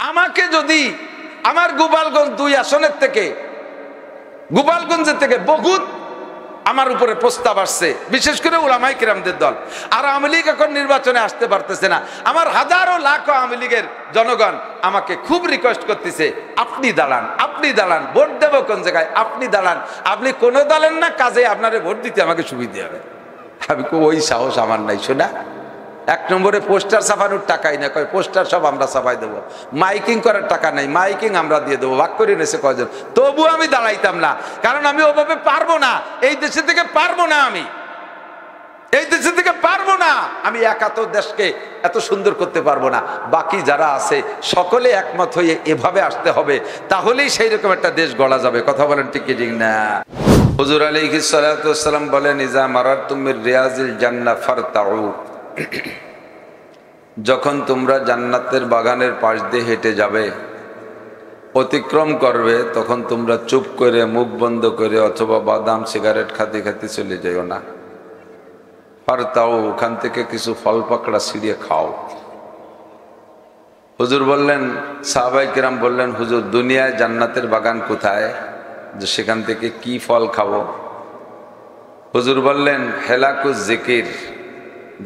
আমাকে যদি আমার গোপালগঞ্জ 2 আসনের থেকে, গোপালগঞ্জের থেকে বহুত আমার উপরে প্রস্তাব আসছে, বিশেষ করে উলামায়ে কিরামদের দল। আর আওয়ামী লীগ এখন নির্বাচনে আসতে পারতেছে না। আমার হাজারো লাখো আওয়ামী লীগের জনগণ আমাকে খুব রিকোয়েস্ট করতেছে, আপনি দাঁড়ান, আপনি দাঁড়ান, ভোট দেবো কোন জায়গায়, আপনি দাঁড়ান। আপনি কোনো দলের না, কাজে আপনারে ভোট দিতে আমাকে সুবিধা হবে। আমি ওই সাহস আমার নাই। শোনা, 1 নম্বরে পোস্টার ছাপানোর টাকাই না, কয় পোস্টার সব আমরা ছাপাই দেবো, মাইকিং করার টাকা নাই, মাইকিং আমরা দিয়ে দেবো, ভাগ করে নিয়েছে কয়জন। তবু আমি দাঁড়াইতাম না, কারণ আমি ওভাবে পারবো না, এই দেশে থেকে পারবো না, আমি এই দেশে থেকে পারবো না, আমি একা তো দেশকে এত সুন্দর করতে পারবো না। বাকি যারা আছে সকলে একমত হয়ে এভাবে আসতে হবে, তাহলেই সেই রকম একটা দেশ গড়া যাবে। কথা বলেন ঠিক কি ঠিক না? হুজুর আলাইহিস সালাতু ওয়াস সালাম বলেন, ইজা মারারতুম মির রিয়াজিল জান্নাহ ফারতাউ, যখন তোমরা জান্নাতের বাগানের পাশ দিয়ে হেঁটে যাবে, অতিক্রম করবে, তখন তোমরা চুপ করে মুখ বন্ধ করে অথবা বাদাম সিগারেট খাতে খাতে চলে যাও না। ফারতাউ, ওখান থেকে কিছু ফল পাকড়া ছিঁড়িয়ে খাও। হুজুর বললেন, সাহাবায়ে কেরাম বললেন, হুজুর দুনিয়ায় জান্নাতের বাগান কোথায়, যে সেখান থেকে কি ফল খাবো? হুজুর বললেন, হেলাকুজ জিকির,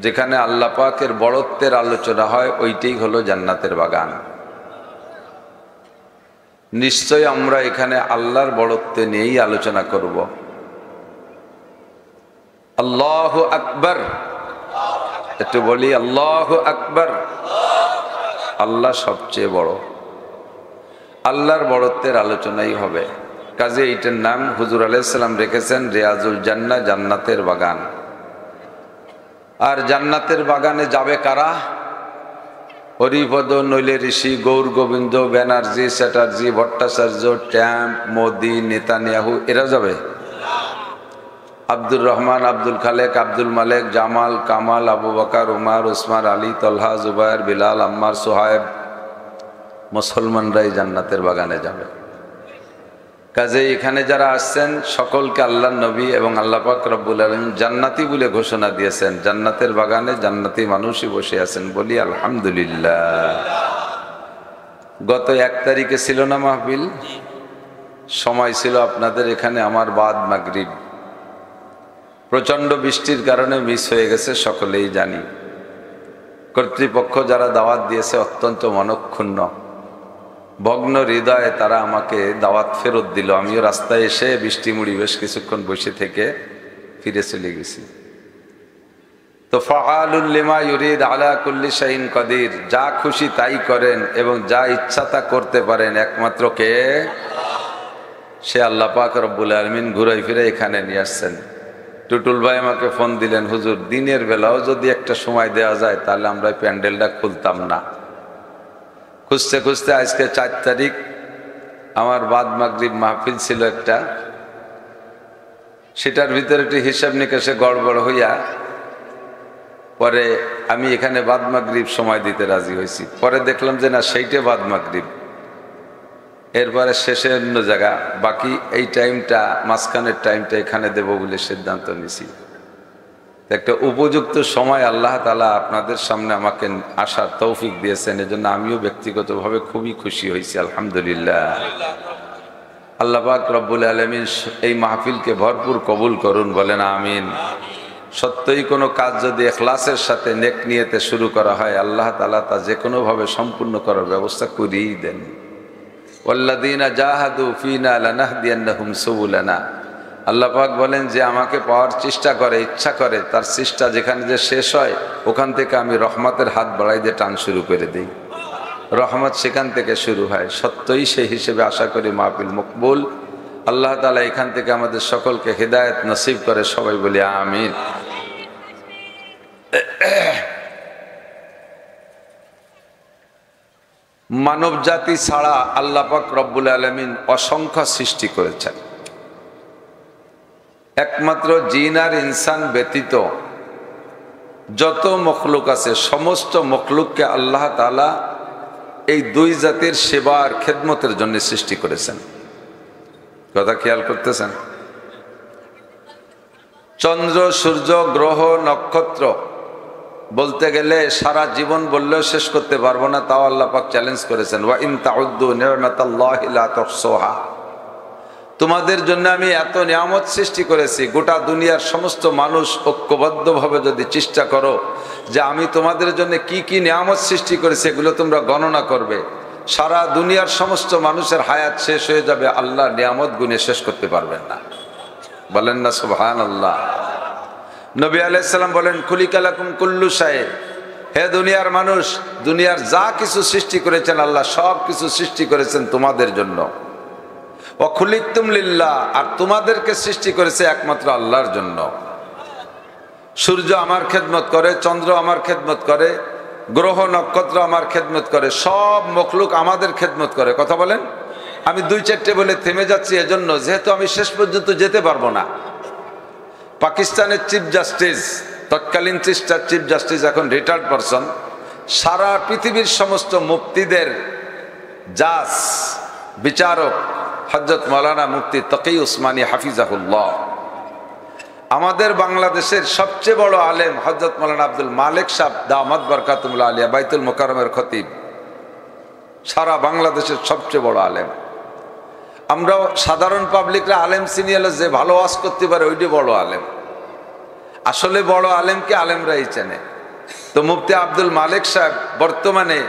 যেখানে আল্লাহ পাকের বড়ত্বের আলোচনা হয়, ওইটাই হলো জান্নাতের বাগান। নিশ্চয় আমরা এখানে আল্লাহর বড়ত্ব নিয়েই আলোচনা করব। আল্লাহু আকবার, একটু বলি আল্লাহু আকবার। আল্লাহ সবচেয়ে বড়, আল্লাহর বড়ত্বের আলোচনাই হবে। কাজে এইটার নাম হুজুর আলাইহিস সালাম রেখেছেন রিয়াজুল জান্নাহ, জান্নাতের বাগান। আর জান্নাতের বাগানে যাবে কারা? হরিপদ, নইলে ঋষি, গৌর গোবিন্দ, ব্যানার্জি, চ্যাটার্জি, ভট্টাচার্য, ট্যাম্প, মোদি, নেতানিয়াহু, এরা যাবে? আব্দুর রহমান, আব্দুল খালেক, আব্দুল মালেক, জামাল, কামাল, আবু বকর, উমর, উসমান, আলী, তলহা, জুবায়ের, বিলাল, আম্মার, সোহায়েব, মুসলমানরাই জান্নাতের বাগানে যাবে। কাজে এখানে যারা আসছেন সকলকে আল্লাহর নবী এবং আল্লাহ পাক রব্বুল আলামিন জান্নাতি বলে ঘোষণা দিয়েছেন। জান্নাতের বাগানে জান্নাতি মানুষই বসে আছেন, বলি আলহামদুলিল্লাহ। গত 1 তারিখে ছিল না মাহফিল? সময় ছিল আপনাদের এখানে আমার বাদ মাগরিব। প্রচন্ড বৃষ্টির কারণে মিস হয়ে গেছে, সকলেই জানি। কর্তৃপক্ষ যারা দাওয়াত দিয়েছে অত্যন্ত মনক্ষুণ্ণ, ভগ্ন হৃদয়ে তারা আমাকে দাওয়াত ফেরত দিল। আমিও রাস্তায় এসে বৃষ্টি মুড়ি বেশ কিছুক্ষণ বসে থেকে ফিরে চলে গেছি। তো ফাআলুল লিমা ইউরিদ আলা কুল্লি শাইইন কাদির, যা খুশি তাই করেন এবং যা ইচ্ছা তা করতে পারেন একমাত্র কে? সে আল্লাহ পাক রব্বুল আলামিন ঘুরাই ফিরে এখানে নিয়ে আসছেন। টুটুল ভাই আমাকে ফোন দিলেন, হুজুর দিনের বেলাও যদি একটা সময় দেওয়া যায় তাহলে আমরা প্যান্ডেলটা খুলতাম না। খুঁজতে খুঁজতে আজকে 4 তারিখ আমার বাদ মাগরিব মাহফিল ছিল একটা, সেটার ভিতরে একটি হিসাব নিকাশে গড়বড় হইয়া পরে আমি এখানে বাদ মাগরিব সময় দিতে রাজি হয়েছি। পরে দেখলাম যে না, সেইটা বাদ মাগরিব, এরপরে শেষে অন্য জায়গা, বাকি এই টাইমটা, মাঝখানের টাইমটা এখানে দেব বলে সিদ্ধান্ত নিছি। একটা উপযুক্ত সময় আল্লাহ তাআলা আপনাদের সামনে আমাকে আসার তৌফিক দিয়েছেন, এজন্য আমিও ব্যক্তিগতভাবে খুবই খুশি হয়েছি, আলহামদুলিল্লাহ। আল্লাহ পাক রব্বুল আলামিন এই মাহফিলকে ভরপুর কবুল করুন, বলেন আমিন। সত্যই কোনো কাজ যদি ইখলাসের সাথে নেক নিয়তে শুরু করা হয়, আল্লাহ তাআলা তা যে কোনোভাবে সম্পূর্ণ করার ব্যবস্থা করিয়েই দেন। ওয়াল্লাযীনা জাহাদু ফীনা লানাহদিয়ান্নাহুম সুবুলানা, আল্লাহ পাক বলেন যে আমাকে পাওয়ার চেষ্টা করে, ইচ্ছা করে, তার চেষ্টা যেখানে যে শেষ হয় ওখান থেকে আমি রহমতের হাত বাড়াই দিয়ে টান শুরু করে দিই। রহমত সেখান থেকে শুরু হয়। সত্যই সেই হিসেবে আশা করি মাহফিল মকবুল। আল্লাহ তাআলা এখান থেকে আমাদের সকলকে হিদায়াত নসিব করে, সবাই বলি আমিন। মানব জাতি ছাড়া আল্লাহ পাক রব্বুল আলামিন অসংখ্য সৃষ্টি করেছেন। একমাত্র জিন আর ইনসান ব্যতীত যত মখলুক আছে সমস্ত মখলুককে আল্লাহ তাআলা এই 2 জাতির সেবা আর খেদমতের জন্য সৃষ্টি করেছেন। কথা খেয়াল করতেছেন? চন্দ্র, সূর্য, গ্রহ, নক্ষত্র বলতে গেলে সারা জীবন বললেও শেষ করতে পারবো না, তাও আল্লাহ পাক চ্যালেঞ্জ করেছেন, ওয়া ইন তাউদ্দু নি'মাতাল্লাহি লা তুহসুহা। তোমাদের জন্য আমি এত নিয়ামত সৃষ্টি করেছি, গোটা দুনিয়ার সমস্ত মানুষ ঐক্যবদ্ধভাবে যদি চেষ্টা করো যে আমি তোমাদের জন্য কি কি নিয়ামত সৃষ্টি করেছি এগুলো তোমরা গণনা করবে, সারা দুনিয়ার সমস্ত মানুষের হায়াত শেষ হয়ে যাবে, আল্লাহ নিয়ামত গুণে শেষ করতে পারবেন না। বলেন না সুবহানাল্লাহ। নবী আলাইহিস সালাম বলেন, খুলিকা লাকুম কুল্লু শাই, হে দুনিয়ার মানুষ, দুনিয়ার যা কিছু সৃষ্টি করেছেন আল্লাহ সব কিছু সৃষ্টি করেছেন তোমাদের জন্য। ওয়া খুলিকতুম লিল্লাহ, আর তোমাদেরকে সৃষ্টি করেছে একমাত্র আল্লাহর জন্য। সূর্য আমার খেদমত করে, চন্দ্র আমার খেদমত করে, গ্রহ নক্ষত্র আমার খেদমত করে, সব মখলুক আমাদের খেদমত করে। কথা বলেন। আমি 2-4টে বলে থেমে যাচ্ছি এজন্য, যেহেতু আমি শেষ পর্যন্ত যেতে পারবো না। পাকিস্তানের চিফ জাস্টিস, তৎকালীন চিফ জাস্টিস, এখন রিটায়ার্ড পারসন, সারা পৃথিবীর সমস্ত মুফতিদের জাজ, বিচারক হযরত মাওলানা মুফতি তকি উসমানী হাফিজাহুল্লাহ। আমাদের বাংলাদেশের সবচেয়ে বড় আলেম হযরত মাওলানা আব্দুল মালিক সাহেব দামাত বরকাতুল্লাহ আলিয়া, বাইতুল মুকাররমের খতিব, সারা বাংলাদেশের সবচেয়ে বড় আলেম। আমরা সাধারণ পাবলিকরা আলেম সিনিয়র যে ভালো ওয়াজ করতে পারে ওইটি বড় আলেম। আসলে বড় আলেমকে আলেমরাই চেনে। তো মুফতি আব্দুল মালিক সাহেব বর্তমানে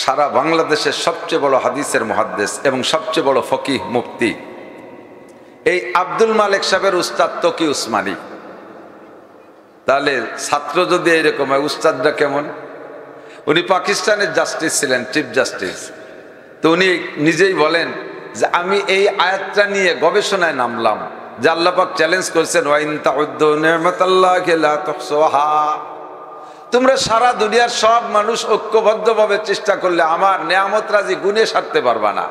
সারা বাংলাদেশের সবচেয়ে বড় হাদিসের মুহাদ্দিস এবং সবচেয়ে বড় ফকিহ মুফতি। এই আব্দুল মালিক সাহেবের উস্তাদ তকি উসমানী। তাহলে ছাত্র যদি এইরকম হয়, উস্তাদরা কেমন? উনি পাকিস্তানের জাস্টিস ছিলেন, চিফ জাস্টিস। তো উনি নিজেই বলেন যে আমি এই আয়াতটা নিয়ে গবেষণায় নামলাম, যে আল্লাহ পাক চ্যালেঞ্জ করেছেন, ওয়া ইন তাউদ্দু নি'মাতাল্লাহি লা তুহসুহা। তোমরা সারা দুনিয়ার সব মানুষ ঐক্যবদ্ধভাবে চেষ্টা করলে আমার নিয়ামত রাজি গুণে সারতে পারবা না।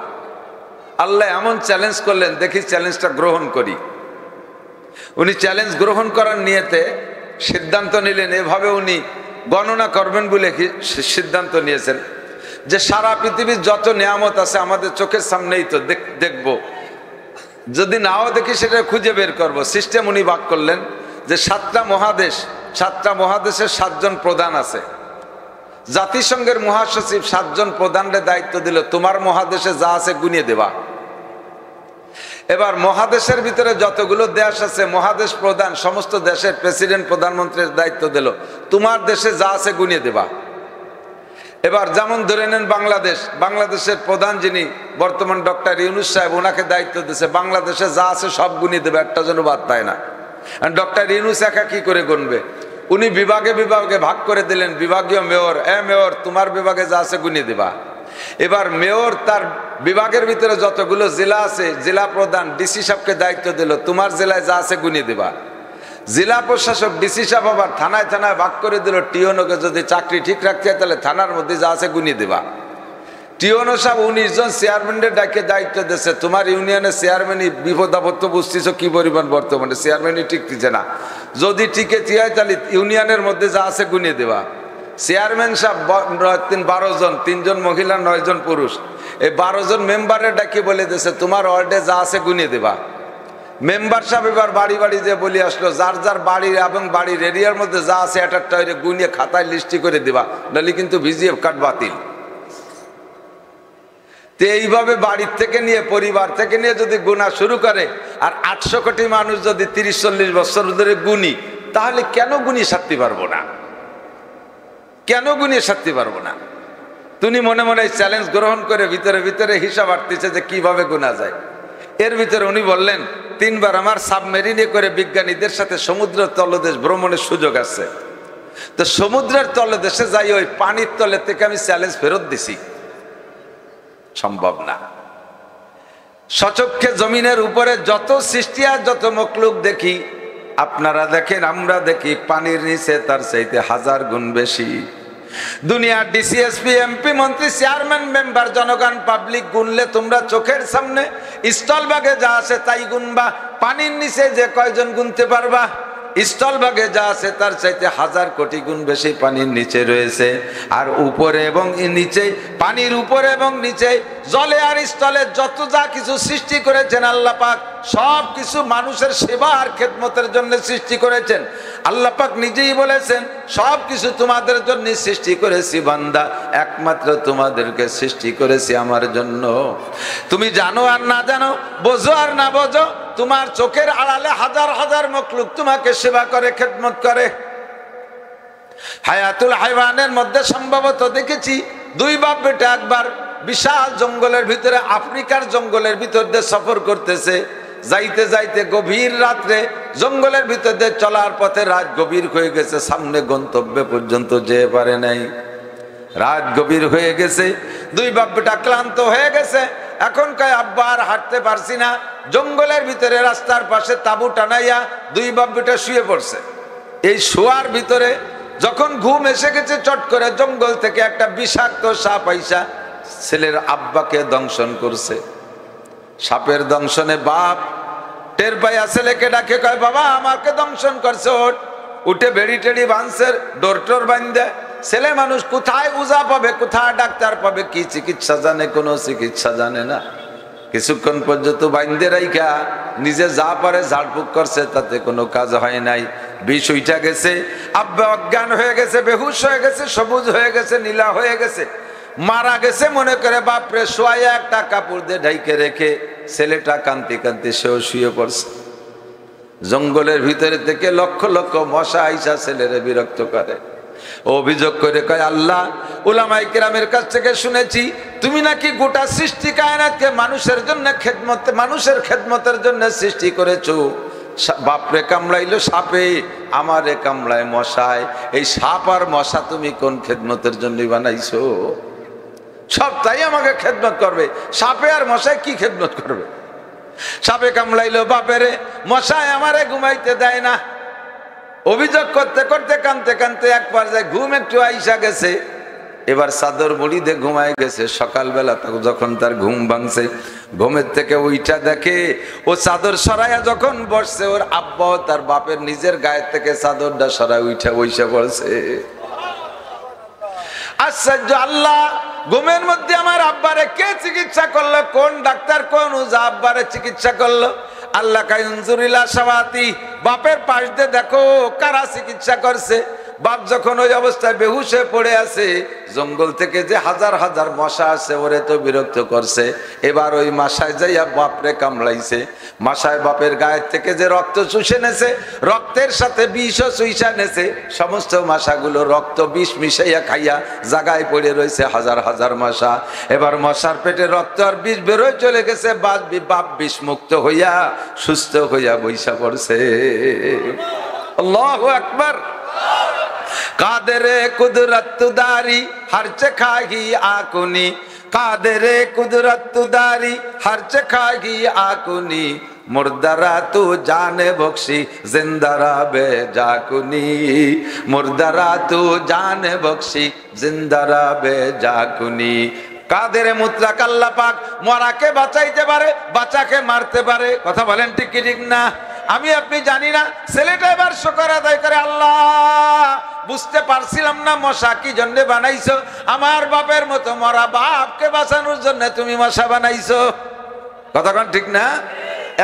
আল্লাহ এমন চ্যালেঞ্জ করলেন, দেখি চ্যালেঞ্জটা গ্রহণ করি। উনি চ্যালেঞ্জ গ্রহণ করার নিয়তে সিদ্ধান্ত নিলেন, এভাবে উনি গণনা করবেন বলে সিদ্ধান্ত নিয়েছেন যে সারা পৃথিবীর যত নিয়ামত আছে আমাদের চোখের সামনেই তো দেখব, যদি নাও দেখি সেটা খুঁজে বের করব। সিস্টেম উনি ভাগ করলেন যে 7টা মহাদেশের 7 জন প্রধান আছে। জাতিসংঘের মহাসচিব 7 জন প্রধানের দায়িত্ব দিল, তোমার মহাদেশে যা আছে গুনিয়ে দেবা। এবার মহাদেশের ভিতরে যতগুলো দেশ আছে মহাদেশ প্রধান সমস্ত দেশের প্রেসিডেন্ট প্রধানমন্ত্রীর দায়িত্ব দিল, তোমার দেশে যা আছে গুনিয়ে দেবা। এবার যেমন ধরে নেন বাংলাদেশের প্রধান যিনি বর্তমান ডক্টর ইউনূস সাহেব, ওনাকে দায়িত্ব দিয়েছে বাংলাদেশে যা আছে সব গুনিয়ে দেবে, একটা যেন বাদ পায় না। আর ডক্টর ইউনূস একা কি করে গুনবে? উনি বিভাগে বিভাগে ভাগ করে দিলেন, বিভাগীয় মেয়র, মেয়র তোমার বিভাগে যা আছে গুনিয়ে দেবা। এবার মেয়র তার বিভাগের ভিতরে যতগুলো জেলা আছে জেলা প্রধান ডিসি সাহেবকে দায়িত্ব দিল, তোমার জেলায় যা আছে গুনিয়ে দেবা। জেলা প্রশাসক ডিসি সাহেব আবার থানায় থানায় ভাগ করে দিল, টিওনোকে যদি চাকরি ঠিক রাখতে হয় তাহলে থানার মধ্যে যা আছে গুনিয়ে দেবা। টিওনো সাহেব 19 জন চেয়ারম্যানের ডাকে দায়িত্ব দিচ্ছে, তোমার ইউনিয়নের চেয়ারম্যানই বিপদ আপদ তো বুঝতেছ কি পরিমাণ, বর্তমানে চেয়ারম্যানই টিকতেছে না, যদি টিকে হয় তাহলে ইউনিয়নের মধ্যে যা আছে গুনিয়ে দেবা। চেয়ারম্যান সাহেব 12 জন, 3 জন মহিলা 9 জন পুরুষ, এই 12 জন মেম্বারের ডাকে বলে দিয়েছে তোমার ওয়ার্ডে যা আছে গুনিয়ে দেবা। মেম্বার সাহেব এবার বাড়ি বাড়ি যে বলে আসলো, যার যার বাড়ির এবং বাড়ির এরিয়ার মধ্যে যা আছে একটা গুনিয়ে খাতায় লিস্টি করে দেবা, নাহলে কিন্তু ভিজিএফ কার্ড বাতিল। তো এইভাবে বাড়ির থেকে নিয়ে পরিবার থেকে নিয়ে যদি গুণা শুরু করে, আর 800 কোটি মানুষ যদি 30-40 বছর ধরে গুনি, তাহলে কেন গুনি সারতে পারবো না? কেন গুনিয়ে সারতে পারবো না? তুমি মনে মনে চ্যালেঞ্জ গ্রহণ করে ভিতরে ভিতরে হিসাব আটতেছে যে কিভাবে গোনা যায়। এর ভিতরে উনি বললেন 3 বার আমার সাবমেরিনে করে বিজ্ঞানীদের সাথে সমুদ্র তলদেশ ভ্রমণের সুযোগ আছে। তো সমুদ্রের তলদেশে যাই ওই পানির তলে থেকে আমি চ্যালেঞ্জ ফেরত দিছি, সম্ভব না। সচক্ষে জমিনের উপরে যত সৃষ্টি আর যত মখলুক দেখি, আপনারা দেখেন আমরা দেখি, পানির নিচে তার চাইতে 1000 গুণ বেশি। দুনিয়ার ডিসিএসপি এমপি মন্ত্রী চেয়ারম্যান মেম্বার জনগণ পাবলিক গুনলে তোমরা চোখের সামনে স্থলভাগে যা আছে তাই গুনবা, পানির নিচে যে কয়জন গুনতে পারবা? স্থলভাগে যা আছে তার চাইতে 1000 কোটি গুণ বেশি পানির নিচে রয়েছে। আর উপরে এবং নিচে, পানির উপরে এবং নিচে, জলে আর স্থলে যত যা কিছু সৃষ্টি করেছেন আল্লাহ পাক সব কিছু মানুষের সেবা আর খেদমতের জন্য সৃষ্টি করেছেন। আল্লাহ পাক নিজেই বলেছেন সব কিছু তোমাদের জন্য সৃষ্টি করেছি বান্দা, একমাত্র তোমাদেরকে সৃষ্টি করেছি আমার জন্য। তুমি জানো আর না জানো, বোঝো আর না বোঝো, তোমার চোখের আড়ালে হাজার হাজার মখলুক তোমাকে সেবা করে, খেদমত করে। হায়াতুল হাইওয়ানের মধ্যে সম্ভবত দেখেছি 2 বাপ বেটা একবার বিশাল জঙ্গলের ভিতরে, আফ্রিকার জঙ্গলের ভিতর দিয়ে সফর করতেছে। যাইতে যাইতে গভীর রাত্রে জঙ্গলের ভিতর দিয়ে চলার পথে রাত গভীর হয়ে গেছে, সামনে গন্তব্যে পর্যন্ত যেতে পারে নাই। রাত গভীর হয়ে গেছে, 2 বাপ বেটা ক্লান্ত হয়ে গেছে। এখন কয় আব্বা আর হাঁটতে পারছি না। জঙ্গলের ভিতরে রাস্তার পাশে তাবু টানাইয়া 2 বাপ বেটা শুয়ে পড়ছে। এই শোয়ার ভিতরে যখন ঘুম এসে গেছে, চট করে জঙ্গল থেকে একটা বিষাক্ত সাপ আইসা ছেলের আব্বাকে দংশন করছে। সাপের দংশনে বাপ টের পাইয়া ছেলেকে ডাকে কয় বাবা আমাকে দংশন করছে, ওঠ। উঠে বেড়ি টেড়ি বাঁধছে, ডোর টোর বাঁধে। ছেলে মানুষ কোথায় উজা পাবে, কোথায় ডাক্তার পাবে, কি চিকিৎসা জানে, কোনো চিকিৎসা জানে না। কিছুক্ষণ পর্যন্ত বাইন্দে রাইখা নিজে যা পারে ঝাড়ফুঁক করছে, তাতে কোনো কাজ হয় নাই। বিষ উঠা গেছে, আব্বা অজ্ঞান হয়ে গেছে, বেহুশ হয়ে গেছে, সবুজ হয়ে গেছে, নীলা হয়ে গেছে, মারা গেছে মনে করে বাপরে শোয়া একটা কাপড় দিয়ে ঢাইকে রেখে ছেলেটা কান্তি কান্তি সেও শুয়ে পড়ছে। জঙ্গলের ভিতরে থেকে লক্ষ লক্ষ মশা আইসা ছেলেরে বিরক্ত করে। অভিযোগ করে কয় আল্লাহ, উলামায়ে কেরামের কাছ থেকে শুনেছি তুমি নাকি গোটা সৃষ্টি কায়নাতকে মানুষের জন্য খেদমত, মানুষের খেদমতের জন্য সৃষ্টি করেছো। বাপরে কামড়াইলো সাপে, আমারে কামড়ায় মশায়। এই সাপ আর মশা তুমি কোন খেদমতের জন্য বানাইছো? সব তাই আমাকে খেদমত করবে, সাপে আর মশায় কি খেদমত করবে? সাপে কামড়াইলো বাপেরে, মশায় আমারে ঘুমাইতে দেয় না। অভিযোগ করতে করতে কানতে কানতে এক পর্যায়ে ঘুম একটু আইসা গেছে। এবার চাদর মুড়ি দিয়ে ঘুমায় গেছে। সকালবেলা যখন তার ঘুম ভাঙছে, ঘুমের থেকে উইটা দেখে ও চাদর সরাইয়া যখন বসছে, ওর আব্বাও তার বাপের নিজের গায়ের থেকে চাদরটা সরাই উইঠা বইসা পড়ছে। আশ্চর্য, আল্লাহ ঘুমের মধ্যে আমার আব্বারে কে চিকিৎসা করলো? কোন ডাক্তার, কোন উজা আব্বারে চিকিৎসা করলো? আল্লাহ কায়ুনজুরিলা সাবাতি, বাপের পাশ দিয়ে দেখো কারা চিকিৎসা করছে। বাপ যখন ওই অবস্থায় বেহুশ হয়ে পড়ে আছে, জঙ্গল থেকে যে হাজার হাজার মশা আছে ওরে তো বিরক্ত করছে। এবার ওই মশায় যাইয়া বাপরে কামড়াইছে। মশায় বাপের গায়ের থেকে যে রক্ত চুষে নেছে, রক্তের সাথে বিষও চুষা নেছে। সমস্ত মশাগুলো রক্ত বিষ মিশাইয়া খাইয়া জায়গায় পড়ে রয়েছে হাজার হাজার মশা। এবার মশার পেটে রক্ত আর বিষ বেরোয় চলে গেছে। বাপ বিষ মুক্ত হইয়া সুস্থ হইয়া বইসা পড়ছে। আল্লাহু আকবার। কাদেরে কুদরতদারি হরচ খাহি আকুনি, কাদেরে কুদরতদারি হরচ খাহি আকুনি, মুর্দারা তু জানে বখশি জিন্দারা বে জাকুনি, মুর্দারা তু জানে বখশি জিন্দারা বে জাকুনি। কাদেরে মুতলাক আল্লাহ পাক মরাকে বাঁচাইতে পারে, বাচ্চাকে মারতে পারে। কথা বলেন ঠিক কি ঠিক না? আমি আপনি জানি না। ছেলেটা এবার শুকর আদায় করে, আল্লাহ বুঝতে পারছিলাম না মশা কি জন্য বানাইছো। আমার বাপের মতো মরা বাপকে বাঁচানোর জন্য তুমি মশা বানাইছো। কথাক্ষণ ঠিক না?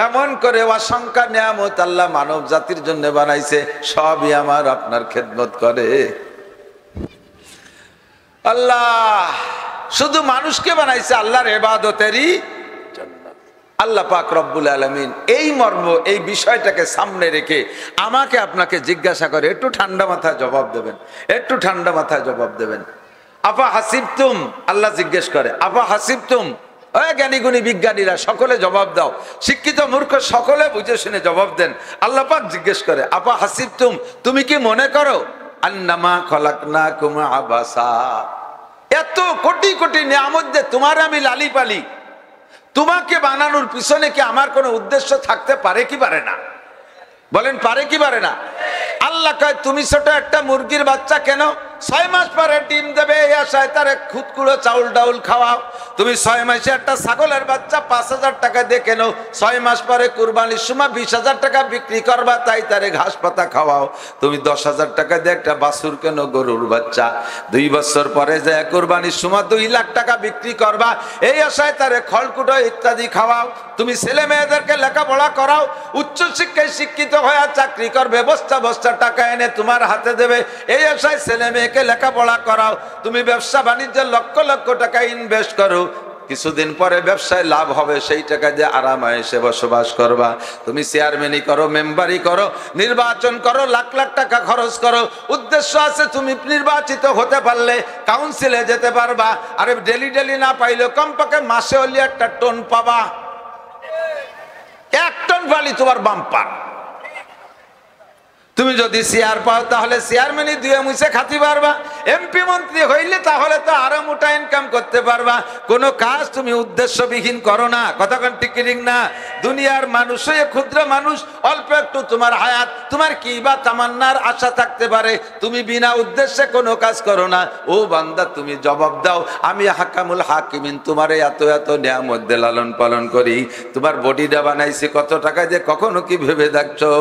এমন করে অসংখ্য নিয়ামত আল্লাহ মানব জাতির জন্য বানাইছে, সবই আমার আপনার খেদমত করে। আল্লাহ শুধু মানুষকে বানাইছে আল্লাহর ইবাদতেরই জন্য। আল্লাহ পাক রব্বুল আলামিন এই মর্ম, এই বিষয়টাকে সামনে রেখে আমাকে আপনাকে জিজ্ঞাসা করে, একটু ঠান্ডা মাথায় জবাব দেবেন, একটু ঠান্ডা মাথায় জবাব দেবেন। আফা হাসিবতুম, আল্লাহ জিজ্ঞেস করে আফা হাসিবতুম। জ্ঞানী গুণী বিজ্ঞানীরা সকলে জবাব দাও, শিক্ষিত মূর্খ সকলে বুঝে শুনে জবাব দেন। আল্লাহ পাক জিজ্ঞেস করে আফা হাসিবতুম, তুমি কি মনে করো আন্নামা খলাকনাকুম আবাসা, এত কোটি কোটি নিয়ামত দিয়ে তোমার আমি লালি পালি, তোমাকে বানানোর পিছনে কি আমার কোনো উদ্দেশ্য থাকতে পারে কি পারে না? বলেন পারে কি পারে না? আল্লাহ কয় তুমি ছোট একটা মুরগির বাচ্চা কেন 6 মাস পরে ডিম দেবে এই আশায় তারে খুদকুড়ো চাউল ডাউল খাওয়াও। তুমি 6 মাসে একটা ছাগলের বাচ্চা 5,000 টাকা দিয়ে কেনো, 6 মাস পরে কুরবানির সময় 20,000 টাকা বিক্রি করবা, তাই তারে ঘাস পাতা খাওয়াও। তুমি 10,000 টাকা দিয়ে একটা বাছুর কেনো, গরুর বাচ্চা, 2 বছর পরে যে কুরবানির সময় 2 লাখ টাকা বিক্রি করবা, এই আশায় তারে খড়কুটো ইত্যাদি খাওয়াও। তুমি ছেলে মেয়েদেরকে লেখাপড়া করাও, উচ্চ শিক্ষায় শিক্ষিত হয়ে চাকরি করবে, বস্তা বস্তা টাকা এনে তোমার হাতে দেবে, এই আশায় ছেলে মেয়েকে লেখাপড়া করাও। তুমি ব্যবসা বাণিজ্যে লক্ষ লক্ষ টাকা ইনভেস্ট করো, কিছুদিন পরে ব্যবসায় লাভ হবে, সেই টাকা দিয়ে আরামায়েশে বসবাস করবা। তুমি চেয়ারম্যানই করো, মেম্বারই করো, নির্বাচন করো, লাখ লাখ টাকা খরচ করো, উদ্দেশ্য আছে তুমি নির্বাচিত হতে পারলে কাউন্সিলে যেতে পারবা। আরে ডেলি ডেলি না পাইলেও কমপক্ষে মাসে হলে 1 টন পাবা, 1 টন পালি তোমার বাম্পার। তুমি যদি চেয়ার পাও তাহলে চেয়ারম্যানই 2 মুছে খাতি পারবা, এমপি মন্ত্রী হইলে তাহলে তো আরো মোটা ইনকাম করতে পারবা। কোনো কাজ তুমি উদ্দেশ্যবিহীন করো না, কতক্ষণ টিকিরিং না। দুনিয়ার মানুষ হয়ে ক্ষুদ্র মানুষ, অল্প একটু তোমার হায়াত, তোমার কি বা তামান্নার আশা থাকতে পারে, তুমি বিনা উদ্দেশ্যে কোনো কাজ করো না। ও বান্দা তুমি জবাব দাও, আমি হাকামুল হাকিমিন, তোমার এত এত নিয়ামত দিয়ে লালন পালন করি, তোমার বডিটা বানাইছি কত টাকা দিয়ে, কখনো কি ভেবে দেখছো?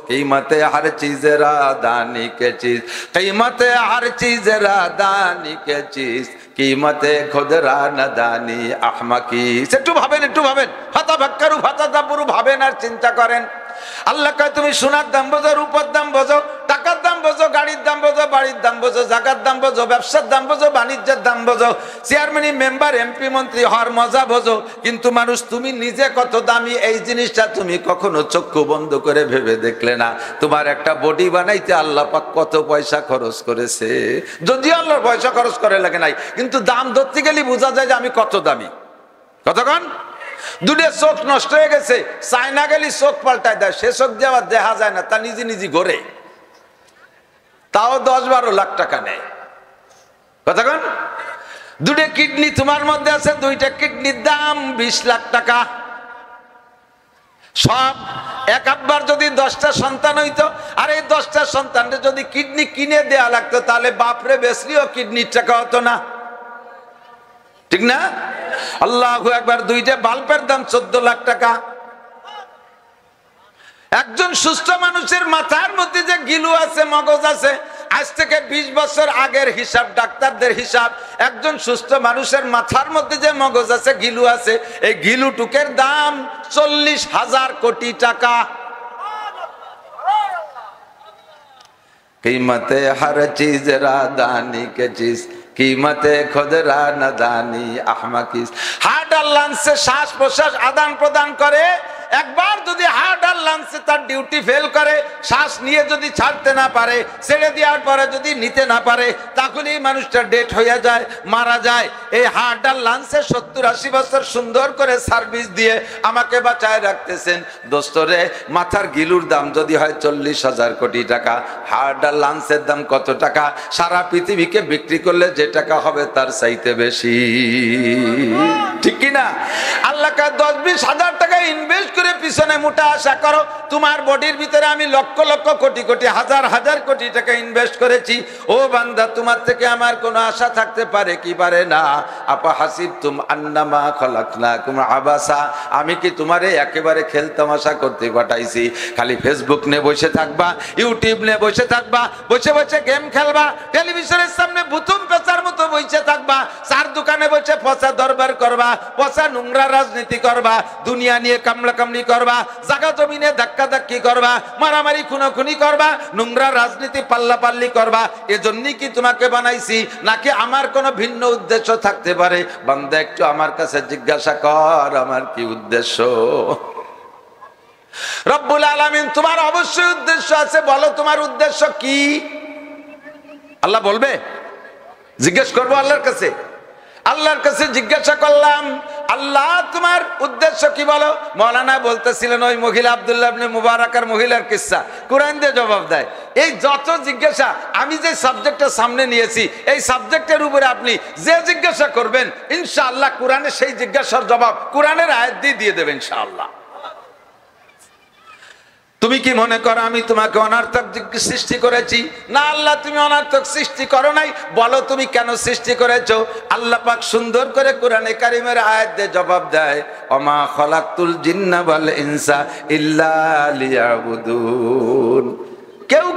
কিমতে हर चीज रादानी के चीज, कीमत हर चीज रादानी के चीज, कीमत खुद रादानी अहमकी। একটু ভাবেন ফাতাফাক্কারু ফাতাদাব্বুরু, ভাবেন আর চিন্তা করেন। আল্লাহ কয় তুমি সোনার দাম বোঝো, রূপার দাম বোঝো, টাকার দাম বোঝো, গাড়ির দাম বোঝো, বাড়ির দাম বোঝো, জায়গার দাম বোঝো, ব্যবসার দাম বোঝো, বাণিজ্যের দাম বোঝো, চেয়ারম্যান মেম্বার এমপি মন্ত্রী হওয়ার মজা বোঝো, কিন্তু মানুষ তুমি নিজে কত দামি এই জিনিসটা তুমি কখনো চক্ষু বন্ধ করে ভেবে দেখলে না। তোমার একটা বডি বানাইতে আল্লাহ পাক কত পয়সা খরচ করেছে, যদিও আল্লাহর পয়সা খরচ করে লাগে নাই, কিন্তু দাম ধরতে গেলে বোঝা যায় যে আমি কত দামি। কতক্ষণ দুটো চোখ নষ্ট হয়ে গেছে, চায়না গেলি চোখ পাল্টায় দেয়, সে চোখ দিয়ে আবার দেখা যায় না, তা নিজে নিজে ঘোরে, তাও 10-12 লাখ টাকা নেয়। কতক্ষণ দুটো কিডনি তোমার মধ্যে আছে, 2টা কিডনির দাম 20 লাখ টাকা। সব এক আব্বার যদি 10টা সন্তান হইতো, আর এই 10টা সন্তানকে যদি কিডনি কিনে দেয়া লাগতো, তাহলে বাপরে বেশলিও কিডনির টাকা হতো না, ঠিক না? আল্লাহু আকবার। 2টা বাল্বের দাম 14 লাখ টাকা। একজন সুস্থ মানুষের মাথার মধ্যে যে গিলু আছে, মগজ আছে, আজ থেকে 20 বছর আগের হিসাব, ডাক্তারদের হিসাব, একজন সুস্থ মানুষের মাথার মধ্যে যে মগজ আছে, গিলু আছে, এই গিলুটুকের দাম 40,000 কোটি টাকা। कीमते हर चीज रादानी के चीज, कीमते खुद रादानी अहमकी। हार्ट और लंग्स से श्वास प्रश्वास आदान प्रदान करे, একবার যদি হার্ট আর লাংসে তার ডিউটি ফেল করে, শ্বাস নিয়ে যদি ছাড়তে না পারে, ছেড়ে দেওয়ার পরে যদি নিতে না পারে, তাহলে এই মানুষটা ডেথ হয়ে যায়, মারা যায়। এই হার্ট আর লাংসে 70-80 বছর সুন্দর করে সার্ভিস দিয়ে আমাকে বাঁচায় রাখতেছেন। দোস্তরে, মাথার গিলুর দাম যদি হয় 40,000 কোটি টাকা, হার্ট আর লাংসের দাম কত টাকা? সারা পৃথিবীকে বিক্রি করলে যে টাকা হবে তার চাইতে বেশি, ঠিক কিনা? আল্লাহ 10-20 হাজার টাকা ইনভেস্ট করে পিছনে মোটা আশা করো, তোমার বডির ভিতরে আমি লক্ষ লক্ষ কোটি কোটি হাজার হাজার কোটি টাকা ইনভেস্ট করেছি। ও বান্দা, তোমার থেকে আমার কোনো আশা থাকতে পারে কি পারে না? আপা হাসিবতুম আন্নামা খলাকনাকুম আবাসা, আমি কি তোমারে একেবারে খেলতামাশা করতে পাঠাইছি? খালি ফেসবুক নিয়ে বসে থাকবা, ইউটিউব নিয়ে বসে থাকবা, বসে বসে গেম খেলবা, টেলিভিশনের সামনে বুতুম পেঁচার মতো বসে থাকবা, চার দোকানে বসে পচা দরবার করবা, পচা নোংরা রাজনীতি করবা, দুনিয়া নিয়ে কামলা কামলি করবা, জায়গা জমিনে ধাক্কা ধাক্কি করবা, মারামারি খুনোখুনি করবা, নোংরা রাজনীতি পাল্লা পাল্লি করবা। এজন্যই কি তোমাকে বানাইছি, নাকি আমার কোনো ভিন্ন উদ্দেশ্য থাকতে পারে? বান্দা, একটু আমার কাছে জিজ্ঞাসা কর, আমার কি উদ্দেশ্য? রব্বুল আলামিন, তোমার অবশ্যই উদ্দেশ্য আছে, বলো তোমার উদ্দেশ্য কি? আল্লাহ বলবে? জিজ্ঞেস করবো আল্লাহর কাছে? আল্লাহর কাছে জিজ্ঞাসা করলাম, আল্লাহ তোমার উদ্দেশ্য কি বলো? মৌলানা বলতেছিলেন ওই মহিলা, আব্দুল্লাহ ইবনে মুবারাকার মহিলার কিসসা, কোরআন দিয়ে জবাব দেয়। এই যত জিজ্ঞাসা, আমি যে সাবজেক্টটা সামনে নিয়েছি, এই সাবজেক্টের উপরে আপনি যে জিজ্ঞাসা করবেন, ইনশাআল্লাহ কোরআনে সেই জিজ্ঞাসার জবাব কোরআনের আয়াত দিয়ে দেবেন ইনশাআল্লাহ। তুমি কি মনে করো আমি তোমাকে অনর্থক সৃষ্টি করেছি? না আল্লাহ, তুমি অনর্থক সৃষ্টি করো নাই। বলো তুমি কেন সৃষ্টি করেছো? আল্লাহ পাক সুন্দর করে কোরআনে কারিমের আয়াত দিয়ে জবাব দেয়, ওমা খলাকতুল জিন্না ওয়াল ইনসা ইল্লা লিয়াবুদুন। কেউ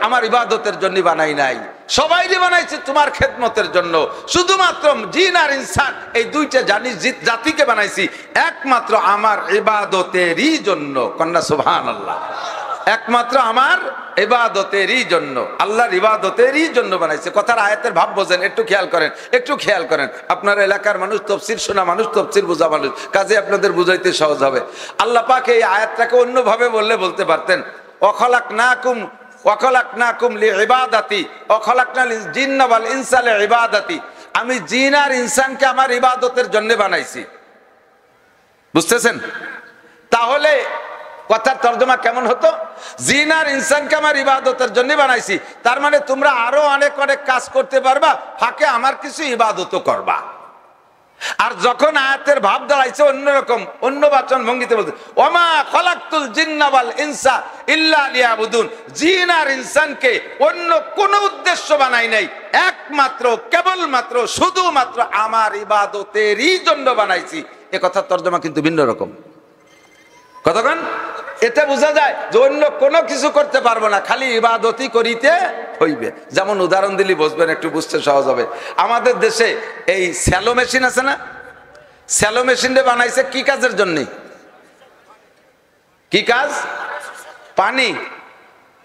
আমার ইবাদতের জন্য বানাই নাই, সবাই বানাইছে তোমার খেদমতের জন্য। শুধুমাত্র জিন আর ইনসান এই দুইটা জাতিকে বানাইছি একমাত্র আমার ইবাদতেরই জন্য। কন্যা সুবহানাল্লাহ। একমাত্র আমার ইবাদতেরই জন্য, আল্লাহর ইবাদতেরই জন্য বানাইছে। কথার আয়াতের ভাব বোঝেন, একটু খেয়াল করেন, একটু খেয়াল করেন। আপনার এলাকার মানুষ তফসির শোনা মানুষ, তফসির বোঝা মানুষ, কাজে আপনাদের বুঝাইতে সহজ হবে। আল্লাহ পাক এই আয়াতটাকে অন্যভাবে বলতে পারতেন, ওয়াখলাকনাকুম লিইবাদাতি ওয়াখলাকনাল জিন্না ওয়াল ইনসা লিইবাদাতি। আমি জিন আর ইনসানকে আমার ইবাদতের জন্য বানাইছি। বুঝতেছেন? তাহলে কথার তর্জমা কেমন হতো? জিন আর ইনসানকে আমার ইবাদতের জন্য বানাইছি, তার মানে তোমরা আরো অনেক অনেক কাজ করতে পারবা, ফাঁকে আমার কিছু ইবাদতও করবা। আর যখন আয়াতের ভাব দাঁড়াইছে অন্যরকম, অন্য বাচন ভঙ্গিতে বলতে, ওমা খলাকতুল জিন্না ওয়াল ইনসা ইল্লা লিয়াবুদুন। জিন আর ইনসানকে অন্য কোন উদ্দেশ্য বানাই নাই, একমাত্র কেবলমাত্র শুধুমাত্র আমার ইবাদতেরই জন্য বানাইছি। এ কথার তর্জমা কিন্তু ভিন্ন রকম। কতক্ষণ এতে বোঝা যায় যে অন্য কোনো কিছু করতে পারবো না, খালি ইবাদতই করিতে হইবে। যেমন উদাহরণ দিলি বুঝবেন, একটু বুঝতে সহজ হবে। আমাদের দেশে এই স্যালো মেশিন আছে না, স্যালো মেশিনটা বানাইছে কি কাজের জন্য? কি কাজ? পানি।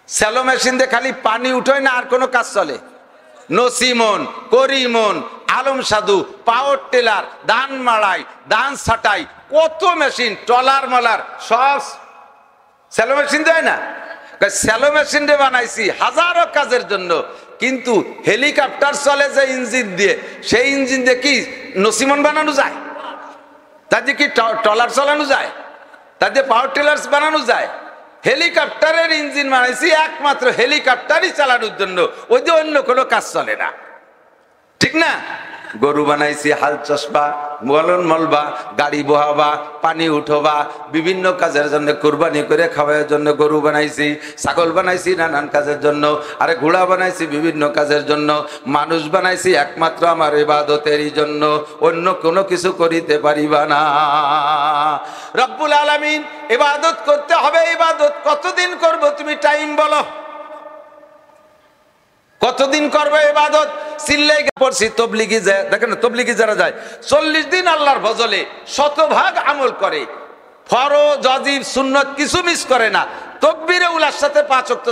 স্যালো মেশিন দিয়ে খালি পানি উঠোয় না, আর কোনো কাজ চলে? নসিমন, করিমন, আলম সাধু, পাওয়ার টিলার, ধান মাড়াই, ধান ছাটাই, কত মেশিন, টলার মলার সব স্যালো মেশিন দেয় না? স্যালো মেশিন দিয়ে বানাইছি হাজারো কাজের জন্য, কিন্তু হেলিকপ্টার চলে যে ইঞ্জিন দিয়ে, সেই ইঞ্জিন দিয়ে কি নসিমন বানানো যায়? তাদের কি টলার চালানো যায়? তাদের পাওয়ার টিলার বানানো যায়? হেলিকপ্টারের ইঞ্জিন বানাইছি একমাত্র হেলিকপ্টারই চালানোর জন্য, ওই যে অন্য কোনো কাজ চলে না, ঠিক না? গরু বানাইছি হাল চষবা, মলন মলবা, গাড়ি বহাবা, পানি উঠোবা, বিভিন্ন কাজের জন্য, কুরবানি করে খাওয়ার জন্য গরু বানাইছি, ছাগল বানাইছি নানান কাজের জন্য, আরে ঘোড়া বানাইছি বিভিন্ন কাজের জন্য, মানুষ বানাইছি একমাত্র আমার ইবাদতেরই জন্য, অন্য কোনো কিছু করিতে পারিবা না। রব্বুল আলামিন ইবাদত করতে হবে। ইবাদত কতদিন করব তুমি টাইম বলো? কতদিন করবে ইবাদত? সিল্লাই পড়ছি তবলিগি যায়, দেখেন তবলিগি যারা যায় 40 দিন আল্লাহর ফজলে শতভাগ আমল করে, ফরজ ওয়াজিব সুন্নত কিছু মিস করে না, তাকবীরে উলার সাথে 5 ওয়াক্ত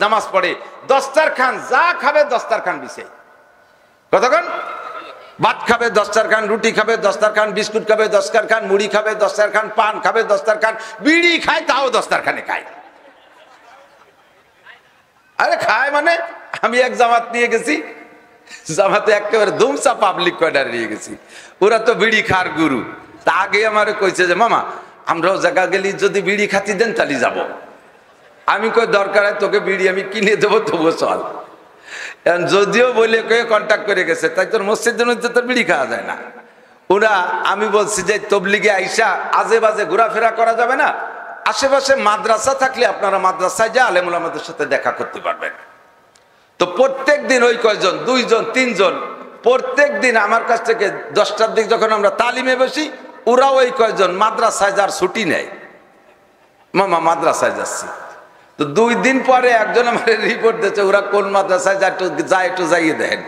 নামাজ পড়ে, দস্তারখান যা খাবে দস্তারখান বিছে। কতক্ষণ? ভাত খাবে দস্তারখান, রুটি খাবে দস্তারখান, বিস্কুট খাবে দস্তারখান, মুড়ি খাবে দস্তারখান, পান খাবে দস্তারখান, বিড়ি খায় তাও দস্তারখানে খায়। আরে খায় মানে, আমি এক জামাত নিয়ে গেছি, জামাতে একেবারে ধুমসা পাবলিক কয়ডার নিয়ে গেছি, ওরা তো বিড়ি খার গুরু। তা আগে আমার কইছে যে মামা আমরাও জায়গা গেলি যদি বিড়ি খাতি দেন তাহলে যাব। আমি কই দরকার হয় তোকে বিড়ি আমি কিনে দেবো, তবু চল। যদিও বলে কয়ে কন্ট্যাক্ট করে গেছে, তাই তোর মসজিদের মধ্যে তোর বিড়ি খাওয়া যায় না। ওরা আমি বলছি যে তবলিগে আইসা আজে বাজে ঘোরাফেরা করা যাবে না, আশেপাশে মাদ্রাসা থাকলে আপনারা মাদ্রাসায় যা আলেমুল আমাদের সাথে দেখা করতে পারবেন। তো প্রত্যেক দিন ওই কয়জন, 2 জন 3 জন প্রত্যেক দিন আমার কাছ থেকে 10টার দিক যখন আমরা তালিমে বসি, ওরা ওই কয়জন মাদ্রাসায় যার ছুটি নেয়, মামা মাদ্রাসায় যাচ্ছি। তো 2 দিন পরে একজন আমার রিপোর্ট দিচ্ছে ওরা কোন মাদ্রাসায় যায়, একটু যাইয়ে দেখেন।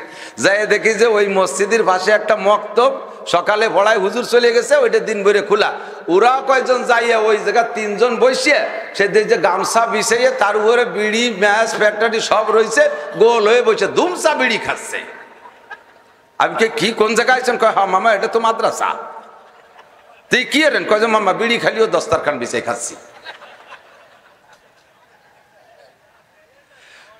যাইয়ে দেখি যে ওই মসজিদের পাশে একটা মক্তব, সকালে পড়ায় হুজুর চলে গেছে, ওইটা দিন ভরে খোলা। ওরা কয়জন যাইয়া ওই জায়গা 3 জন বসিয়ে সে যে গামছা বিছাইয়ে তার উপরে বিড়ি ম্যাচ ফ্যাক্টরি সব রয়েছে, গোল হয়ে বসে ধুমসা বিড়ি খাচ্ছে। আমি কি কোন জায়গায় আছেন? কয় হ্যাঁ মামা এটা তো মাদ্রাসা। তুই কি এরেন? কয় মামা বিড়ি খালিও দস্তারখান বিছাই খাচ্ছি।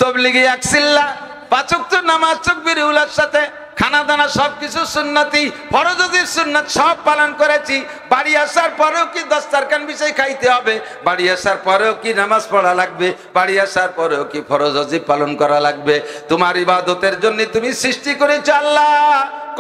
তবলিগি এক সিল্লা, 5 ওয়াক্ত নামাজ তাকবীরে উলার সাথে, খানা দানা সবকিছু সুন্নতি, ফরজ ওয়াজিব সুন্নাত সব পালন করেছি। বাড়ি আসার পরেও কি দস্তারখান বিছাই খাইতে হবে? বাড়ি আসার পরেও কি নামাজ পড়া লাগবে? বাড়ি আসার পরেও কি ফরজ ওয়াজিব পালন করা লাগবে? তোমার ইবাদতের জন্য তুমি সৃষ্টি করেছো আল্লাহ,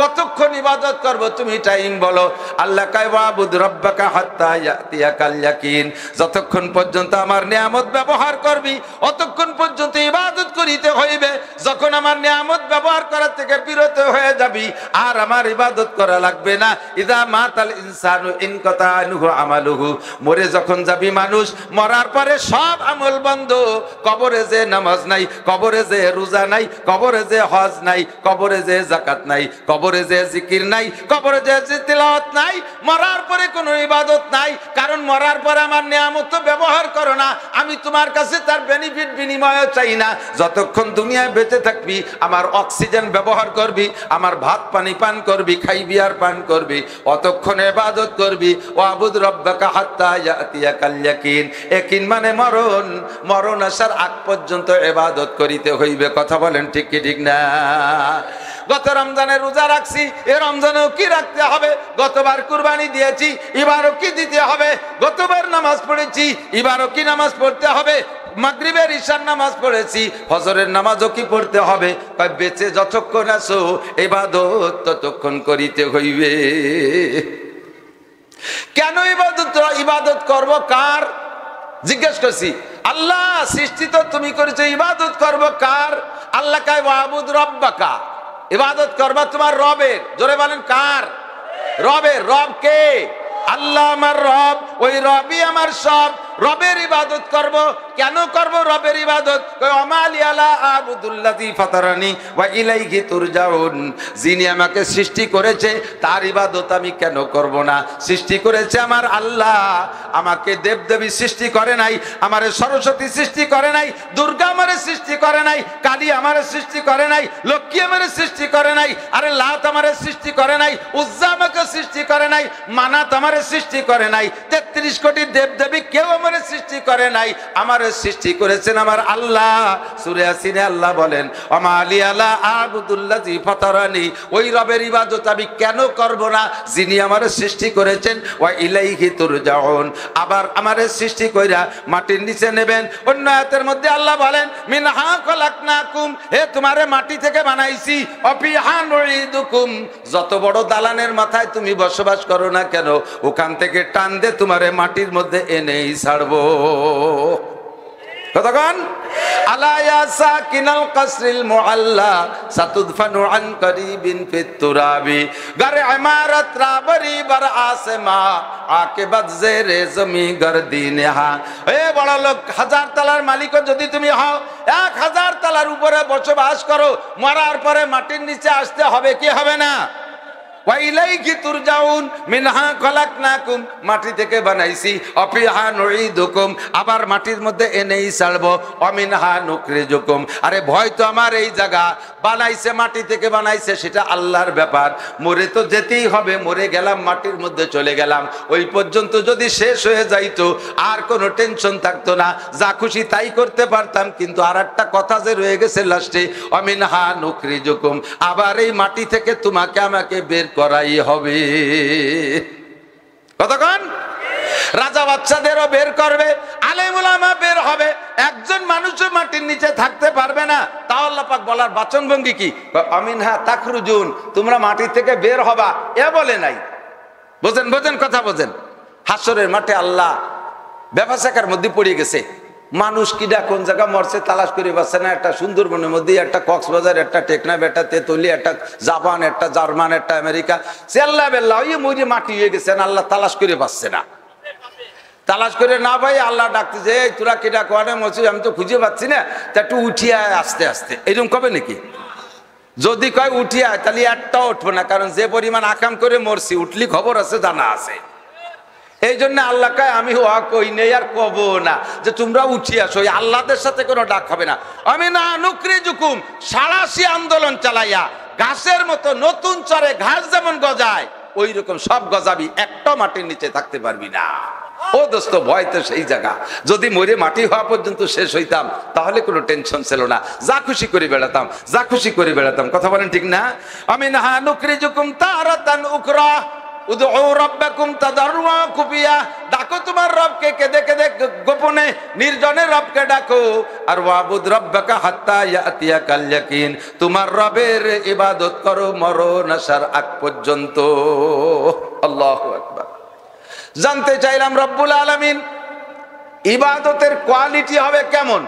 কতক্ষণ ইবাদত করব তুমি টাইম বলো। আল্লাহ কয় ওয়াবুদ রাব্বাকা হাত্তা ইয়াতিয়াকাল ইয়াকিন, যতক্ষণ পর্যন্ত আমার নিয়ামত ব্যবহার করবি অতক্ষণ পর্যন্ত ইবাদত করিতে হইবে। যখন আমার নিয়ামত ব্যবহার করার থেকে বিরত হয়ে যাবি আর আমার ইবাদত করা লাগবে না। ইযা মাতাল ইনসানু ইনকাতা আনহু আমালুহু, মরে যখন যাবি মানুষ, মরার পরে সব আমল বন্ধ। কবরে যে নামাজ নাই, কবরে যে রোজা নাই, কবরে যে হজ নাই, কবরে যে যাকাত নাই, কবরে যে জিকির নাই, কবরে যে তিলাওয়াত নাই, মরার পরে কোনো ইবাদত নাই। কারণ মরার পরে আমার নিয়ামত তো ব্যবহার করো না, আমি তোমার কাছে তার বেনিফিট বিনিময় চাই না। যতক্ষণ দুনিয়ায় বেঁচে থাকবি আমার অক্সিজেন ব্যবহার করবি, আমার ভাত পানি পান করবি, খাইবি আর পান করবি, অতক্ষণ ইবাদত করবি। ওয়াবুদ রাব্বাকা হাত্তা ইয়াতিয়াকাল ইয়াকিন, ইয়াকিন মানে মরণ, মরণ আসার আগ পর্যন্ত ইবাদত করিতে হইবে। কথা বলেন ঠিক কি ঠিক না? গত রমজানে রোজা রাখছি, এ রমজানেও কি রাখতে হবে? গতবার কুরবানি দিয়েছি, এবারও কি দিতে হবে? গতবার নামাজ পড়েছি, এবারও কি নামাজ পড়তে হবে? মাগরিবের ঈশার নামাজ পড়েছি, ফজরের নামাজও কি পড়তে হবে? বেঁচে যতক্ষণ আছো ইবাদত ততক্ষণ করিতে হইবে। কেন ইবাদত করব? কার? জিজ্ঞেস করছি। আল্লাহ সৃষ্টি তো তুমি করেছো, ইবাদত করব কার? আল্লাহ কয় ওয়াবুদ রাব্বাকা, ইবাদত করবা তোমার রবের। জোরে বলেন কার? রবের। রব কে? আল্লাহ আমার রব, ওই রবই আমার সব। রবের ইবাদত করব। কেন করব রবের ইবাদত? আমালি আলা আবুদুল্লাযী ফাতারানি ওয়া ইলাইহি তুরজাউন, যিনি আমাকে সৃষ্টি করেছে তার ইবাদত আমি কেন করব না? সৃষ্টি করেছে আমার আল্লাহ, আমাকে দেবদেবী সৃষ্টি করে নাই, আমারে সরস্বতী সৃষ্টি করে নাই, দুর্গা আমারে সৃষ্টি করে নাই, কালী আমারে সৃষ্টি করে নাই, লক্ষ্মী আমারে সৃষ্টি করে নাই, আরে লাত আমারে সৃষ্টি করে নাই, উজ্জা আমাকে সৃষ্টি করে নাই, মানাত আমারে সৃষ্টি করে নাই, ৩৩ কোটি দেবদেবী কেউ আমারে সৃষ্টি করে নাই, আমারে সৃষ্টি করেছেন আমার আল্লাহ। সূরা ইয়াসিনে আল্লাহ বলেন আমালি আলা আবুদুল্লাযী ফাতারানি, ওই রবের ইবাদত আমি কেন করব না যিনি আমারে সৃষ্টি করেছেন। ওয়া ইলাইহি তুরজাউন, আবার আমারে সৃষ্টি কইরা মাটির নিচে নেবেন। অন্য আয়াতের মধ্যে আল্লাহ বলেন মিনহা খলাকনাকুম, হে তোমারে মাটি থেকে বানাইছি, অফিহা নুঈদুকুম, যত বড় দালানের মাথায় তুমি বসবাস করো না কেন ওখান থেকে টান দে তোমারে মাটির মধ্যে এনেই ছাড়বো। কতক্ষণ? আলা ইয়া সাকিনাল কাসরিল মুআল্লা সাতুদফানু আন করিবিন ফিত তুরাবি, গারে ইমারত রাবরি বার আসমা আকিবাত জেরে জমি গরদিনহা। এ বড় লোক, 1000 তলার মালিকও যদি তুমি হও, 1000 তলার উপরে বসবাস করো, মরার পরে মাটির নিচে আসতে হবে কি হবে না? ওয়া ইলাইহি তুরজাউন, মিনহা খলাকনাকুম, মাটি থেকে বানাইছি, অফিহা নুঈদুকুম, আবার মাটির মধ্যে এনেই ছাড়বো, অমিনহা নুখরিজুকুম। আরে ভয় তো আমার এই জায়গা, বানাইছে মাটি থেকে বানাইছে সেটা আল্লাহর ব্যাপার, মরে তো যেতেই হবে, মরে গেলাম মাটির মধ্যে চলে গেলাম, ওই পর্যন্ত যদি শেষ হয়ে যাইতো আর কোনো টেনশন থাকতো না, যা খুশি তাই করতে পারতাম। কিন্তু আর একটা কথা যে রয়ে গেছে লাস্টে, অমিনহা নুখরিজুকুম, আবার এই মাটি থেকে তোমাকে আমাকে বের করাই হবে। কতক্ষণ? রাজা বাচ্চাদেরও বের করবে, আলেম উলামা বের হবে, একজন মানুষও মাটির নিচে থাকতে পারবে না। তাও আল্লাহ পাক বলার বাচনভঙ্গি কি? আমিনহা তাখরুজুন, তোমরা মাটি থেকে বের হবা, এ বলে নাই। বোঝেন বোঝেন কথা বোঝেন। হাসরের মাঠে আল্লাহ ব্যবসাকার মধ্যে পড়ে গেছে, মানুষ কিডা কোন জায়গা মরছে তালাশ করে পাচ্ছে না। একটা সুন্দরবনের মধ্যে, একটা কক্সবাজার, একটা টেকনাফ, একটা তেতুলি, একটা জাপান, একটা জার্মান, একটা আমেরিকা, সে আল্লাহ বেল্লাহ ওই মরে মাটি হয়ে গেছেন, আল্লাহ তালাশ করে পাচ্ছে না। তালাশ করে না ভাই আল্লাহ ডাকতেছে, এই তোরা কিডা কোয়ানে মরছিস, আমি তো খুঁজে পাচ্ছি না, তা একটু উঠিয়ে আস্তে আস্তে, এরকম কবে নাকি? যদি কয় উঠিয়ে তাহলে একটাও উঠবো না, কারণ যে পরিমাণ আকাম করে মরছি উঠলি খবর আছে, জানা আছে। এই জন্য আল্লাহ কয় আমি হওয়া কই নেই আর কব না যে তোমরা উঠি আসো, আল্লাহদের সাথে কোনো ডাক হবে না। আমি না নুকরিজুকুম, সাড়াশি আন্দোলন চালাইয়া ঘাসের মতো নতুন চরে ঘাস যেমন গজায় ওই রকম সব গজাবি, একটা মাটির নিচে থাকতে পারবি না। ও দোস্ত, ভয় তো সেই জায়গা। যদি মরে মাটি হওয়া পর্যন্ত শেষ হইতাম তাহলে কোনো টেনশন ছিল না, যা খুশি করে বেড়াতাম, যা খুশি করে বেড়াতাম। কথা বলেন ঠিক না? আমি না নুকরিজুকুম তারাতান উকরা, উদউ রাব্বাকুম তাদাররুআ খুফিয়া, ডাকো তোমার রবকে কেঁদে কেঁদে গোপনে নির্জনে রবকে ডাকো। আর ওয়াবুদ রাব্বাকা হাত্তা ইয়াতিয়াকাল ইয়াকিন, তোমার রবের ইবাদত করো মরণ আসার আগ পর্যন্ত। আল্লাহু আকবার। জানতে চাইলাম রব্বুল আলামিন ইবাদতের কোয়ালিটি হবে কেমন,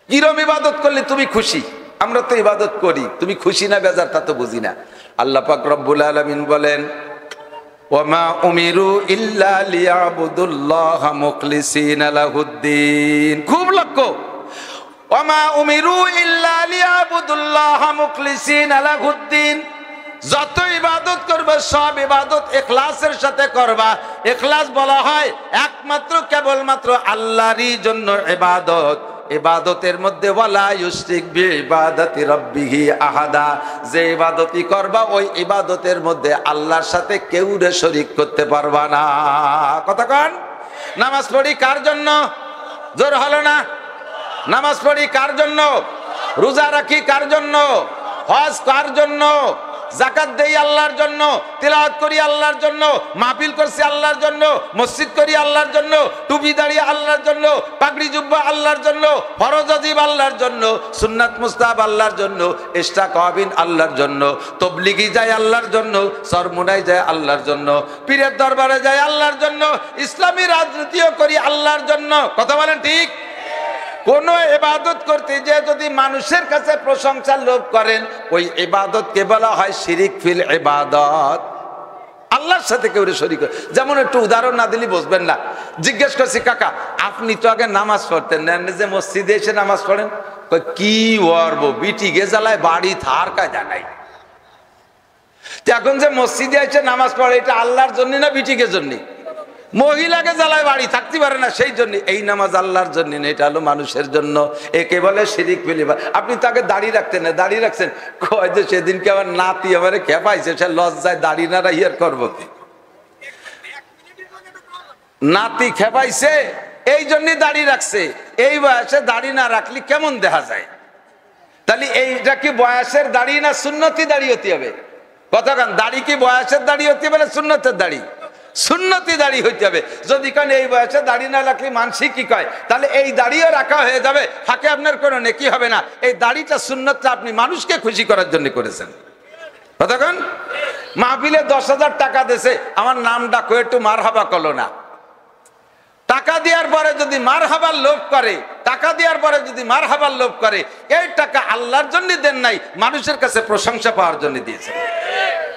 কিরম ইবাদত করলে তুমি খুশি। আমরা তো ইবাদত করি, তুমি খুশি না বেজার তা তো বুঝি না। আল্লাহ পাক রব্বুল আলামিন বলেন ওয়ামা উমিরু ইল্লা লিয়াবুদুল্লাহা মুখলিসিনা লাহুদ্দিন। খুব লক্ষ্য, ওয়ামা উমিরু ইল্লা লিয়াবুদুল্লাহা মুখলিসিনা লাহুদ্দিন। যত ইবাদত করবে সব ইবাদত ইখলাসের সাথে করবা। ইখলাস বলা হয় একমাত্র কেবলমাত্র আল্লাহরই জন্য ইবাদত। ইবাদতের মধ্যে ওয়ালা ইউশরিক বিইবাদাতি রাব্বিহি আহাদা, যে ইবাদতই করবা ওই ইবাদতের মধ্যে আল্লাহর সাথে কেউরে শরীক করতে পারবা না। কথা কন। নামাজ পড়ি কার জন্য? জোর হলো না। নামাজ পড়ি কার জন্য? রোজা রাখি কার জন্য? হজ কার জন্য? যাকাত দেই আল্লাহর জন্য, তিলাওয়াত করি আল্লাহর জন্য, মাহফিল করছি আল্লাহর জন্য, মসজিদ করি আল্লাহর জন্য, টুপি দাঁড়িয়ে আল্লাহর জন্য, পাগড়ি জুব্বা আল্লাহর জন্য, ফরজ ওয়াজিব আল্লাহর জন্য, সুন্নাত মুস্তাহাব আল্লাহর জন্য, ইশরাক ওয়াবিন আল্লাহর জন্য, তাবলীগি যায় আল্লাহর জন্য, সরমুনাই যায় আল্লাহর জন্য, পীরের দরবারে যায় আল্লাহর জন্য, ইসলামী রাজনীতিও করি আল্লাহর জন্য। কথা বলেন ঠিক? কোন ইবাদত করতে যে যদি মানুষের কাছে প্রশংসার লোভ করেন ওই ইবাদতকে বলা হয় শিরিক ফিল ইবাদত। আল্লাহর সাথে কেউ শরীক। যেমন একটু উদাহরণ না দিলে বুঝবেন না। জিজ্ঞেস করছি কাকা আপনি তো আগে নামাজ পড়তেন না, যে মসজিদে এসে নামাজ পড়েন? কি ওয়ারবো বিটি গে জ্বালায় বাড়ি থার কায়দা নাই। এখন যে মসজিদে এসে নামাজ পড়ে এটা আল্লাহর জন্য না বিটিকে জন্য? মহিলাকে জ্বালায় বাড়ি থাকতে পারে না সেই জন্য। এই নামাজ আল্লাহর জন্য না, এটা হলো মানুষের জন্য। একে বলে শিরিক ফিল ইবাদত। আপনি তাকে দাড়ি রাখতেন না, দাড়ি রাখছেন কয় যে সেদিনকে আমার নাতি আমারে খেপাইছে, সে লজ্জায় দাড়ি না রাখিয়ার করবো কি? নাতি খেপাইছে এই জন্যই দাড়ি রাখছে। এই বয়সে দাড়ি না রাখলে কেমন দেখা যায়? তাহলে এইটা কি বয়সের দাড়ি না সুন্নতি দাড়ি হতে হবে? কতক্ষণ দাড়ি কি বয়সের দাড়ি হতে হবে না সুন্নতের দাড়ি? সুন্নতি দাড়ি হইতে হবে। যদি কারণ এই বয়সে দাড়ি না রাখলে মানসি কি কয়, তাহলে এই দাড়িও রাখা হয়ে যাবে, ফাঁকে আপনার কোনো নেকি হবে না। এই দাড়িটা সুন্নতটা আপনি মানুষকে খুশি করার জন্য করেছেন। কতক্ষণ মাহফিলে 10,000 টাকা দিয়েছে, আমার নাম ডাকো একটু মারহাবা করলো না। টাকা দেওয়ার পরে যদি মারহাবার লোভ করে, টাকা দেওয়ার পরে যদি মারহাবার লোভ করে, এই টাকা আল্লাহর জন্য দেন নাই, মানুষের কাছে প্রশংসা পাওয়ার জন্য দিয়েছে।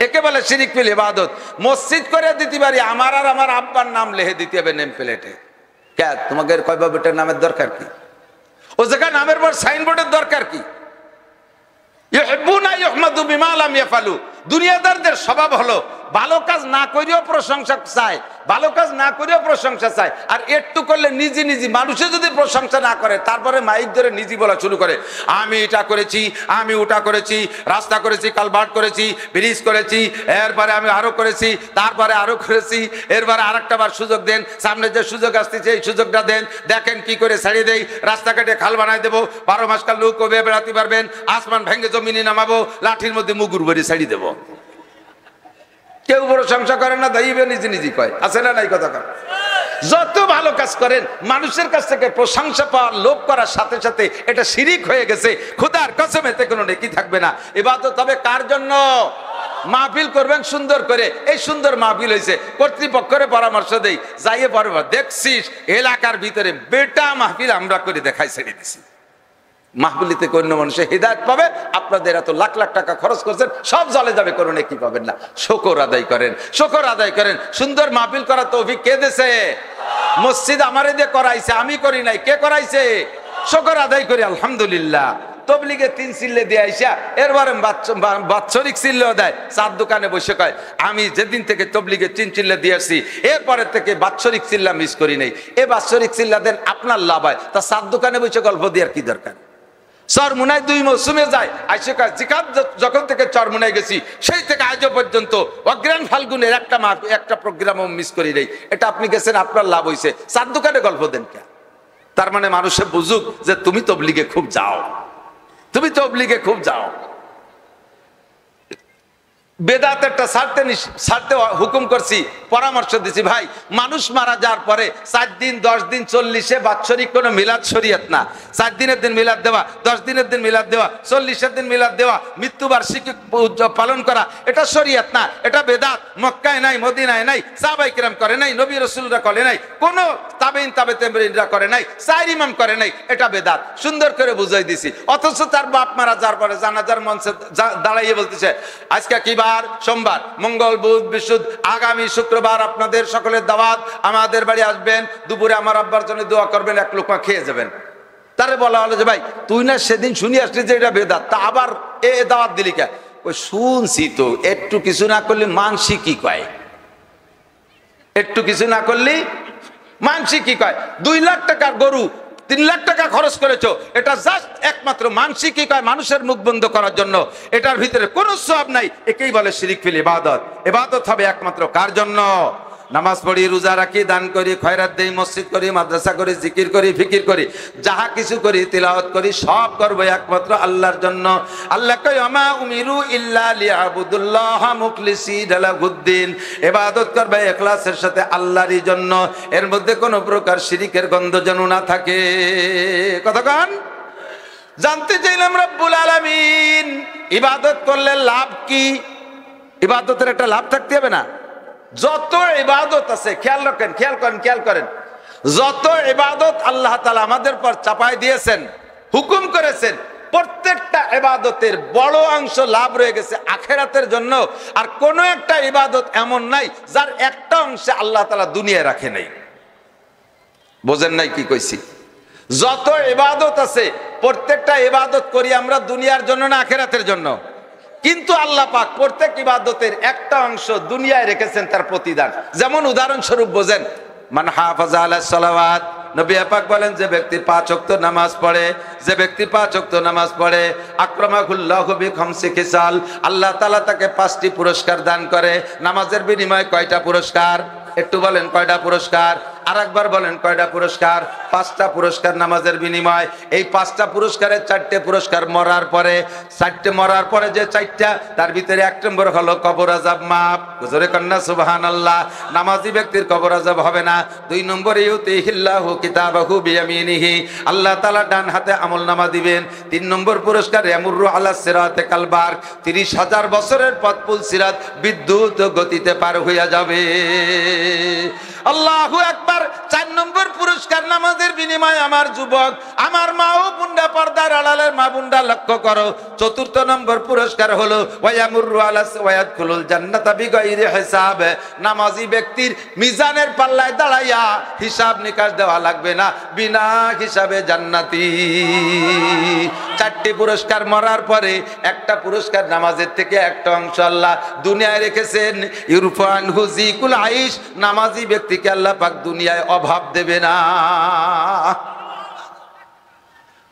একে বলে শিরিক ফিল ইবাদত। মসজিদ করে দিতে পারি, আমার আর আমার আব্বার নাম লিখে দিতে হবে নেম প্লেটে। কে তোমাদের কয় বাবুটার নামের দরকার কি? ও জায়গায় নামের পর সাইনবোর্ডের দরকার কি? ইউহিব্বুনা ইউহমাদু বিমা লাম ইয়াফালু। দুনিয়াদারদের স্বভাব হলো ভালো কাজ না করেও প্রশংসা চায়, ভালো কাজ না করেও প্রশংসা চায়, আর একটু করলে নিজে নিজে মানুষে যদি প্রশংসা না করে তারপরে মাইক ধরে নিজে বলা শুরু করে, আমি এটা করেছি, আমি ওটা করেছি, রাস্তা করেছি, কালভার্ট করেছি, ব্রিজ করেছি, এরপরে আমি আরো করেছি, তারপরে আরো করেছি, এরপরে আরেকটা বার সুযোগ দেন, সামনে যে সুযোগ আসতেছে এই সুযোগটা দেন, দেখেন কি করে ছাড়িয়ে দেই, রাস্তা কেটে খাল বানাই দেবো, 12 মাস কাল লোক কবে বেড়াতে পারবেন, আসমান ভেঙে জমিনে নামাবো, লাঠির মধ্যে মুগুর ভরে ছাড়িয়ে দেবো। কেউ প্রশংসা করে না, দাইবে নিজে নিজে কয়, আছে না নাই? কথা কয় যত ভালো কাজ করেন মানুষের কাছ থেকে প্রশংসা পাওয়ার লোভ করার সাথে সাথে এটা শিরিক হয়ে গেছে। খোদার কসম এতে কোনো নেকি থাকবে না। ইবাদত হবে কার জন্য? মাহফিল করবেন সুন্দর করে, এই সুন্দর মাহফিল হয়েছে, কর্তৃপক্ষের পরামর্শ দেই, যাইয়ে পড়ব দেখছিস এলাকার ভিতরে বেটা মাহফিল আমরা করে দেখাই, ছেড়ে দিছি। মাহফিলিতে কোন মানুষের হিদায়ত পাবে? আপনাদের এত লাখ লাখ টাকা খরচ করছেন, সব জলে যাবে, কোনো নেকি পাবেন না। শুকর আদায় করেন, শুকর আদায় করেন। সুন্দর মাহফিল করার তৌফিক কে দিয়েছে? মসজিদ আমারে দিয়ে করাইছে, আমি করি নাই। কে করাইছে? শুকর আদায় করি আলহামদুলিল্লাহ। তবলিগে 3 চিল্লে দিয়ে আইসা এরবারে বাৎসরিক চিল্লেও দেয়। চার দোকানে বসে কয়, আমি যেদিন থেকে তবলিগে 3 চিল্লে দিয়ে আসছি এরপরের থেকে বাৎসরিক চিল্লা মিস করি নাই। এ বাৎসরিক চিল্লা দেন, আপনার লাভ হয়। তা চার দোকানে বসে গল্প দেওয়ার কি দরকার? চরমুনায় 2 মৌসুমে যায়, আইসে কয় জিকাত যখন থেকে চরমুনায় গেছি সেই থেকে আজও পর্যন্ত অগ্রাণ ফাল্গুনের একটা প্রোগ্রামও মিস করি নাই। এটা আপনি গেছেন, আপনার লাভ হয়েছে, চার দোকানে গল্প দেন কে? তার মানে মানুষে বুঝুক যে তুমি তবলিগে খুব যাও, তুমি তবলিগে খুব যাও। বেদাতেরটা ছাড়তে হুকুম করছি, পরামর্শ দিছি। ভাই, মানুষ মারা যাওয়ার পরে 4 দিন 10 দিন 40-এ বাৎসরিক কোনো মিলাদ শরীয়ত না। 4 দিনের দিন মিলাদ দেওয়া, 10 দিনের দিন মিলাদ দেওয়া, 40-এর দিন মিলাদ দেওয়া, মৃত্যুবার্ষিকী পালন করা, এটা শরীয়ত না, এটা বেদাত। মক্কায় নাই, মদিনায় নাই, সাহাবায়ে কিরাম করে নাই, নবী রাসূলরা করে নাই, কোন তাবেঈন তাবেঈনরা করে নাই, 4 ইমাম করে নাই, এটা বেদাত। সুন্দর করে বুঝাই দিছি। অথচ তার বাপ মারা যাওয়ার পরে জানাজার মঞ্চে দাঁড়াইয়ে বলতেছে, আজকে কি বার? সোমবার, মঙ্গল, বুধ, বৃহস্পতি, আগামী শুক্রবার আপনাদের সকলের দাওয়াত, আমাদের বাড়ি আসবেন, দুপুরে আমার আব্বার জন্য দোয়া করবেন, 1 লোকমা খেয়ে যাবেন। তারে বলা হলো যে ভাই, তুই না সেদিন শুনি আসলি যে এটা বেদাত, তা আবার এ দাওয়াত দিলি কে? ওই শুনছি তো, একটু কিছু না করলে মানসি কি কয়, একটু কিছু না করলে মানসি কি কয়? 2 লাখ টাকার গরু 3 লাখ টাকা খরচ করেছো, এটা জাস্ট একমাত্র মানসিক কি কয়, মানুষের মুখ বন্ধ করার জন্য। এটার ভিতরে কোনো সওয়াব নাই, একেই বলে শিরিক ফিল ইবাদত। ইবাদত হবে একমাত্র কার জন্য? নামাজ পড়ি, রোজা রাখি, দান করি, খয়রাত দেই, মসজিদ করি, মাদ্রাসা করি, জিকির করি, ফিকির করি, যাহা কিছু করি, তিলাওয়াত করি, সব করব একমাত্র আল্লাহর জন্য। আল্লাহ কয়, আমা উমিরু ইল্লা লিয়াবুদুল্লাহ মুখলিসিনা লাহুদ্দিন, ইবাদত করবে ইখলাসের সাথে আল্লাহরই জন্য, এর মধ্যে কোনো প্রকার শিরিকের গন্ধ যেন না থাকে। কতক্ষণ জানতে চাইলাম রব্বুল আলামিন ইবাদত করলে লাভ কি? ইবাদতের একটা লাভ থাকতে হবে না? যত ইবাদত আছে, খেয়াল রাখেন, খেয়াল করেন, যত ইবাদত আল্লাহ তাআলা আমাদের পর চাপায় দিয়েছেন, হুকুম করেছেন, প্রত্যেকটা ইবাদতের বড় অংশ লাভ রয়ে গেছে আখিরাতের জন্য। আর কোন একটা ইবাদত এমন নাই যার একটা অংশে আল্লাহ তাআলা দুনিয়ায় রাখে নাই। বোঝেন নাই কি কইছি? যত ইবাদত আছে, প্রত্যেকটা ইবাদত করি আমরা দুনিয়ার জন্য না আখিরাতের জন্য। কিন্তু আল্লাহ পাক প্রত্যেক ইবাদতের একটা অংশ দুনিয়ায় রেখেছেন তার প্রতিদান। যেমন উদাহরণস্বরূপ বোঝেন, মান হাফাজা আলাস সালাওয়াত, নবী পাক বলেন, যে ব্যক্তি 5 ওয়াক্ত নামাজ পড়ে, যে ব্যক্তি 5 ওয়াক্ত নামাজ পড়ে, আকরামাহুল্লাহু বিখামসি খিসাল, আল্লাহ তাআলা তাকে 5টি পুরস্কার দান করে। নামাজের বিনিময়ে কয়টা পুরস্কার? একটু বলেন, কয়টা পুরস্কার? আরেকবার বলেন, কয়টা পুরস্কার? 5টা পুরস্কার নামাজের বিনিময়। এই 5টা পুরস্কারের 4টে পুরস্কার মরার পরে, 4টে মরার পরে যে 4টা, তার ভিতরে 1 নম্বর হলো কবর আযাব মাফ। জোরে কন্না সুবহানাল্লাহ। নামাজি ব্যক্তির কবর আযাব হবে না। 2 নম্বরে ইউতিহিল্লাহু কিতাবাহু বিয়ামিনিহি, আল্লাহ তাআলা ডান হাতে আমলনামা দিবেন। 3 নম্বর পুরস্কার ইয়ামুরু আলাস সিরাতে কালবার, 30,000 বছরের পথপুল সিরাত বিদ্যুৎ গতিতে পার হইয়া যাবে। আল্লাহু আকবার। 4 নম্বর পুরস্কার নামাজের বিনিময়ে আমার যুবক, আমার মা ও বুন্ডা, পর্দার আড়ালের মা বুন্ডা লক্ষ্য করো। 4র্থ নম্বর পুরস্কার হলো ওয়ায়ামুরু আলাস ওয়ায়াদখুলুল জান্নাতা বিগাইরি হিসাব, নামাজি ব্যক্তির মিজানের পাল্লায় দাঁড়াইয়া হিসাব নিকাশ দেওয়া লাগবে না, বিনা হিসাবে জান্নাতি। 4টি পুরস্কার মরার পরে একটা পুরস্কার নামাজের থেকে একটা অংশ আল্লাহ দুনিয়ায় রেখেছেন। ইরফান হুজিকুল আইশ, নামাজি ব্যক্তিকে আল্লাহ পাক দুনিয়ায় অভাব দেবে না।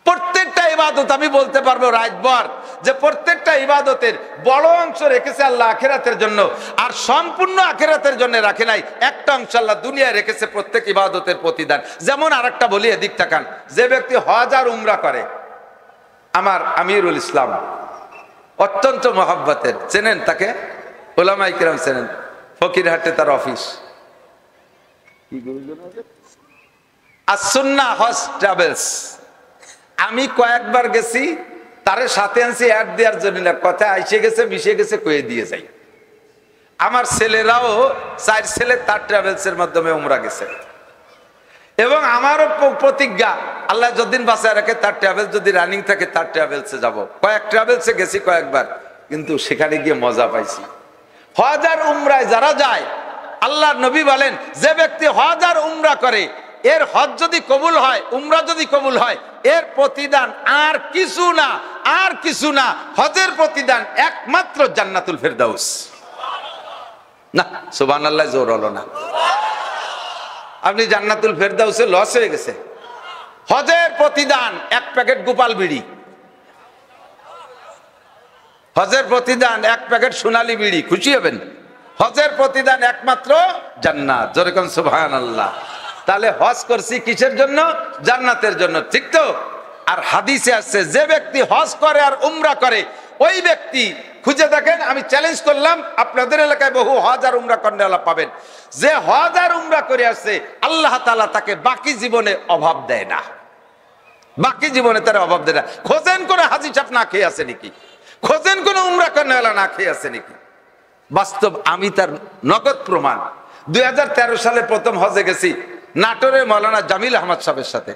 প্রত্যেকটা ইবাদত আমি বলতে পারবো রাতভর যে প্রত্যেকটা ইবাদতের বড় অংশ রেখেছে আল্লাহ আখিরাতের জন্য, আর সম্পূর্ণ আখিরাতের জন্য রাখে নাই। একটা অংশ আল্লাহ দুনিয়ায় রেখেছে প্রত্যেক ইবাদতের প্রতিদান। যেমন আরেকটা বলি, এদিক তাকান, যে ব্যক্তি হজ আর উমরা করে, আমার আমিরুল ইসলাম অত্যন্ত মহব্বতের, চেনেন তাকে? উলামায়ে কিরাম চেনেন, ফকিরহাটে তার অফিস। as-sunnah হজ ট্রাভেলস। আমি কয়েকবার গেছি, তারে সাথে আনছি অ্যাড দেওয়ার জন্য না, কথা আইসে গেছে মিশে গেছে কয়ে দিয়ে যাই। আমার ছেলেরাও 4 ছেলে তার ট্রাভেলসের মাধ্যমে উমরা গেছে, এবং আমারও প্রতিজ্ঞা, আল্লাহ যতদিন বাঁচায় রাখে তার ট্রাভেলস যদি রানিং থাকে তার ট্রাভেলসে যাব। কয়েক ট্রাভেলসে গেছি কয়েকবার, কিন্তু সেখানে গিয়ে মজা পাইছি। হজ আর উমরায় যারা যায়, আল্লাহর নবী বলেন, যে ব্যক্তি হজ আর উমরা করে, এর হজ যদি কবুল হয়, উমরা যদি কবুল হয়, এর প্রতিদান আর কিছু না, আর কিছু না। হজের প্রতিদান একমাত্র জান্নাতুল ফেরদাউস। না সুবহানাল্লাহ, জোর হলো না। আপনি জান্নাতুল ফেরদাউসে লস হয়ে গেছে। হজের প্রতিদান 1 প্যাকেট গোপাল বিড়ি, হজের প্রতিদান 1 প্যাকেট সোনালী বিড়ি, খুশি হবেন। হজের প্রতিদান একমাত্র জান্নাত। জোরে কোন সুবহানাল্লাহ। তাহলে হজ করছি কিসের জন্য? জান্নাতের জন্য, ঠিক তো? আর হাদিসে আছে, যে ব্যক্তি হজ করে আর উমরা করে, ওই ব্যক্তি খুঁজে দেখেন, আমি চ্যালেঞ্জ করলাম, আপনাদের এলাকায় বহু হজ আর উমরা করেনওয়ালা পাবেন, যে হজ আর উমরা করে আসছে আল্লাহ তাআলা তাকে বাকি জীবনে অভাব দেয় না, বাকি জীবনে তার অভাব দেয় না। খোঁজেন কোনো হাজি সাহেব না খেয়ে আছে নাকি, খোঁজেন কোনো উমরা করেনওয়ালা না খেয়ে আছে নাকি? বাস্তব, আমি তার নগদ প্রমাণ। 2013 সালে প্রথম হজে গেছি নাটোরের মৌলানা জামিল আহমদ সাহেবের সাথে,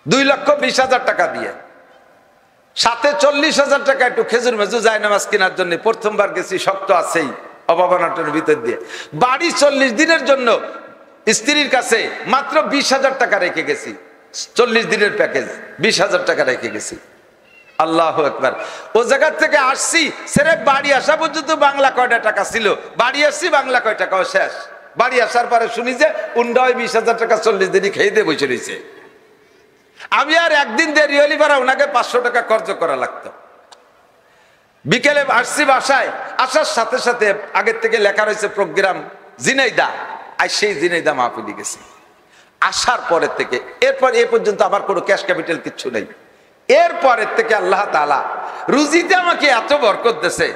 2,20,000 টাকা দিয়ে, সাথে 40,000 টাকা একটু খেজুর মেজু যায় নামাজ কেনার জন্য। প্রথমবার গেছি, শক্ত আছেই অভাবনাটোর ভিতর দিয়ে। বাড়ি 40 দিনের জন্য স্ত্রীর কাছে মাত্র 20,000 টাকা রেখে গেছি, 40 দিনের প্যাকেজ 20,000 টাকা রেখে গেছি। আল্লাহু আকবার। ও জায়গা থেকে আসছি, সেরে বাড়ি আসা পর্যন্ত বাংলা কয়টা টাকা ছিল, বাড়ি আসছি বাংলা কয় টাকাও শেষ। বাড়ি আসার পরে শুনি যে উন্ডা 20,000 টাকা 40 দিনই খেয়ে দিয়ে বসে রয়েছে। আমি আর একদিন দেরি হলি পারা ওনাকে 500 টাকা খরচ করা লাগতো। বিকেলে আসছি বাসায়, আসার সাথে সাথে আগের থেকে লেখা রয়েছে প্রোগ্রাম ঝিনাইদহ, আর সেই ঝিনাইদহ মাহফিলে গেছি। আসার পরের থেকে এরপর এ পর্যন্ত আমার কোনো ক্যাশ ক্যাপিটাল কিচ্ছু নেই। এরপরের থেকে আল্লাহ তাআলা রুজিতে আমাকে এত বরকত দিয়েছে,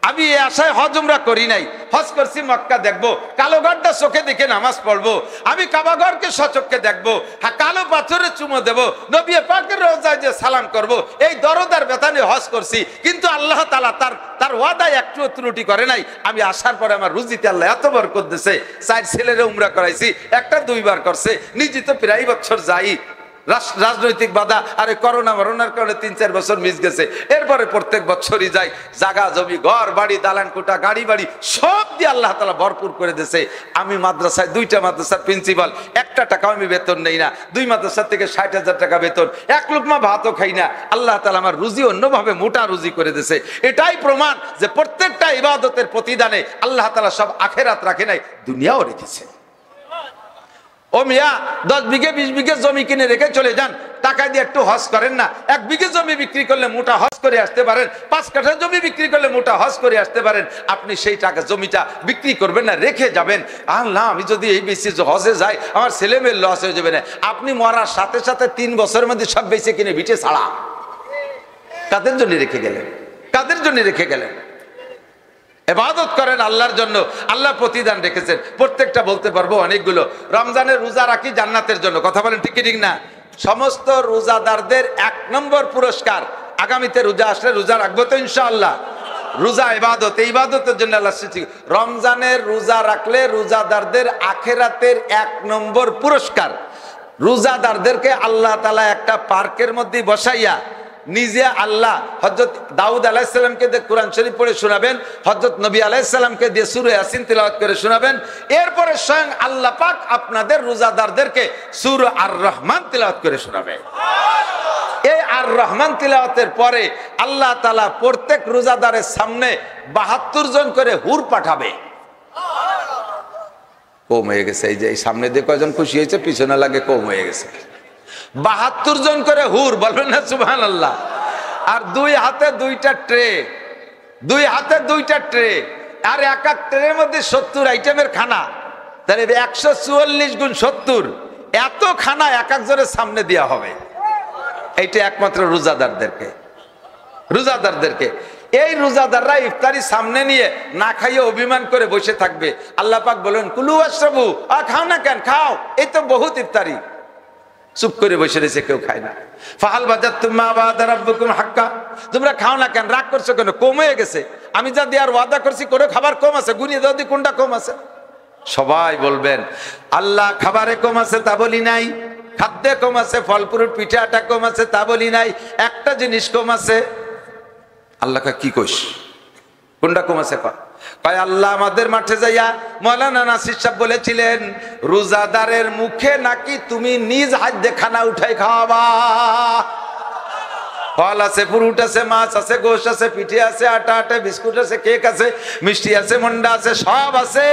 আমি এই আশায় হজ উমরা করি নাই। হজ করছি মক্কা দেখবো, কালো ঘরটা চোখে দেখে নামাজ পড়বো, আমি কাবাঘরকে সচক্ষে দেখবো, কালো পাথরে চুমো দেবো, নবী পাকের রওজায় যে সালাম করবো, এই দরদার বেতানে হজ করছি। কিন্তু আল্লাহ তাআলা তার ওয়াদায় একটু ত্রুটি করে নাই। আমি আসার পরে আমার রুজিতে আল্লাহ এত বরকত দিয়েছে। 4 ছেলেরে উমরা করাইছি, একটা 2 বার করছে, নিজে তো প্রায় বছর যাই। রাজনৈতিক বাধা আর করোনা মরণের কারণে 3-4 বছর মিস গেছে। এরপরে প্রত্যেক বছরই যাই। জায়গা জমি, ঘর বাড়ি, দালান কোঠা, গাড়ি বাড়ি সব দিয়ে আল্লাহ তাআলা ভরপুর করে দিয়েছে। আমি মাদ্রাসায় 2টা মাদ্রাসার প্রিন্সিপাল, 1টা টাকাও আমি বেতন নেই না। 2 মাদ্রাসা থেকে 60,000 টাকা বেতন, 1 লুকমা ভাতও খাই না। আল্লাহ তাআলা আমার রুজি অন্যভাবে মোটা রুজি করে দিয়েছে। এটাই প্রমাণ যে প্রত্যেকটা ইবাদতের প্রতিদানে আল্লাহ তাআলা সব আখেরাত রাখে নাই, দুনিয়াও রেখেছে। ও মিয়া 10 বিঘে 20 বিঘে জমি কিনে রেখে চলে যান, টাকা দিয়ে একটু হজ করেন না। 1 বিঘে জমি বিক্রি করলে মোটা হজ করে আসতে পারেন, 5 কাঠা জমি বিক্রি করলে মোটা হজ করে আসতে পারেন। আপনি সেই টাকা জমিটা বিক্রি করবেন না, রেখে যাবেন। আল্লাহ, আমি যদি এই বেশি হজে যাই আমার ছেলে মেয়ের লস হয়ে যাবে না। আপনি মরার সাথে সাথে 3 বছরের মধ্যে সব বেঁচে কিনে বিটে ছাড়া। কাদের জন্য রেখে গেলেন, কাদের জন্য রেখে গেলেন? ইবাদত করেন আল্লাহর জন্য, আল্লাহ প্রতিদান রেখেছেন। প্রত্যেকটা বলতে পারবো অনেকগুলো। রমজানের রোজা রাখি জান্নাতের জন্য, কথা বলেন ঠিক কি ঠিক না? সমস্ত রোজাদারদের 1 নম্বর পুরস্কার, আগামীতে রোজা আসলে রোজা রাখবো তো ইনশাআল্লাহ। রোজা ইবাদত, এই ইবাদতের জন্য আল্লাহ সৃষ্টি। রমজানের রোজা রাখলে রোজাদারদের আখিরাতের 1 নম্বর পুরস্কার। রোজাদারদেরকে আল্লাহ তাআলা একটা পার্কের মধ্যে বসাইয়া নিজে আল্লাহ হযরত দাউদ আলাইহিস সালামকে দিয়ে কোরআন শরীফ পড়ে শোনাবেন, হযরত নবী আলাইহিস সালামকে দিয়ে সূরা ইয়াসিন তিলাওয়াত করে শোনাবেন। এরপরে স্বয়ং আল্লাহ পাক আপনাদের রোজাদারদেরকে সূরা আর রহমান তিলাওয়াত করে শোনাবে। এই আর রহমান তিলাওয়াতের পরে আল্লাহ তাআলা প্রত্যেক রোজাদারের সামনে 72 জন করে হুর পাঠাবে। কম হয়ে গেছে, এই যে এই সামনে দিয়ে কয়জন খুশি হয়েছে, পিছনে লাগে কম হয়ে গেছে। 72 জন করে হুর, বলবেন না সুবহানাল্লাহ। আর 2 হাতে 2টা ট্রে, 2 হাতে 2টা ট্রে, আর এক এক ট্রের মধ্যে 70 আইটেমের খানা। তাহলে 144 গুণ 70, এত খানা এক একজনের সামনে দেওয়া হবে। এইটা একমাত্র রোজাদারদেরকে, রোজাদারদেরকে। এই রোজাদাররা ইফতারি সামনে নিয়ে না খাইয়ে অভিমান করে বসে থাকবে। আল্লাহ পাক বলেন কুলু ওয়াশরাবু, খাও না কেন, খাও, এই তো বহুত ইফতারি। চুপ করে বসে রয়েছে, কেউ খায় না। ফাহাল বাজাতুম মা ওয়াদা রাব্বুকুম হাক্কা, তোমরা খাও না কেন, রাগ করছো কেন? কম হয়ে গেছে, আমি যা দেওয়ার ওয়াদা করছি কোনো খাবার কম আছে, গুনিয়ে দাও দি কোনটা কম আছে। সবাই বলবেন আল্লাহ খাবারে কম আছে তা বলি নাই, খাদ্যে কম আছে, ফল ফ্রুট পিঠে আটা কম আছে তা বলি নাই, একটা জিনিস কম আছে। আল্লাহকে কি কইস, কোনটা কম আছে? কয় আল্লাহ আমাদের মাঠে যাইয়া মৌলানা নাসির সাহেব বলেছিলেন রোজাদারের মুখে নাকি তুমি নিজ হাত দিয়ে খানা উঠাই খাওয়াবা। ফল আছে, ফ্রুট আছে, মাছ আছে, গোশ আছে, পিঠে আছে, আটা আটা, বিস্কুট আছে, কেক আছে, মিষ্টি আছে, মন্ডা আছে, সব আছে।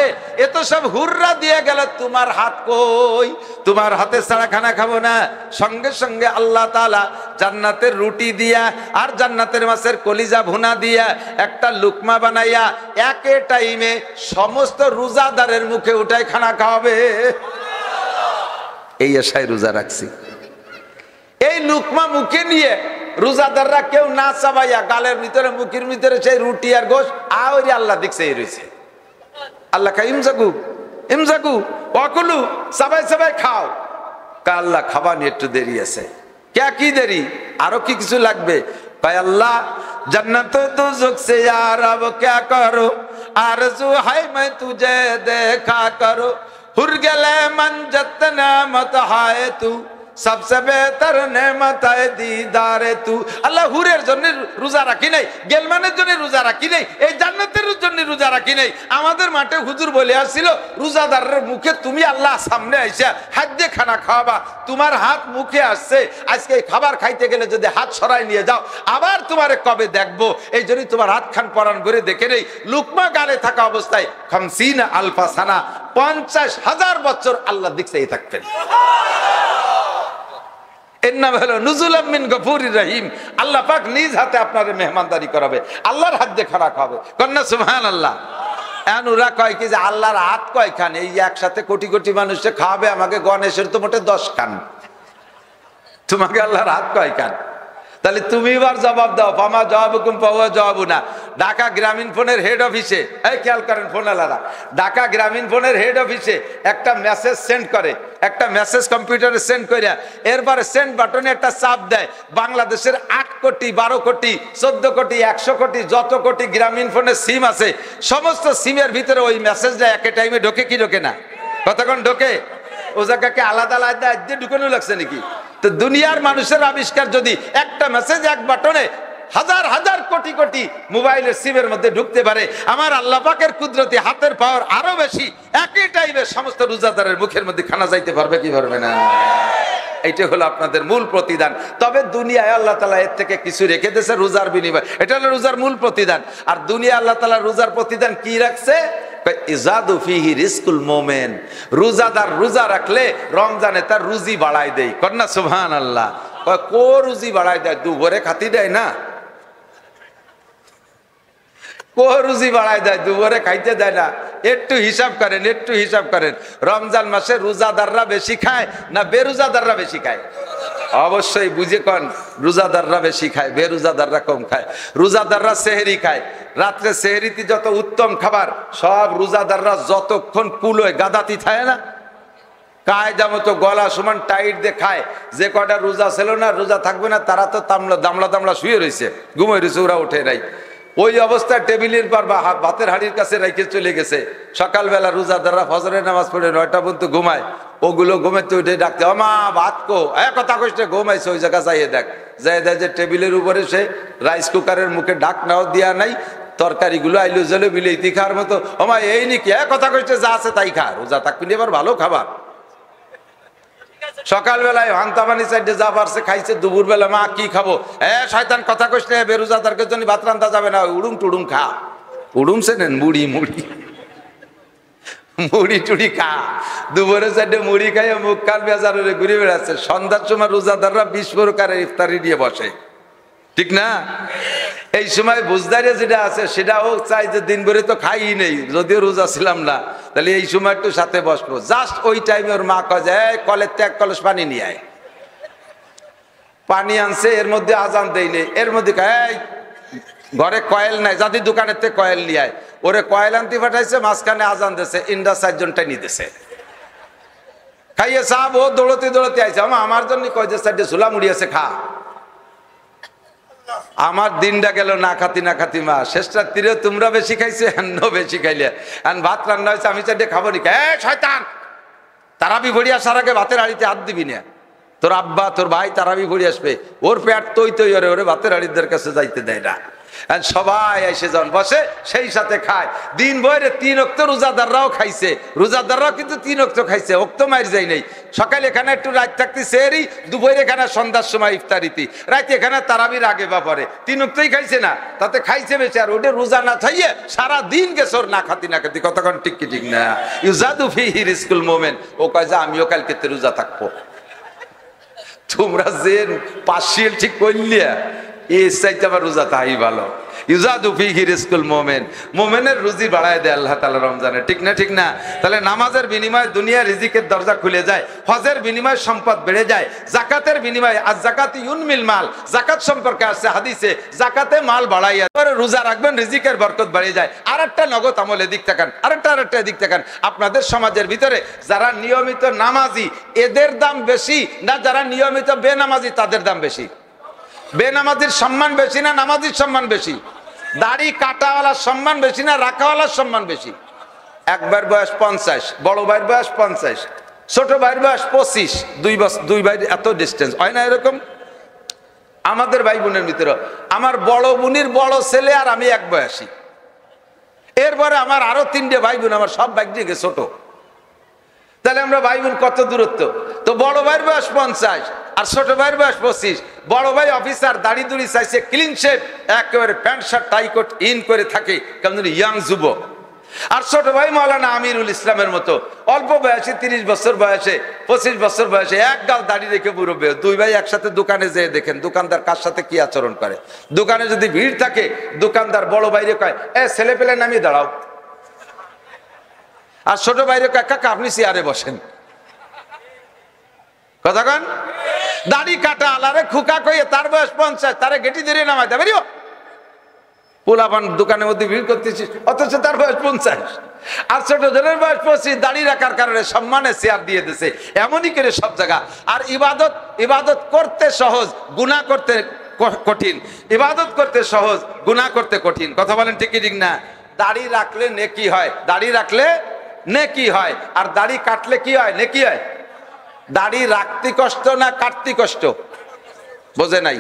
এ তো সব হুররা দিয়ে গেল, তোমার হাত কই? তোমার হাতে ছাড়া খানা খাবো না। সঙ্গে সঙ্গে আল্লাহ তাআলা জান্নাতের রুটি দিয়া আর জান্নাতের মাছের কলিজা ভুনা দিয়া একটা লুকমা বানাইয়া একে টাইমে সমস্ত রোজাদারের মুখে উঠাই খানা খাওয়াবে। এই আশায় রোজা রাখছি। এই লুকমা মুখে নিয়ে রোজাদাররা কেউ না চাবাইয়া গালের ভিতরে মুখের ভিতরে সেই রুটি আর গোশ আওরে আল্লাহ দেখছে এই রয়েছে। আল্লাহ কা ইমজাকু ওয়াকুলু, সবাই সবাই খাও। কা আল্লাহ খাবার নিয়ে একটু দেরি আছে। क्या की देरी, आरो की किसु लागबे? भाई अल्लाह जन्नत दोज़ख से यार अब क्या करो, आरज़ू है मैं तुझे देखा करो, हुर गले मन जतना मत हाय तू, सबसे बेहतर नेमत है दीदारे तू। अल्लाह हुरेर जन्ने रोजा राखी नहीं, गेलमाনের জন্য রোজা রাখি নাই, এই জান্নাতের জন্য রোজা রাখি নাই। আমাদের মাঠে হুজুর বলে আসছিল রোজাদারের মুখে তুমি আল্লাহ সামনে আইসা হাত দিয়ে খানা খাওয়াবা, তোমার হাত মুখে আসছে, আজকে এই খাবার খাইতে গেলে যদি হাত সরাই নিয়ে যাও আবার তোমারে কবে দেখবো, এই জন্য তোমার হাত খান পরান করে দেখে নেই। লুকমা গালে থাকা অবস্থায় 50 আলফা সানা 50,000 বছর আল্লাহ দেখতেই থাকতেন। এর নাম হলো নুজুলাম মিন গফুরির রহিম। আল্লাহ পাক নিজ হাতে আপনারে মেহমানদারি করাবে, আল্লাহর হাত দিয়ে খানা খাওয়াবে। কন্যা সুবহানাল্লাহ। এখন ওরা কয় কি যে আল্লাহর হাত কয়খান, এই একসাথে কোটি কোটি মানুষকে খাওয়াবে, আমাকে গণেশের তো মোটে 10 কান, তোমাকে আল্লাহর হাত কয়খান? তাহলে তুমি এবার জবাব দাও, ফামা জবাবুকুম ফাহুয়া জবাবুনা। ঢাকা গ্রামীণ ফোনের হেড অফিসে, এই খেয়াল করেন ফোনালারা, ঢাকা গ্রামীণ ফোনের হেড অফিসে একটা মেসেজ সেন্ড করে, একটা মেসেজ কম্পিউটারে সেন্ড করে এরপরে সেন্ড বাটনে একটা চাপ দেয়। বাংলাদেশের 8 কোটি 12 কোটি 14 কোটি 100 কোটি যত কোটি গ্রামীণ ফোনের সিম আছে সমস্ত সিমের ভিতরে ওই মেসেজটা একে টাইমে ঢোকে কি ঢোকে না? কতক্ষণ ঢোকে? ও জায়গাকে আলাদা আলাদা দিয়ে ঢুকানো লাগছে নাকি? তো দুনিয়ার মানুষের আবিষ্কার যদি একটা মেসেজ এক বাটনে হাজার হাজার কোটি কোটি মোবাইলের সিমের মধ্যে ঢুকতে পারে, আমার আল্লাহ পাকের কুদরতি হাতের পাওয়ার আরো বেশি, একই টাইমে সমস্ত রোজাদারের মুখের মধ্যে খানা যাইতে পারবে কি পারবে না? এইটা হলো আপনাদের মূল প্রতিদান। তবে দুনিয়ায় আল্লাহ তাআলা এর থেকে কিছু রেখে দিয়েছে রোজার বিনিময়, এটা হলো রোজার মূল প্রতিদান। আর দুনিয়া আল্লাহ তাআলা রোজার প্রতিদান কি রাখছে? ইজাদু ফিহি রিজকুল মুমিন, রোজাদার রোজা রাখলে রমজানে তার রুজি বাড়ায় দেয়। কন্যা সুবহানাল্লাহ। কো রুজি বাড়ায় দেয়? দুপুরে খাতি দেয় না, কো রুজি বাড়ায় দেয়? দুপুরে খাইতে দেয় না। একটু হিসাব করেন, একটু হিসাব করেন, রমজান মাসে রোজাদাররা বেশি খায় না বেরোজাদাররা বেশি খায়? অবশ্যই বুঝে কন, রোজাদাররা বেশি খায়, বেরোজাদাররা কম খায়। রোজাদাররা সেহরি খায়, রাত্রে সেহরিতে যত উত্তম খাবার সব রোজাদাররা যতক্ষণ কুলোয় গাদাতি খায় না, কায়দা মতো গলা সমান টাইট দিয়ে খায়। যে কটা রোজা ছিল না, রোজা থাকবে না, তারা তো দামলা দামলা শুয়ে রয়েছে, ঘুমিয়ে রয়েছে, ওরা উঠে নাই। ওই অবস্থায় টেবিলের পর বা ভাতের হাড়ির কাছে রেখে চলে গেছে। সকালবেলা রোজাদাররা ফজরের নামাজ পড়ে 9টা পর্যন্ত ঘুমায়, ওগুলো ঘুমাইতে উঠে ডাকতে, ও মা ভাত কো, কথা কইতে ঘুমাইছে, ওই জায়গা যাইয়ে দেখ, যাই দেয় যে টেবিলের উপরে সে রাইস কুকারের মুখে ঢাক নাও দিয়া নাই, তরকারিগুলো আইলু জলে বিলেইতি খাওয়ার মতো, ও মা এই নাকি কথা কইতে যা আছে তাই খা, রোজা থাকবি এবার ভালো খাবার। সকালবেলায় হান্তাবানি সাইডে যা পারছে খাইছে, দুপুর বেলা মা কি খাবো, শয়তান কথা কইস না, বেরোজাদারকে জন্য ভাত রান্না যাবে না, উড়ুম টুড়ুম খা, উড়ুম সে নেন মুড়ি মুড়ি মুড়ি টুড়ি খা। দুপুরে সাইডে মুড়ি খাইয়ে মুখ কাল বেজারে ঘুরে বেড়াচ্ছে। সন্ধ্যার সময় রোজাদাররা 20 প্রকারের ইফতারি নিয়ে বসে, ঠিক না? এই সময় বুঝদারে যেটা আছে সেটাও চাই যে দিন ভরে তো খাই নেই, যদিও রোজা ছিলাম না, তাহলে এই সময় একটু সাথে বসবো। জাস্ট ওই টাইমে ওর মা কয় যায় কলের থেকে 1 কলস পানি নিয়ে আয়। পানি আনছে, এর মধ্যে আজান দেয়নি, এর মধ্যে ঘরে কয়েল নাই, যাতে দোকানের থেকে কয়েল নিয়ে আয়। ওরে কয়েল আনতে পাঠাইছে, মাঝখানে আজান দিয়েছে, ইন্ডা 4 জনটা নিয়ে দিছে। খাইয়ে সাহেব ও দৌড়তে দৌড়তে আইছে, আমার জন্য কয় যে 4টে ঝোলা মুড়ি আছে, খা। আমার দিনটা গেল না খাতি না খাতি, মা শেষ রাত্রিও তোমরা বেশি খাইছে, বেশি খাইলে ভাত রান্না হয়েছে, আমি 4টে খাবো নি। শয়তান, তারাবি ভরি আসার আগে ভাতের হাড়িতে হাত দিবি না, তোর আব্বা তোর ভাই তারাবি ভরি আসবে, ওর পেট তৈ তৈ ওরে ভাতের হাড়িদের কাছে যাইতে দেয় না। সবাই এসে যখন বসে সেই সাথে খায়। দিন ভরে 3 ওয়াক্ত রোজাদাররাও খাইছে, রোজাদাররাও কিন্তু 3 ওয়াক্ত খাইছে, ওক্ত মার যাই নাই। সকালে এখানে একটু রাত থাকতে সেহরি, দুপুরে এখানে সন্ধ্যার সময় ইফতারিতি, রাতে এখানে তারাবির আগে বা পরে 3 ওয়াক্তই খাইছে না, তাতে খাইছে বেশি। আর ওটা রোজা না খাইয়ে সারা দিন গেছে ওর না খাতি না খাতি। কতক্ষণ ঠিক কি ঠিক না? ইউজাদু ফিহি রিজকুল মুমিন। ও কয় যে আমিও কালকে রোজা থাকবো। তোমরা যে পার্সিয়াল ঠিক করলিয়া, এই চাইতে আবার রোজা তাই ভালো। ইউজাদু ফিহি রিজকুল মুমিন, মুমিনের রুজি বাড়ায় দেয় আল্লাহ তাআলা রমজানে, ঠিক না ঠিক না? তাহলে নামাজের বিনিময়ে দুনিয়া রিজিকের দরজা খুলে যায়, হজের বিনিময়ে সম্পদ বেড়ে যায়, যাকাতের বিনিময়ে আজ যাকাত ইউনমিল মাল, যাকাত সম্পর্কে আছে হাদিসে জাকাতে মাল বাড়াইয়া পরে রোজা রাখবেন রিজিকের বরকত বেড়ে যায়। আরেকটা নগদ আমলে দিক তাকান, আরেকটা দিক তাকান, আপনাদের সমাজের ভিতরে যারা নিয়মিত নামাজি এদের দাম বেশি না যারা নিয়মিত বেনামাজি তাদের দাম বেশি? বেনামাজির সম্মান বেশি না নামাজির সম্মান বেশি? দাড়ি কাটাওয়ালার সম্মান বেশি না রাখাওয়ালার সম্মান বেশি? এক ভাইয়ের বয়স 50, বড় ভাইয়ের বয়স 50, ছোট ভাইয়ের বয়স 25, দুই ভাইয়ের এত ডিস্টেন্স হয় না এরকম? আমাদের ভাই বোনের ভিতরে আমার বড় বোনের বড় ছেলে আর আমি এক বয়সী, এরপরে আমার আরো 3টে ভাই বোন, আমার সব ভাই দিকে ছোট। তাহলে আমরা ভাই বোন কত দূরত্ব? তো বড় ভাইয়ের বয়স 50 আর ছোট ভাইয়ের বয়স 25। বড় ভাই অফিসার, দাড়ি দুড়ি চাইছে ক্লিন শেভ, একেবারে pant shirt tie coat in করে থাকে, কেমন ইয়াং যুবক। আর ছোট ভাই মাওলানা আমিরুল ইসলামের মতো অল্প বয়সে 30 বছর বয়সে 25 বছর বয়সে এক গাল দাড়ি রেখে মুরব্বি। দুই ভাই একসাথে দোকানে যেয়ে দেখেন দোকানদার কার সাথে কি আচরণ করে। দোকানে যদি ভিড় থাকে দোকানদার বড় ভাইরে কয়, এ ছেলে পেলে নামিয়ে দাঁড়াও। আর ছোট ভাইরে কয়, কাকা আপনি চেয়ারে বসেন। কথা কন? দাড়ি কাটা আলারে খুকা কইয়ে তার বয়স 50, তারে গেটি ধরে নামাই দেবে পোলাপান দোকানের মধ্যে ভিড় করতেছিস, অথচ তার বয়স 50। আর ছোট জনের বয়স 25, দাড়ি রাখার কারণে সম্মানে চেয়ার দিয়ে দিছে। এমনই করে সব জায়গা। আর ইবাদত করতে সহজ, গুনাহ করতে কঠিন। ইবাদত করতে সহজ, গুনাহ করতে কঠিন। কথা বলেন ঠিক কি ঠিক না? দাড়ি রাখলে নেকি হয়, দাড়ি রাখলে নেকি হয়। আর দাড়ি কাটলে কি হয়? নেকি হয়। দাড়ি রাখতে কষ্ট না কাটতে কষ্ট? বোঝে নাই?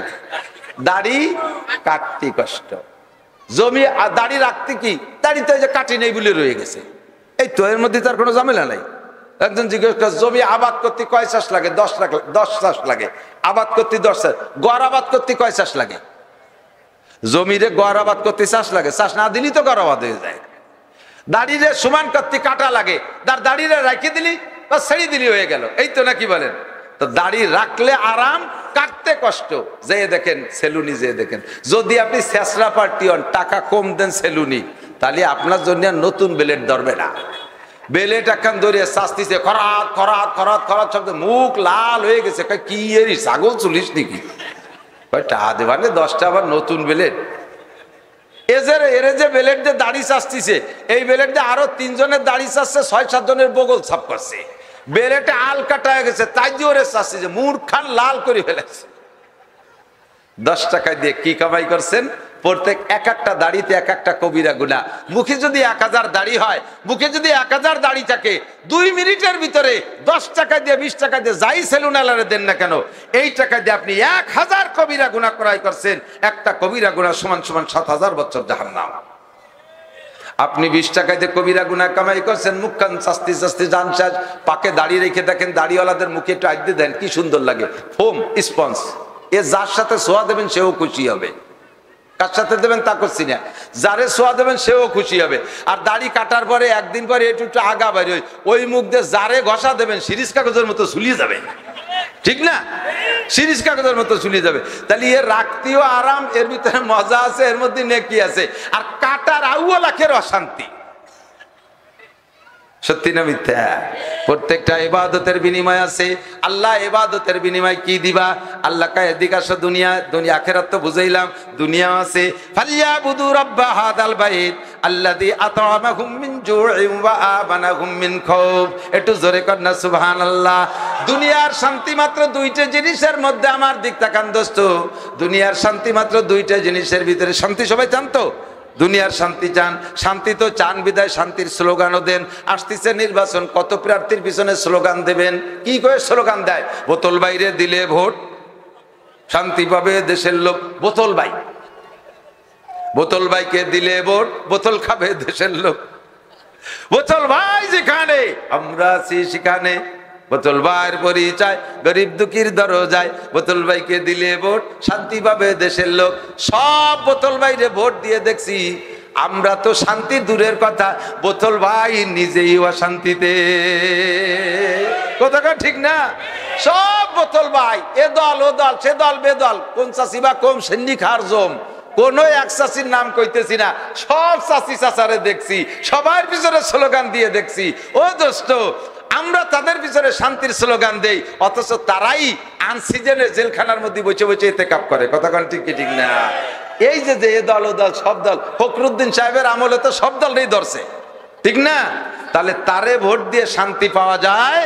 দাড়ি কাটতে কষ্ট। জমি আর দাড়ি রাখতে কি? দাড়িতে যে কাটি নেই বলে রয়ে গেছে, এই তো এর মধ্যে তার কোনো ঝামেলা নাই। একজন জিজ্ঞেস করে, জমি আবাদ করতে কয় চাষ লাগে? 10 চাষ লাগে। আবাদ করতে 10 চাষ। গড় আবাদ করতে কয় চাষ লাগে? জমিরে গড় আবাদ করতে চাষ লাগে, চাষ না দিলি তো গড় আবাদ হয়ে যায়। দাড়িরে সমান করতে কাটা লাগে, দাড়িরে রাখি দিলি বা ছেড়ে দিলি হয়ে গেল, এই তো নাকি বলেন? তো দাড়ি রাখলে আরাম, কাটতে কষ্ট। যে দেখেন সেলুনি, যে দেখেন যদি আপনি শেষরা পার্টি হন, টাকা কম দেন সেলুনি, তাহলে আপনার জন্য নতুন বেলেট ধরবে না। বেলেট একখান ধরে শাস্তিছে, খরাত খরাত খরাত খরাত শব্দ, মুখ লাল হয়ে গেছে। কি এরি ছাগল চুলিস নাকি? টাকা দেবানে 10টা আবার নতুন বেলেট। এরে যে বেলেট দিয়ে দাড়ি চাষতিছে, এই বেলেট দিয়ে আরো 3 জনের দাড়ি চাষছে, 6-7 জনের বগল ছাপ করছে। বেলেটে আল কাটা হয়ে গেছে, তাই দিয়ে ওরে চাষছে, যে মুখ খান লাল করে ফেলেছে। 10 টাকা দিয়ে কি কামাই করছেন? প্রত্যেক এক একটা দাড়িতে এক একটা কবিরা গুনাহ। মুখে যদি 1000 দাড়ি হয়, মুখে যদি 1000 দাড়ি থাকে, 2 মিনিটের ভিতরে 10 টাকা দিয়ে 20 টাকা দিয়ে যাই সেলুনালারে দেন না কেন, এই টাকা দিয়ে আপনি 1000 কবিরা গুনাহ ক্রয় করছেন। একটা কবিরা গুনাহ সমান 7000 বছর জাহান্নাম। আপনি 20 টাকা দিয়ে কবিরা গুনাহ কামাই করছেন, মুখখান শাস্তি শাস্তি জান শেষ। পাকে দাড়ি রেখে দেখেন দাড়িওয়ালাদের মুখে একটু আইতে দেন, কি সুন্দর লাগে, ফোম স্পঞ্জ। এ যার সাথে সোয়া দেবেন সেও খুশি হবে, কার সাথে দেবেন তা করছি না, যারে সোয়া দেবেন সেও খুশি হবে। আর দাড়ি কাটার পরে একদিন পরে একটু আগা বাইরে ওই মুখ দিয়ে যারে ঘষা দেবেন সিরিজ কাগজের মতো ঝুলিয়ে যাবে, ঠিক না? সিরিজ কাগজের মতো ঝুলিয়ে যাবে। তাহলে এর রাখতেও আরাম, এর ভিতরে মজা আছে, এর মধ্যে নেকি আছে। আর কাটার আউয়া লাখের অশান্তি। সত্যি না মিথ্যা? প্রত্যেকটা ইবাদতের বিনিময় আছে। আল্লাহ ইবাদতের বিনিময় কি দিবা? আল্লাহ কয় এদিকে আসো, দুনিয়া আখিরাত তো বুঝাইলাম, দুনিয়া আছে। ফালিয়াবুদু রাব্বা হাদাল বাইত আল্লাযী আত'আমাহুম মিন জু'ইন ওয়া আমানাহুম মিন খাউফ। একটু জোরে কর না সুবহানাল্লাহ। দুনিয়ার শান্তি মাত্র 2টা জিনিসের মধ্যে, আমার দিক তাকান দোস্ত, দুনিয়ার শান্তি মাত্র 2টা জিনিসের ভিতরে। শান্তি সবাই চান তো? দুনিয়ার শান্তি চান? শান্তি তো চান বিদায় শান্তির স্লোগানও দেন। আসতেছে নির্বাচন, কত প্রার্থীর পিছনে স্লোগান দেবেন? কি করে স্লোগান দেয়? বোতল বাইরে দিলে ভোট, শান্তি পাবে দেশের লোক। বোতল ভাই, বোতল ভাইকে দিলে ভোট, বোতল খাবে দেশের লোক। বোতল ভাই যেখানে, আমরা আছি সেখানে। বোতল ভাইয়ের পরিচয়, গরিব দুঃখীর দরজায়। বোতল ভাইকে দিলে ভোট, শান্তি পাবে দেশের লোক। সব বোতল ভাইরে ভোট দিয়ে দেখছি, আমরা তো শান্তি দূরের কথা, বোতল ভাই নিজেই অশান্তিতে। কথাটা ঠিক না? সব বোতল ভাই, এ দল ও দল, সে দল বেদল, কোন চাষি বা কোন সেন্নি খার জম, কোন এক চাষির নাম কইতেছি না, সব চাষি চাচারে দেখছি, সবার পিছনে স্লোগান দিয়ে দেখছি। ও দোস্ত, আমরা তাদের পিছনে শান্তির স্লোগান দেই, অথচ তারাই আনসিজনে জেলখানার মধ্যে বসে বসে ইতিকাফ করে। কথা কোন ঠিক কি ঠিক না? এই যে এ দল ও দল, সব দল, ফখরুদ্দিন সাহেবের আমলে তো সব দলই ধরছে, ঠিক না? তাহলে তারে ভোট দিয়ে শান্তি পাওয়া যায়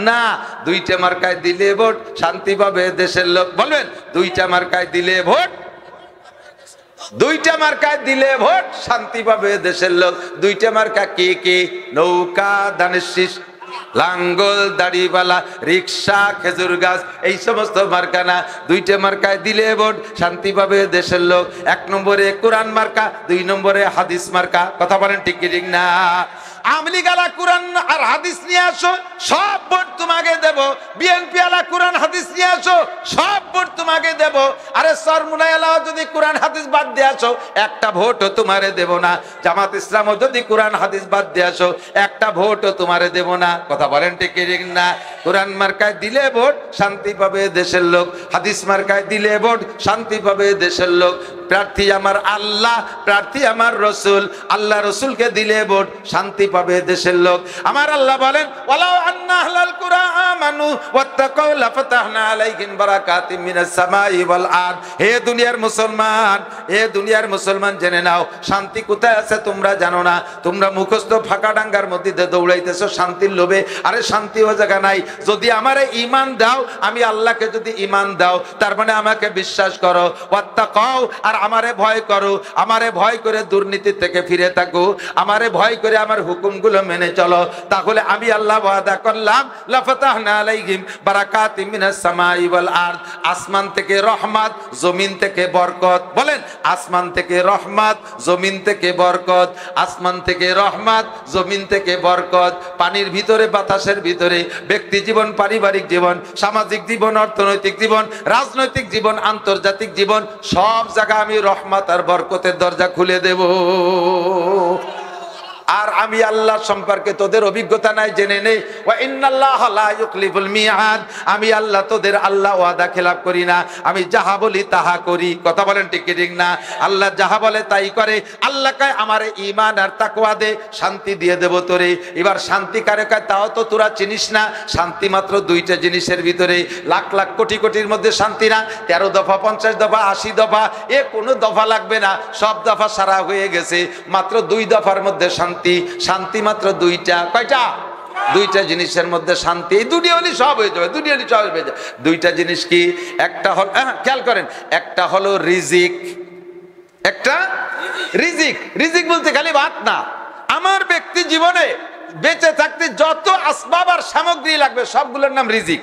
না। দুইটা মার্কায় দিলে ভোট শান্তি পাবে দেশের লোক। বলবেন দুইটা মার্কায় দিলে ভোট, দুইটা মার্কায় দিলে ভোট শান্তি পাবে দেশের লোক। দুইটা মার্কা কি কি? নৌকা, ধানের শীষ, লাঙ্গল, দাড়িওয়ালা, রিক্সা, খেজুর গাছ, এই সমস্ত মার্কা না। দুইটা মার্কায় দিলে ভোট শান্তি পাবে দেশের লোক। 1 নম্বরে কোরআন মার্কা, 2 নম্বরে হাদিস মার্কা। কথা বলেন ঠিক কি ঠিক না? আমলি গালা কোরআন আর হাদিস নিয়ে আসো, সব ভোট তোমাকে দেব। বিএনপি আলা কোরআন হাদিস নিয়ে আসো, সব ভোট তোমাকে দেব। আরে সরমুনাই আলা যদি কোরআন হাদিস বাদ দিয়ে আসো, একটা ভোটও তোমারে দেব না। জামাত ইসলামও যদি কোরআন হাদিস বাদ দিয়ে আসো, একটা ভোটও তোমারে দেব না। কথা বলেন ঠিক কি ঠিক না? কোরআন মার্কায় দিলে ভোট শান্তি পাবে দেশের লোক, হাদিস মার্কায় দিলে ভোট শান্তি পাবে দেশের লোক। প্রার্থী আমার আল্লাহ, প্রার্থী আমার রসুল, আল্লাহ রসুলকে দিলে ভোট শান্তি পাবে দেশের লোক। আমার আল্লাহ বলেন, ওয়ালাউ আন্না আহলাল কুরআন আমানু ওয়াত্তাকাউ লাফাতাহনা আলাইহিম বারাকাতিম মিনাস সামাই ওয়াল আরদ। হে দুনিয়ার মুসলমান, হে দুনিয়ার মুসলমান, জেনে নাও শান্তি কোথায় আছে তোমরা জানো না। তোমরা মুখস্থ ফাঁকা ডাঙ্গার মধ্যে দৌড়াইতেছো শান্তির লোভে। আরে শান্তি ও জায়গা নাই। যদি আমারে ঈমান দাও, আমি আল্লাহকে যদি ঈমান দাও, তার মানে আমাকে বিশ্বাস করো। ওয়াত্তাকাউ, আর আমারে ভয় করো। আমারে ভয় করে দুর্নীতি থেকে ফিরে থাকো, আমারে ভয় করে আমার হুকুমগুলো মেনে চলো। তাহলে আমি আল্লাহ ওয়াদা করলাম, লাফাতাহনা আলাইহিম বারাকাতিম মিনাস সামাই ওয়াল আরদ। আসমান থেকে রহমত, জমিন থেকে বরকত। বলেন আসমান থেকে রহমত, জমিন থেকে বরকত। আসমান থেকে রহমত, জমিন থেকে বরকত। পানির ভিতরে, বাতাসের ভিতরে, ব্যক্তি জীবন, পারিবারিক জীবন, সামাজিক জীবন, অর্থনৈতিক জীবন, রাজনৈতিক জীবন, আন্তর্জাতিক জীবন, সব জায়গা আমি রহমত আর বরকতের দরজা খুলে দেব। আর আমি আল্লাহ সম্পর্কে তোদের অভিজ্ঞতা নাই, জেনে নেই। ওয়া ইন্নাল্লাহা লা ইউখলিফুল মিআদ। আমি আল্লাহ, তোদের আল্লাহ ওয়াদা খেলাপ করি না। আমি যাহা বলি তাহা করি। কথা বলেন ঠিক কি ঠিক না? আল্লাহ যাহা বলে তাই করে। আল্লাহ কয় আমারে ঈমান আর তাকওয়া দে, শান্তি দিয়ে দেব তোরে। এবার শান্তি কারে কয় তাও তো তোরা চিনিস না। শান্তি মাত্র 2টা জিনিসের ভিতরে। লাখ লাখ কোটি কোটির মধ্যে শান্তি না। 13 দফা, 50 দফা, 80 দফা, এ কোনো দফা লাগবে না। সব দফা সারা হয়ে গেছে। মাত্র 2 দফার মধ্যে শান্তি। শান্তি মাত্র 2টা। কয়টা? 2টা জিনিসের মধ্যে শান্তি। এই 2টি হলে সব হয়ে যাবে, 2টি হলে সব হয়ে যাবে। 2টা জিনিস কি? একটা হল, খেয়াল করেন, একটা হলো রিজিক। একটা রিজিক। রিজিক বলতে খালি ভাত না। আমার ব্যক্তি জীবনে বেঁচে থাকতে যত আসবাব আর সামগ্রী লাগবে সবগুলোর নাম রিজিক।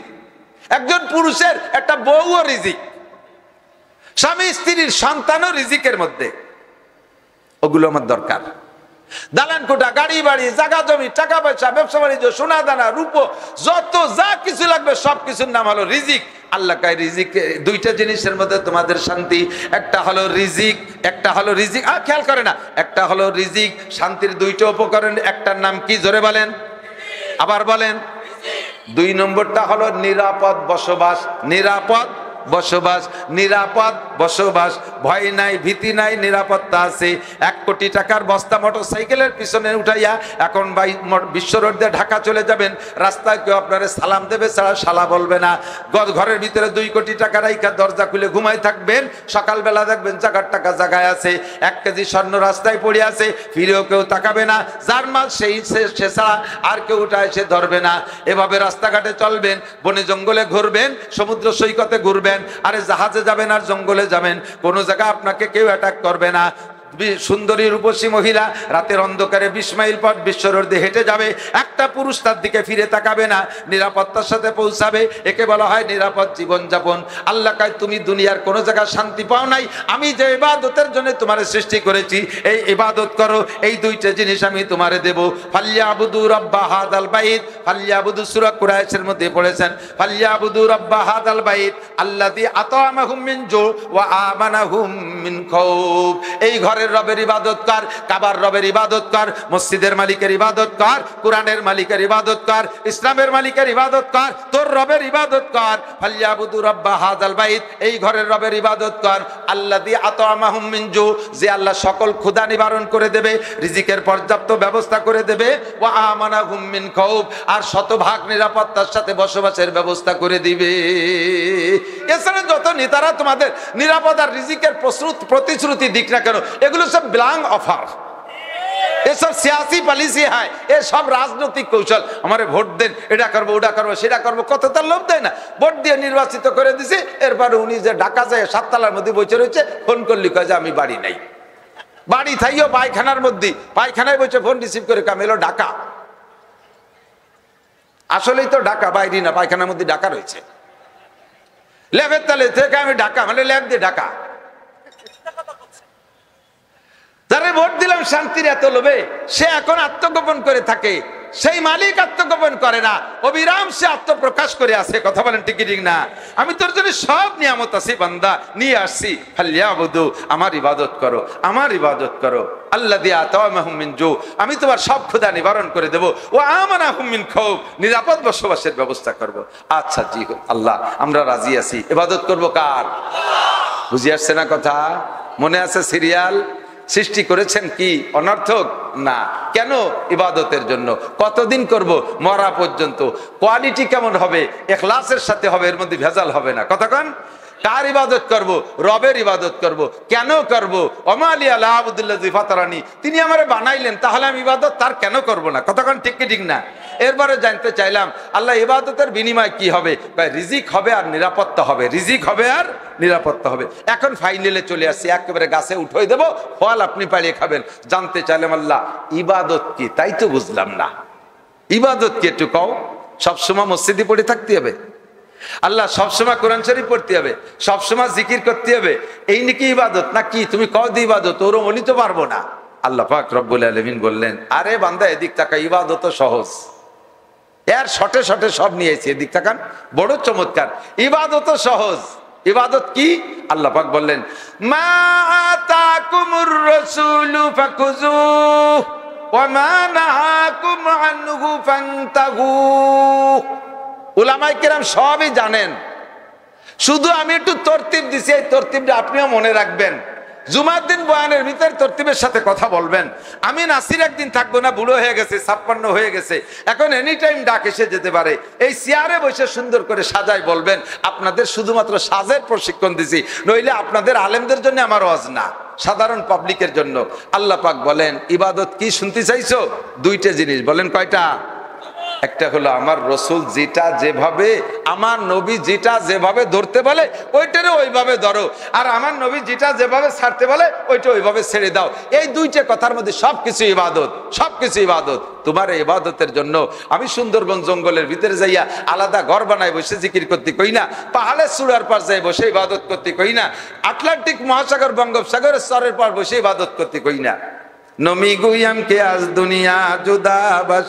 একজন পুরুষের একটা বউও রিজিক, স্বামী স্ত্রীর সন্তানও রিজিকের মধ্যে। ওগুলো আমার দরকার। দালান কোঠা, গাড়ি বাড়ি, জায়গা জমি, টাকা পয়সা, ব্যবসা বাণিজ্য, সোনা দানা, রূপো, যত যা কিছু লাগবে সব কিছুর নাম হলো রিজিক। আল্লাহ কয় রিজিক। 2টা জিনিসের মধ্যে তোমাদের শান্তি। একটা হলো রিজিক, একটা হলো রিজিক। খেয়াল করে না, একটা হলো রিজিক। শান্তির 2টা উপকরণ, একটার নাম কি? জোরে বলেন, আবার বলেন। 2 নম্বরটা হলো নিরাপদ বসবাস। নিরাপদ বসবাস, নিরাপদ বসবাস। ভয় নাই, ভীতি নাই, নিরাপত্তা আছে। 1 কোটি টাকার বস্তা মোটরসাইকেলের পিছনে উঠাইয়া এখন ভাই বিশ্ব রোড দিয়ে ঢাকা চলে যাবেন, রাস্তায় কেউ আপনারা সালাম দেবে ছাড়া শালা বলবে না। ঘরের ভিতরে 2 কোটি টাকা রাইখা দরজা খুলে ঘুমাই থাকবেন, সকালবেলা দেখবেন জাগার টাকা জায়গায় আছে। 1 কেজি স্বর্ণ রাস্তায় পড়ে আছে, ফিরেও কেউ তাকাবে না। যার মাল সেই সে ছাড়া আর কেউ উঠায় সে ধরবে না। এভাবে রাস্তাঘাটে চলবেন, বনে জঙ্গলে ঘুরবেন, সমুদ্র সৈকতে ঘুরবেন। আরে জাহাজে যাবেন আর জঙ্গলে যাবেন, কোন জায়গা আপনাকে কেউ অ্যাটাক করবে না। সুন্দরী রূপসী মহিলা রাতের অন্ধকারে 20 মাইল পথ বিশ্ব রোড দিয়ে হেঁটে যাবে, একটা পুরুষ তার দিকে ফিরে তাকাবে না, নিরাপত্তার সাথে পৌঁছাবে। একে বলা হয় নিরাপদ জীবনযাপন। আল্লাহ কয় তুমি দুনিয়ার কোন জায়গায় শান্তি পাও নাই, আমি যে ইবাদতের জন্য তোমার সৃষ্টি করেছি এই ইবাদত করো। এই 2টা জিনিস আমি তোমারে দেব। ফালিয়াবুদু রাব্বা হাদাল বাইত। ফালিয়াবুদু সূরা কুরাইশের মধ্যে পড়েছেন, ফালিয়াবুদু রাব্বা হাদাল বাইত আল্লাযী আতামাহুম মিন জু ওয়া আমানাহুম মিন খাউফ। এই ঘরে ঘরের রবের ইবাদত কর, কাবার রবের ইবাদত কর, মসজিদের মালিকের ইবাদত কর, কোরআনের মালিকের ইবাদত কর, ইসলামের মালিকের ইবাদত কর, তোর রবের ইবাদত কর। ফালিয়াবুদু রাব্বা হাযাল বাইত, এই ঘরের রবের ইবাদত কর। আল্লাযী আত'আমাহুম মিন জু, যে আল্লাহ সকল ক্ষুধা নিবারণ করে দেবে, রিজিকের পর্যাপ্ত ব্যবস্থা করে দেবে। ওয়া আমানাহুম মিন খাউফ, আর শতভাগ নিরাপত্তার সাথে বসবাসের ব্যবস্থা করে দিবে। এছাড়া যত নেতারা তোমাদের নিরাপদ আর রিজিকের প্রতিশ্রুতি দিক না কেন, এগুলো সব ব্ল্যাঙ্ক অফার, এসব সিয়াসি পলিসি হয়, এসব রাজনৈতিক কৌশল। আমারে ভোট দেন, এটা করবো ওটা করবো সেটা করবো, কত তার লোভ দেয় না। ভোট দিয়ে নির্বাচিত করে দিছে, এরপরে উনি যে ঢাকা যায় 7 তলার মধ্যে বসে রয়েছে, ফোন করলি কয় যে আমি বাড়ি নাই, বাড়ি থাইও পায়খানার মধ্যে, পায়খানায় বসে ফোন রিসিভ করে কাম এলো ঢাকা। আসলেই তো ঢাকা, বাইরে না, পায়খানার মধ্যে ঢাকা রয়েছে। ল্যাবের তালে থেকে আমি ঢাকা, মানে ল্যাব দিয়ে ঢাকা। যারা ভোট দিলাম শান্তির এত লোভে, সে এখন আত্মগোপন করে থাকে, সেই মালিক আত্মগোপন করে না, অবিরাম সে আত্মপ্রকাশ করে আছে। কথা বলেন ঠিক ঠিক না? আমি তোর জন্য সব নিয়ামত আছে বান্দা, নিয়ে আসছি, ফালিয়াবুদু, আমার ইবাদত করো, আমার ইবাদত করো। আল্লাযী আত'আমাহুম মিন জু, আমি তোমার সব ক্ষুধা নিবারণ করে দেব। ওয়া আমানাহুম মিন খাউফ, নিরাপদ বসবাসের ব্যবস্থা করব। আচ্ছা জি আল্লাহ, আমরা রাজি আছি। ইবাদত করব কার? বুঝি আসছে না কথা? মনে আছে সিরিয়াল? সৃষ্টি করেছেন কি অনর্থক না? কেন? ইবাদতের জন্য। কতদিন করব? মরা পর্যন্ত। কোয়ালিটি কেমন হবে? ইখলাসের সাথে হবে, এর মধ্যে ভেজাল হবে না। কতক্ষণ? কার ইবাদত করব? রবের ইবাদত করব। কেন করব? ওমালিয়া লা আবুদুল্লাযী ফাতারানি, তিনি আমারে বানাইলেন, তাহলে আমি ইবাদত তার কেন করব না? কতক্ষণ? ঠিক কি ঠিক না? এরপরে জানতে চাইলাম আল্লাহ ইবাদতের বিনিময় কি হবে? রিজিক হবে আর নিরাপত্তা হবে, রিজিক হবে আর নিরাপত্তা হবে। এখন ফাইনালে চলে আসছি, একেবারে গাছে উঠে দেবো, ফল আপনি পালিয়ে খাবেন। জানতে চাইলাম আল্লাহ ইবাদত কি? তাই তো বুঝলাম না। ইবাদত কি একটু কও? সবসময় মসজিদে পড়ে থাকতে হবে? আল্লাহ সবসময় কোরআন শরীফ পড়তে হবে? সবসময় জিকির করতে হবে? এই নাকি ইবাদত? না কি তুমি কও দি ইবাদত? ওরম বলি তো পারবো না। আল্লাহ পাক রব্বুল আলামিন বললেন, আরে বান্দা এদিক তাকা, ইবাদত সহজ, এর শটে শটে সব নিয়েছি, এদিক তাকান, বড় চমৎকার। ইবাদত সহজ। ইবাদত কি? আল্লাহ পাক বললেন, মা আতাকুমুর রাসূলু ফাকুযুহু ওয়া মা নাহাকুম আনহু ফান্তাহু। উলামায়ে কেরাম সবই জানেন, শুধু আমি একটু তরতিব দিছি, এই তরতিবটা আপনিও মনে রাখবেন। জুমার দিন বয়ানের ভিতর তরতিবের সাথে কথা বলবেন। আমি নাসির একদিন থাকবো না, বুড়ো হয়ে গেছে, 56 হয়ে গেছে, এখন এনি টাইম ডাক এসে যেতে পারে। এই চেয়ারে বসে সুন্দর করে সাজাই বলবেন। আপনাদের শুধুমাত্র সাজের প্রশিক্ষণ দিছি, নইলে আপনাদের আলেমদের জন্য আমার ওয়াজ না, সাধারণ পাবলিকের জন্য। আল্লাহ পাক বলেন ইবাদত কি শুনতে চাইছো? দুইটা জিনিস বলেন। কয়টা? একটা হলো আমার রসুল যেটা যেভাবে, আমার নবী যেটা যেভাবে ধরতে বলে ওইটারে ওইভাবে ধরো, আর আমার নবী যেটা যেভাবে ছাড়তে বলে ওইটা ওইভাবে ছেড়ে দাও। এই দুইটা কথার মধ্যে সবকিছু ইবাদত, সবকিছু ইবাদত। তোমার ইবাদতের জন্য আমি সুন্দরবন জঙ্গলের ভিতরে যাইয়া আলাদা ঘর বানায় বসে জিকির করতে কই না, পাহাড়ের চূড়ার পার যাই বসে ইবাদত করতে কই না, আটলান্টিক মহাসাগর বঙ্গোপসাগরের স্তরের পর বসে ইবাদত করতে কই না। নমি গুয়াম কে আজ দুনিয়া জুদাবাস,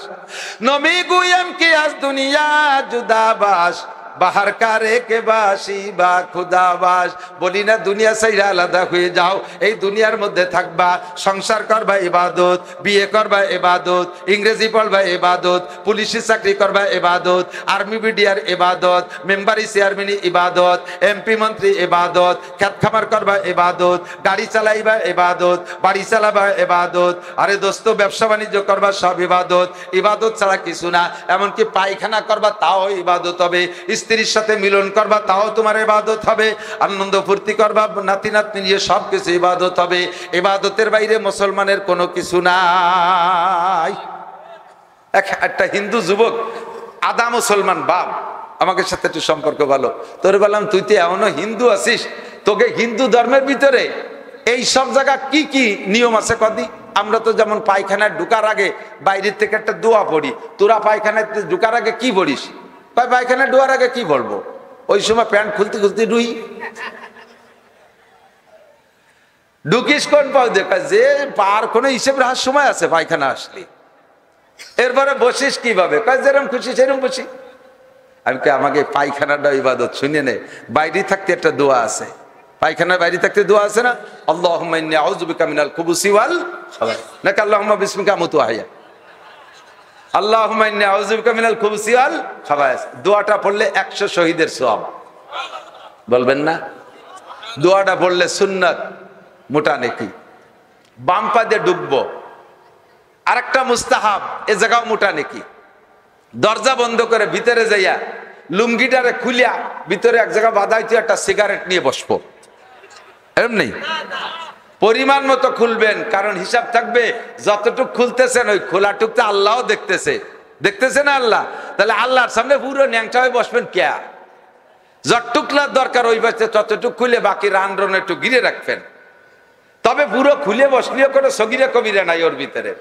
নমি গুয়াম কে আজ দুনিয়া জুদাবাস, বাহার কারে কে বাসি বা খুদাবাস। বলি না দুনিয়া সাইরা আলাদা হয়ে যাও, এই দুনিয়ার মধ্যে থাকবা, সংসার করবা ইবাদত, বিয়ে করবা ইবাদত, ইংরেজি পড়বা ইবাদত, পুলিশের চাকরি করবা ইবাদত, আর্মি বিডিআর ইবাদত, মেম্বারি চেয়ারম্যান ইবাদত, এমপি মন্ত্রী ইবাদত, খেত খামার করবা ইবাদত, গাড়ি চালাইবা ইবাদত, বাড়ি চালাবা ইবাদত, আরে দোস্ত ব্যবসা বাণিজ্য করবা সব ইবাদত। ইবাদত ছাড়া কিছু না। এমনকি পায়খানা করবা তাও ইবাদত হবে, স্ত্রীর সাথে মিলন করবা তাও তোমার ইবাদত হবে, আনন্দ ফুর্তি করবা নাতি নাতনি নিয়ে সব কিছু ইবাদত হবে। ইবাদতের বাইরে মুসলমানের কোনো কিছু নাই। একটা হিন্দু যুবক, আদা মুসলমান বাপ, আমাকে সাথে একটু সম্পর্ক ভালো, তোর বললাম তুই তো এমনও হিন্দু আছিস, তোকে হিন্দু ধর্মের ভিতরে এই সব জায়গা কি কি নিয়ম আছে কদি? আমরা তো যেমন পায়খানায় ঢুকার আগে বাইরের থেকে একটা দোয়া পড়ি, তোরা পায়খানায় ঢুকার আগে কি পড়িস? পায়খানা ডোয়ার আগে কি বলবো? ওই সময় প্যান্ট খুলতে খুলতে ডুই ঢুকিস কোন পাও দেখা যে পার কোনো হিসেব রাখার সময় আছে পায়খানা আসলে। এরপরে বসিস কিভাবে? যেরকম খুশি সেরকম বসি। আমি আমাকে পায়খানাটা ইবাদত শুনে নে, বাইরে থাকতে একটা দোয়া আছে, পায়খানার বাইরে থাকতে দোয়া আছে না, আল্লাহুম্মা ইন্নী আউযু বিকা মিনাল খুবুসি ওয়াল খাবাইস, নাকি আল্লাহুম্মা বিসমিকা আমুতু ওয়া আহইয়া? আল্লাহুম্মা ইন্নী আউযু বিকা মিনাল খুবুসি ওয়াল খাবাইস দোয়াটা পড়লে 100 শহীদের সওয়াব। বলবেন না? দোয়াটা পড়লে সুন্নাত, মোটা নেকি। বাম পা দিয়ে ডুববো, আরেকটা মুস্তাহাব, এ জায়গাও মোটা নেকি। দরজা বন্ধ করে ভিতরে যাইয়া লুঙ্গিটারে খুলিয়া ভিতরে এক জায়গা বাঁধাইতে একটা সিগারেট নিয়ে বসবো, এমনি পরিমাণ মতো খুলবেন, কারণ হিসাব থাকবে যতটুক খুলতেছেন ওই খোলাটুকটা আল্লাহও দেখতেছে, দেখতেছে না আল্লাহ? তাহলে আল্লাহর সামনে পুরো ন্যাংটা হয়ে বসবেন কেয়া? যতটুকলার দরকার ওই বাচ্চা ততটুক খুলে বাকি রান একটু ঘিরে রাখবেন। তবে পুরো খুলে বসলেও কোনো সগিরে কবিরা নাই ওর ভিতরে,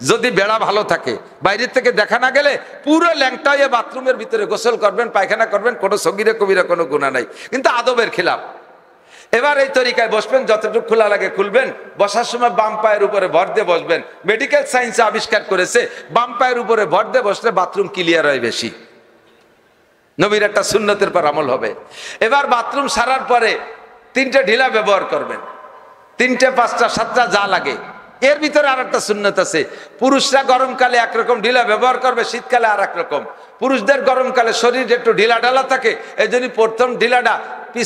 যদি বেড়া ভালো থাকে, বাইরের থেকে দেখা না গেলে পুরো ল্যাংটা হয়ে বাথরুমের ভিতরে গোসল করবেন, পায়খানা করবেন, কোনো সগিরে কবিরা কোনো গুনাহ নাই, কিন্তু আদবের খিলাফ। এবার এই তরিকায় বসবেন, যতটুকু খোলা লাগে খুলবেন, বসার সময় বাম পায়ের উপরে ভর দিয়ে বসবেন। মেডিকেল সায়েন্সে আবিষ্কার করেছে বাম পায়ের উপরে ভর দিয়ে বসলে বাথরুম ক্লিয়ার হয় বেশি, নবীর একটা সুন্নতের পর আমল হবে। এবার বাথরুম সারার পরে 3টে ঢিলা ব্যবহার করবেন, 3টে 5টা 7টা যা লাগে। এর ভিতরে আর একটা সুন্নত আছে, পুরুষরা গরমকালে একরকম ঢিলা ব্যবহার করবে, শীতকালে আর একরকম। পুরুষদের গরমকালে শরীর একটু ঢিলা ঢালা থাকে, এই জন্য প্রথম ঢিলাটা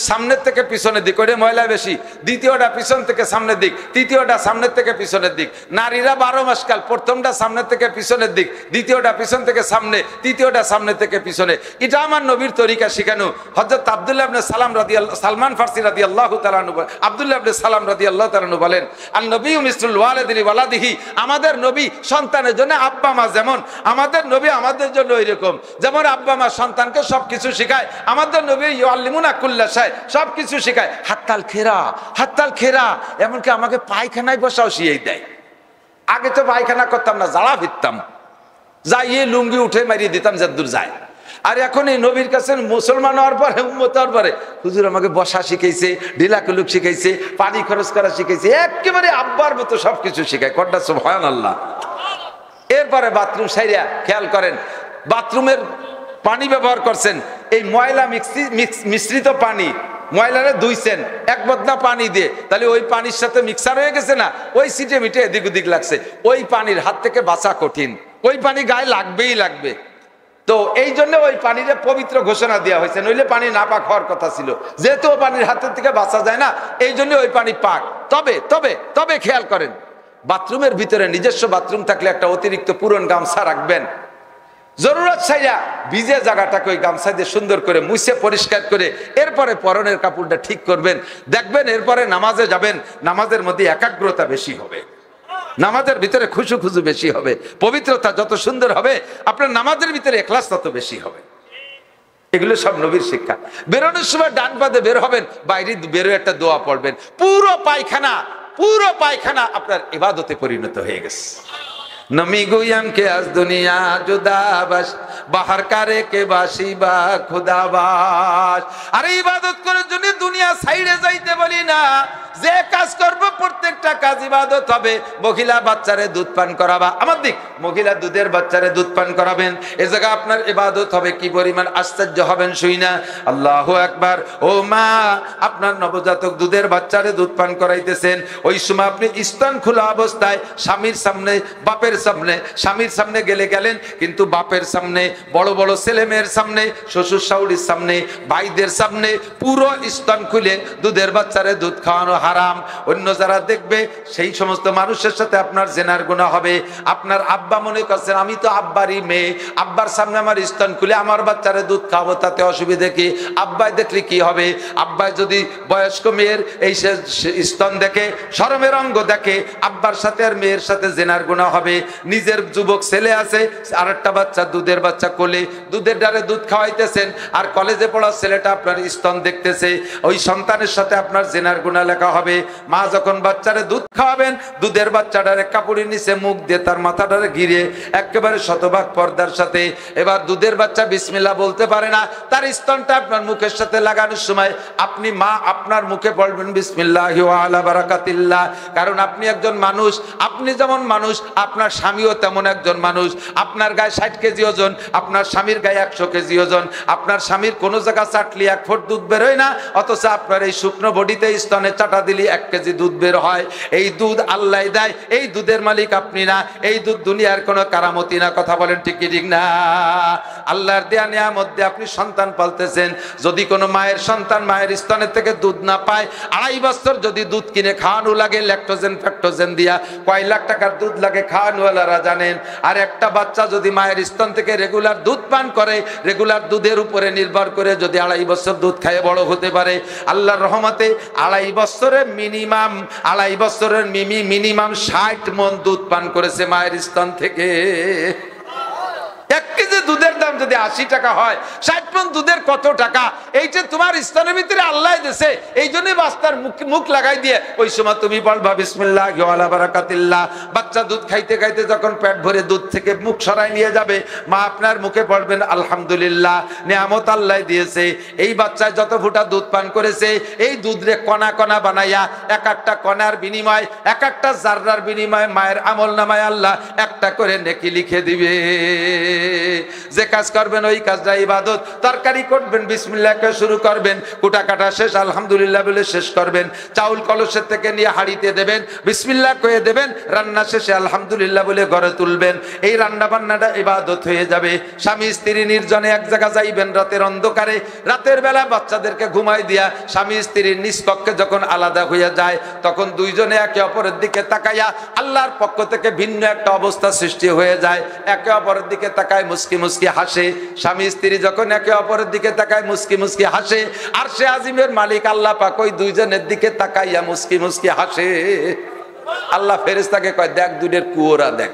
সামনের থেকে পিছনের দিক, ওটা ময়লা বেশি। দ্বিতীয়টা পিছন থেকে সামনের দিক, তৃতীয়টা সামনের থেকে পিছনের দিক। নারীরা 12 মাস কাল প্রথমটা সামনের থেকে পিছনের দিক, দ্বিতীয়টা পিছন থেকে সামনে, তৃতীয়টা সামনে থেকে পিছনে। এটা আমার নবীর তরিকা শিখানো। হযরত আব্দুল্লাহ ইবনে সালাম রাদিয়াল্লাহু, সালমান ফারসি রাদিয়াল্লাহু তাআলা আনহু, আব্দুল্লাহ ইবনে সালাম রাদিয়াল্লাহু তাআলা আনহু বলেন, আন নবিয়্যু মিসলুল ওয়ালিদি ওয়ালাদিহি, আমাদের নবী সন্তানের জন্য আব্বা মা যেমন, আমাদের নবী আমাদের জন্য ওইরকম। যেমন আব্বা মা সন্তানকে সবকিছু শেখায়, আমাদের নবী ইউআল্লিমুনা কুল্লা শাই, সবকিছু শেখায়। হাত্তাল খেরা, হাত্তাল খেরা, এমনকি আমাকে পায়খানায় বসাও শিখিয়ে দেয়। আগে তো পায়খানা করতাম না, জ্বালা ফিরতাম, যাইয়ে লুঙ্গি উঠে মারিয়ে দিতাম যদ্দূর যায়। আর এখন এই নবীর কাছে মুসলমান হওয়ার পরে, উম্মত হওয়ার পরে, হুজুর আমাকে বসা শিখাইছে, ঢিলা কুলুক শিখাইছে, পানি খরচ করা শিখাইছে, একেবারে আব্বার মতো সবকিছু শিখায়। কড্ডা সুবহানাল্লাহ। এরপরে বাথরুম সাইরা খেয়াল করেন, বাথরুমের পানি ব্যবহার করছেন, এই ময়লা মিশ্রিত পানি, ময়লারে ধুইছেন এক বদনা পানি দিয়ে, তাহলে ওই পানির সাথে মিক্সার হয়ে গেছে না, ওই সিটে মিটে এদিক ওদিক লাগছে, ওই পানির হাত থেকে বাঁচা কঠিন, ওই পানি গায়ে লাগবেই লাগবে। তো এই জন্য ওই পানিরে পবিত্র ঘোষণা দেওয়া হয়েছে, নইলে পানি নাপাক হওয়ার কথা ছিল। যেহেতু ওই পানির হাতের থেকে বাঁচা যায় না, এই জন্য ওই পানি পাক। তবে তবে তবে খেয়াল করেন, বাথরুমের ভিতরে নিজস্ব বাথরুম থাকলে একটা অতিরিক্ত পুরন গামছা রাখবেন। জরুরত ছাইয়া ভিজে জায়গাটাকে ওই গামছা দিয়ে সুন্দর করে মুছে পরিষ্কার করে এরপরে পরনের কাপড়টা ঠিক করবেন। দেখবেন এরপরে নামাজে যাবেন, নামাজের মধ্যে একাগ্রতা বেশি হবে, নামাজের ভিতরে খুশু খুশু বেশি হবে, পবিত্রতা যত সুন্দর হবে আপনার নামাজের ভিতরে ইখলাস তত বেশি হবে। এগুলো সব নবীর শিক্ষা। বেরোনোর সময় ডান পাদে বের হবেন, বাইরে বেরোয় একটা দোয়া পড়বেন, পুরো পায়খানা আপনার ইবাদতে পরিণত হয়ে গেছে। নমি গুয়াম কে আজ দুনিয়া জুদাবাস, বাহার কারে কে বাসি বা খুদাবাস। আরে ইবাদত করার জন্য দুনিয়া সাইডে যাইতে বলি না, যে কাজ করবো প্রত্যেকটা কাজ ইবাদত হবে। মহিলা বাচ্চারে দুধ পান করাবা, আমার দিক মহিলা দুধের বাচ্চারে দুধ পান করাবেন, এ জায়গা আপনার ইবাদত হবে। কি পরিমাণ আশ্চর্য হবেন শুই না, আল্লাহু আকবার। ও মা, আপনার নবজাতক দুধের বাচ্চারে দুধ পান করাইতেছেন, ওই সময় আপনি স্তন খোলা অবস্থায় স্বামীর সামনে, বাপের সামনে, স্বামীর সামনে গেলেন, কিন্তু বাপের সামনে, বড় বড় ছেলে মেয়ের সামনে, শ্বশুর শাশুড়ির সামনে, ভাইদের সামনে পুরো স্তন খুলে দুধের বাচ্চারে দুধ খাওয়ানো হারাম। অন্য যারা দেখবে সেই সমস্ত মানুষের সাথে আপনার জেনার গুনাহ হবে। আপনার আব্বা মনে করছেন আমি তো আব্বারই মেয়ে, আব্বার সামনে আমার স্তন খুলে আমার বাচ্চারে দুধ খাবো, তাতে অসুবিধা কি? আব্বাই দেখলে কি হবে? আব্বাই যদি বয়স্ক মেয়ের এই স্তন দেখে, শরমের অঙ্গ দেখে, আব্বার সাথে আর মেয়ের সাথে জেনার গুনাহ হবে। নিজের যুবক ছেলে আছে, আরেকটা বাচ্চা দুধের বাচ্চা কোলে, দুধের ডালে দুধ খাওয়াইতেছেন, আর কলেজে পড়া ছেলেটা আপনার স্তন দেখতেছে, ওই সন্তানের সাথে আপনার জেনার গুনাহ লেখা হবে। মা যখন বাচ্চারে দুধ খাওয়াবেন, দুধের বাচ্চাটারে কাপড়ের নিচে মুখ দিয়ে তার মাথাটারে ঘিরে একেবারে শতভাগ পর্দার সাথে, এবার দুধের বাচ্চা বিসমিল্লাহ বলতে পারে না, তার স্তনটা আপনার মুখের সাথে লাগানোর সময় আপনি মা আপনার মুখে পড়বেন বিসমিল্লাহি ওয়া আলা বারাকাতিল্লাহ। কারণ আপনি একজন মানুষ, আপনি যেমন মানুষ, আপনার স্বামীও তেমন একজন মানুষ। আপনার গায়ে 60 কেজি ওজন, আপনার স্বামীর গায়ে 100 কেজি ওজন। আপনার স্বামীর কোনো জায়গা চাটলি 1 ফুট দুধ বেরোয় না, অথচ আপনার এই শুকনো বডিতে স্তনে চাটা দিলি 1 কেজি দুধ বের হয়। এই দুধ আল্লাহ দেয়, এই দুধের মালিক আপনি না। এই দুধ দুনিয়ার কোনো কারামতি না। কথা বলেন ঠিক কি ঠিক না? আল্লাহর দেয়া নিয়ামত দিয়ে আপনি সন্তান পালতেছেন। যদি কোনো মায়ের সন্তান মায়ের স্তনের থেকে দুধ না পায়, 2.5 বছর যদি দুধ কিনে খাওয়ানো লাগে ল্যাকটোজেন ফ্যাক্টোজেন দিয়া, কয় লাখ টাকার দুধ লাগে খাওয়ানোওয়ালারা জানেন। আর একটা বাচ্চা যদি মায়ের স্তন থেকে রেগুলার দুধ পান করে, রেগুলার দুধের উপরে নির্ভর করে যদি 2.5 বছর দুধ খাইয়ে বড় হতে পারে, আল্লাহর রহমতে 2.5 বছরের মিনিমাম 60 মণ দুধ পান করেছে মায়ের স্তন থেকে। 1 কেজি দুধের দাম যদি 80 টাকা হয়, 60 মণ দুধের কত টাকা? এই যে তোমার স্তনের ভিতরে আল্লাহ দিয়েছে, এই জন্যই বাচ্চার মুখ লাগাই দিয়ে ওই সময় তুমি বলবা বিসমিল্লাহি ওয়া আলা বারাকাতিল্লাহ। বাচ্চা দুধ খাইতে খাইতে যখন পেট ভরে দুধ থেকে মুখ সরাই নিয়ে যাবে, মা আপনার মুখে পড়বেন আলহামদুলিল্লাহ, নিয়ামত আল্লাহ দিয়েছে। এই বাচ্চায় যত ফুটা দুধ পান করেছে, এই দুধ রে কণা কণা বানাইয়া, এক একটা কণার বিনিময়, এক একটা জাররার বিনিময়ে মায়ের আমল নামায় আল্লাহ একটা করে নেকি লিখে দিবে। যে কাজ করবেন ওই কাজটা ইবাদত। তরকারি করবেন, বিসমিল্লাহ কে শুরু করবেন, কুটা কাটা শেষ আলহামদুলিল্লাহ বলে শেষ করবেন। চাউল কলসের থেকে নিয়ে হাঁড়িতে দেবেন, বিসমিল্লাহ কয়ে দেবেন, রান্না শেষে আলহামদুলিল্লাহ বলে ঘরে তুলবেন। এই রান্না বান্নাটা ইবাদত হয়ে যাবে। স্বামী স্ত্রী নির্জনে এক জায়গা যাইবেন রাতের অন্ধকারে, রাতের বেলা বাচ্চাদেরকে ঘুমাই দিয়া স্বামী স্ত্রীর নিজ কক্ষে যখন আলাদা হয়ে যায়, তখন দুইজনে একে অপরের দিকে তাকাইয়া আল্লাহর পক্ষ থেকে ভিন্ন একটা অবস্থা সৃষ্টি হয়ে যায়। একে অপরের দিকে তাকায় মুস্কি মুস্কি হাসে। স্বামী স্ত্রী যখন একে অপরের দিকে তাকায় মুস্কি মুস্কি হাসে, আর সে আজিমের মালিক আল্লাহ পাক ওই দুইজনের দিকে তাকাইয়া মুস্কি মুস্কি হাসে। আল্লাহ ফেরেশতাকে কয়, দেখ দুধের কুয়োরা দেখ,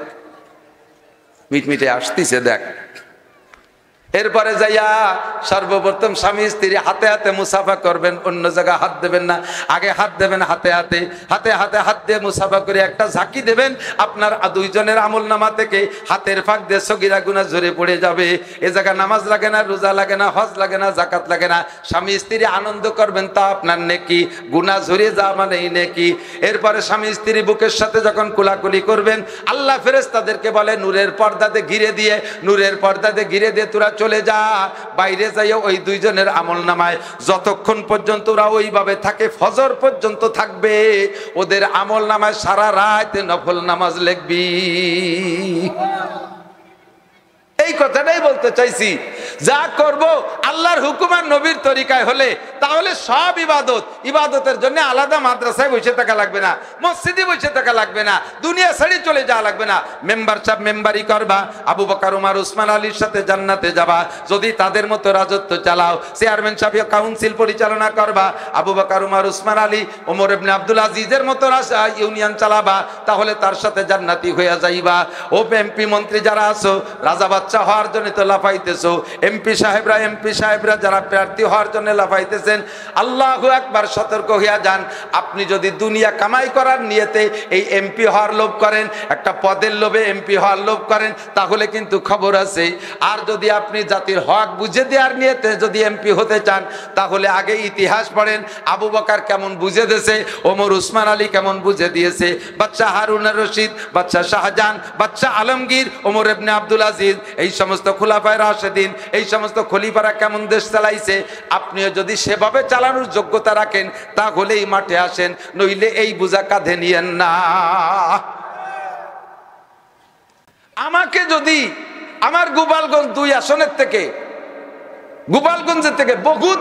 মিটমিটে আসতিছে দেখ। এরপরে যাইয়া সর্বপ্রথম স্বামী স্ত্রী হাতে হাতে মুসাফা করবেন, অন্য জায়গায় হাত দেবেন না। আগে হাত দেবেন হাতে হাতে, হাত দিয়ে মুসাফা করে একটা ঝাঁকি দেবেন। আপনার দুইজনের আমল নামা থেকে হাতের ফাঁক দিয়ে সগীরা গুনাহ ঝরে পড়ে যাবে। এ জায়গায় নামাজ লাগে না, রোজা লাগে না, হজ লাগে না, জাকাত লাগে না। স্বামী স্ত্রী আনন্দ করবেন, তা আপনার নেকি। গুনাহ ঝরে যা মানে নেকি। এরপরে স্বামী স্ত্রী বুকের সাথে যখন কুলাকুলি করবেন, আল্লাহ ফেরেশতাদেরকে বলে নূরের পর্দাতে ঘিরে দিয়ে তোরা চলে যা। বাইরে যাইয়া ওই দুইজনের আমল নামায় যতক্ষণ পর্যন্ত ওরা ওইভাবে থাকে, ফজর পর্যন্ত থাকবে, ওদের আমল নামায় সারা রাত নফল নামাজ লিখবি। এই কথাটাই বলতে চাইছি। যা করব আল্লাহর হুকুম আর নবীর তরিকায় হলে, তাহলে সব ইবাদতের জন্য আলাদা মাদ্রাসায় বসে থাকা লাগবে না, মসজিদে বসে থাকা লাগবে না, দুনিয়া ছেড়ে চলে যাওয়া লাগবে না। মেম্বার সাহেব মেম্বারি করবা, আবু বকর উমর উসমান আলীর সাথে জান্নাতে যাবা। যদি তাদের মতো রাজত্ব চালাও, চেয়ারম্যান সাহেব কাউন্সিল পরিচালনা করবা, আবু বকর উমর উসমান আলী ওমর ইবনে আব্দুল আজিজের মতো ইউনিয়ন চালাবা, তাহলে তার সাথে জান্নাতি হয়ে যাইবা। ও এমপি মন্ত্রী যারা আছো, রাজা বাচ্চা হওয়ার জন্য তো লাফাইতেছো, এমপি সাহেবরা যারা প্রার্থী হওয়ার জন্য লাফাইতেছেন, আল্লাহু আকবার, সতর্ক হইয়া যান। আপনি যদি দুনিয়া কামাই করার নিয়তে এই এমপি হওয়ার লোভ করেন, একটা পদের লোভে এমপি হওয়ার লোভ করেন, তাহলে কিন্তু খবর আছে। আর যদি আপনি জাতির হক বুঝে দেওয়ার নিয়তে যদি এমপি হতে চান, তাহলে আগে ইতিহাস পড়েন, আবু বকর কেমন বুঝে দিয়েছে, ওমর উসমান আলী কেমন বুঝে দিয়েছে, বাদশা হারুন আর রশিদ, বাদশা শাহজাহান, বাদশা আলমগীর, ওমর ইবনে আব্দুল আজিজ, এই সমস্ত খুলাফায়ে রাশেদিন, এই সমস্ত খলিফারা কেমন দেশ চালাইছে। আপনিও যদি সেভাবে চালানোর যোগ্যতা রাখেন, তাহলেই মাঠে আসেন, নইলে এই বোঝা কাঁধে নিয়েন না। আমাকে যদি আমার গোপালগঞ্জ 2 আসনের থেকে, গোপালগঞ্জের থেকে বহুত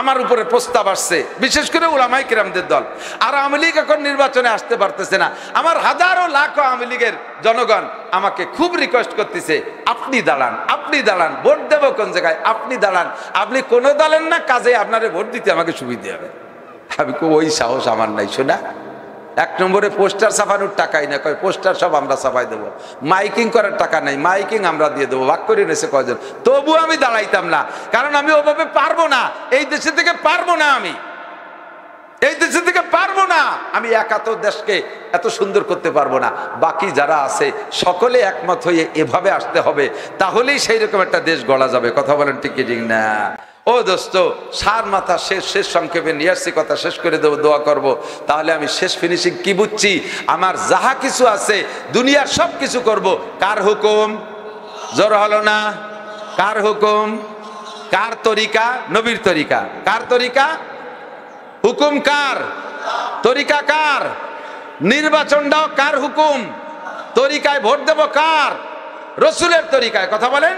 আমার উপরে প্রস্তাব আসছে, বিশেষ করে উলামায়ে কিরামদের দল। আর আওয়ামী লীগ এখন নির্বাচনে আসতে পারতেছে না। আমার হাজারো লাখো আওয়ামী লীগের জনগণ আমাকে খুব রিকোয়েস্ট করতেছে, আপনি দাঁড়ান, ভোট দেব কোন জায়গায়, আপনি দাঁড়ান। আপনি কোনো দলেন না, কাজে আপনারে ভোট দিতে আমাকে সুবিধা হবে। আমি ওই সাহস আমার নাই। শোনা, 1 নম্বরে পোস্টার ছাপানোর টাকাই না, কয় পোস্টার সব আমরা ছাপাই দেবো। মাইকিং করার টাকা নাই, মাইকিং আমরা দিয়ে দেবো। ভাগ করে নিয়েছে কয়জন। তবু আমি দাঁড়াইতাম না, কারণ আমি ওভাবে পারবো না। এই দেশে থেকে পারবো না, আমি একা তো দেশকে এত সুন্দর করতে পারবো না। বাকি যারা আছে সকলে একমত হয়ে এভাবে আসতে হবে, তাহলেই সেই রকম একটা দেশ গড়া যাবে। কথা বলেন ঠিক কি ঠিক না? ও দোস্ত, সার মাথা শেষ সংক্ষেপে নিয়ে আসছি, কথা শেষ করে দেবো, দোয়া করব। তাহলে আমি শেষ ফিনিশিং কি বুঝছি? আমার যাহা কিছু আছে দুনিয়ার সব কিছু করব কার হুকুম? জোর হলো না? কার হুকুম? কার তরিকা? নবীর তরিকা। কার তরিকা? হুকুম কার? তরিকা কার? নির্বাচনটাও কার হুকুম? তরিকায় ভোট দেব কার? রসুলের তরিকায়। কথা বলেন।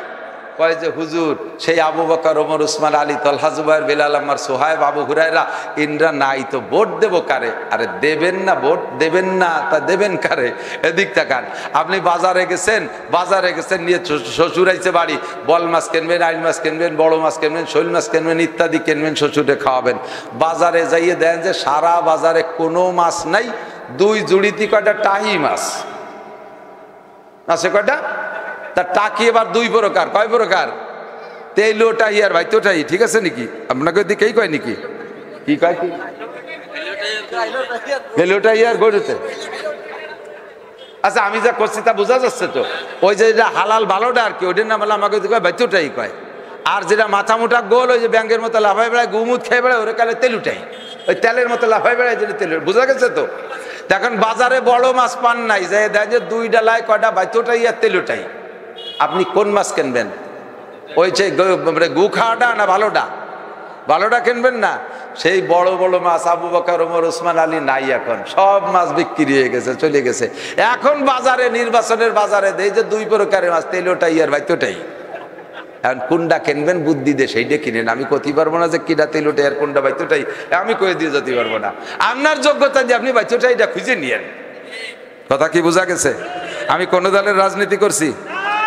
কয় যে হুজুর সেই আবু বকর, ওমর, উসমান, আলী, তলহা, জুবাইর, বেলাল, আম্মার, সোহাইব, আবু হুরায়রা ইনরা নাই তো ভোট দেব কারে? আরে দেবেন না, ভোট দেবেন না, তা দেবেন কারে? এদিক তাকান। আপনি বাজারে গেছেন নিয়ে শ্বশুর আইছে বাড়ি, বল মাছ কিনবেন, আইল মাছ কিনবেন, বড় মাছ কিনবেন, শৈল মাছ কিনবেন, ইত্যাদি কিনবেন, শ্বশুরে খাওয়াবেন। বাজারে যাইয়ে দেন যে সারা বাজারে কোনো মাছ নাই, 2 জুড়িতে কয়টা টাহি মাছ আছে। কয়টা? তার টাকি এবার 2 প্রকার। কয় প্রকার? তেলোটাই আর ভাইতোটাই। ঠিক আছে নাকি? আপনাকে দিকেই কয় নাকি? কি কয়? কি তেলোটাই আর গরুতে? আচ্ছা, আমি যা করছি তা বোঝা যাচ্ছে তো? ওই যে যেটা হালাল ভালোটা আর কি, ওইটার নাম হলো আমাকে কয় ভাইতোটাই কয়। আর যেটা মাথা মোটা গোল, ওই যে ব্যাঙ্গের মতো লাফাই বেড়ায়, গুমুদ খেয়ে বেড়ায়, ওরা কালে তেলুটাই। ওই তেলের মতো লাফাই বেড়ায়, যেটা তেল। বোঝা গেছে তো? এখন বাজারে বড় মাছ পান নাই, যে দেয় যে 2 ডালায় কয়টা ভাইতোটাই আর তেলুটাই। আপনি কোন মাছ কিনবেন? ওই যে গু খাওয়াটা না ভালোটা? ভালোটা কিনবেন না? সেই বড় বড় মাছ আবু বকর, ওমর, উসমান, আলী নাই। এখন সব মাছ বিক্রি হয়ে গেছে, চলে গেছে। এখন বাজারে, নির্বাচনের বাজারে দেয় যে 2 প্রকারের মাছ, তেলোটাই আর ভাইতোটাই। এখন কোনটা কিনবেন বুদ্ধি দিয়ে সেইটা কিনেন। আমি কইতে পারবো না যে কিটা তেলোটাই আর কোনটা ভাইতোটাই, আমি কয়ে দিয়ে যেতে পারবো না। আপনার যোগ্যতা যে আপনি ভাইতোটাইটা খুঁজে নিয়েন। কথা কি বোঝা গেছে? আমি কোন দলের রাজনীতি করছি?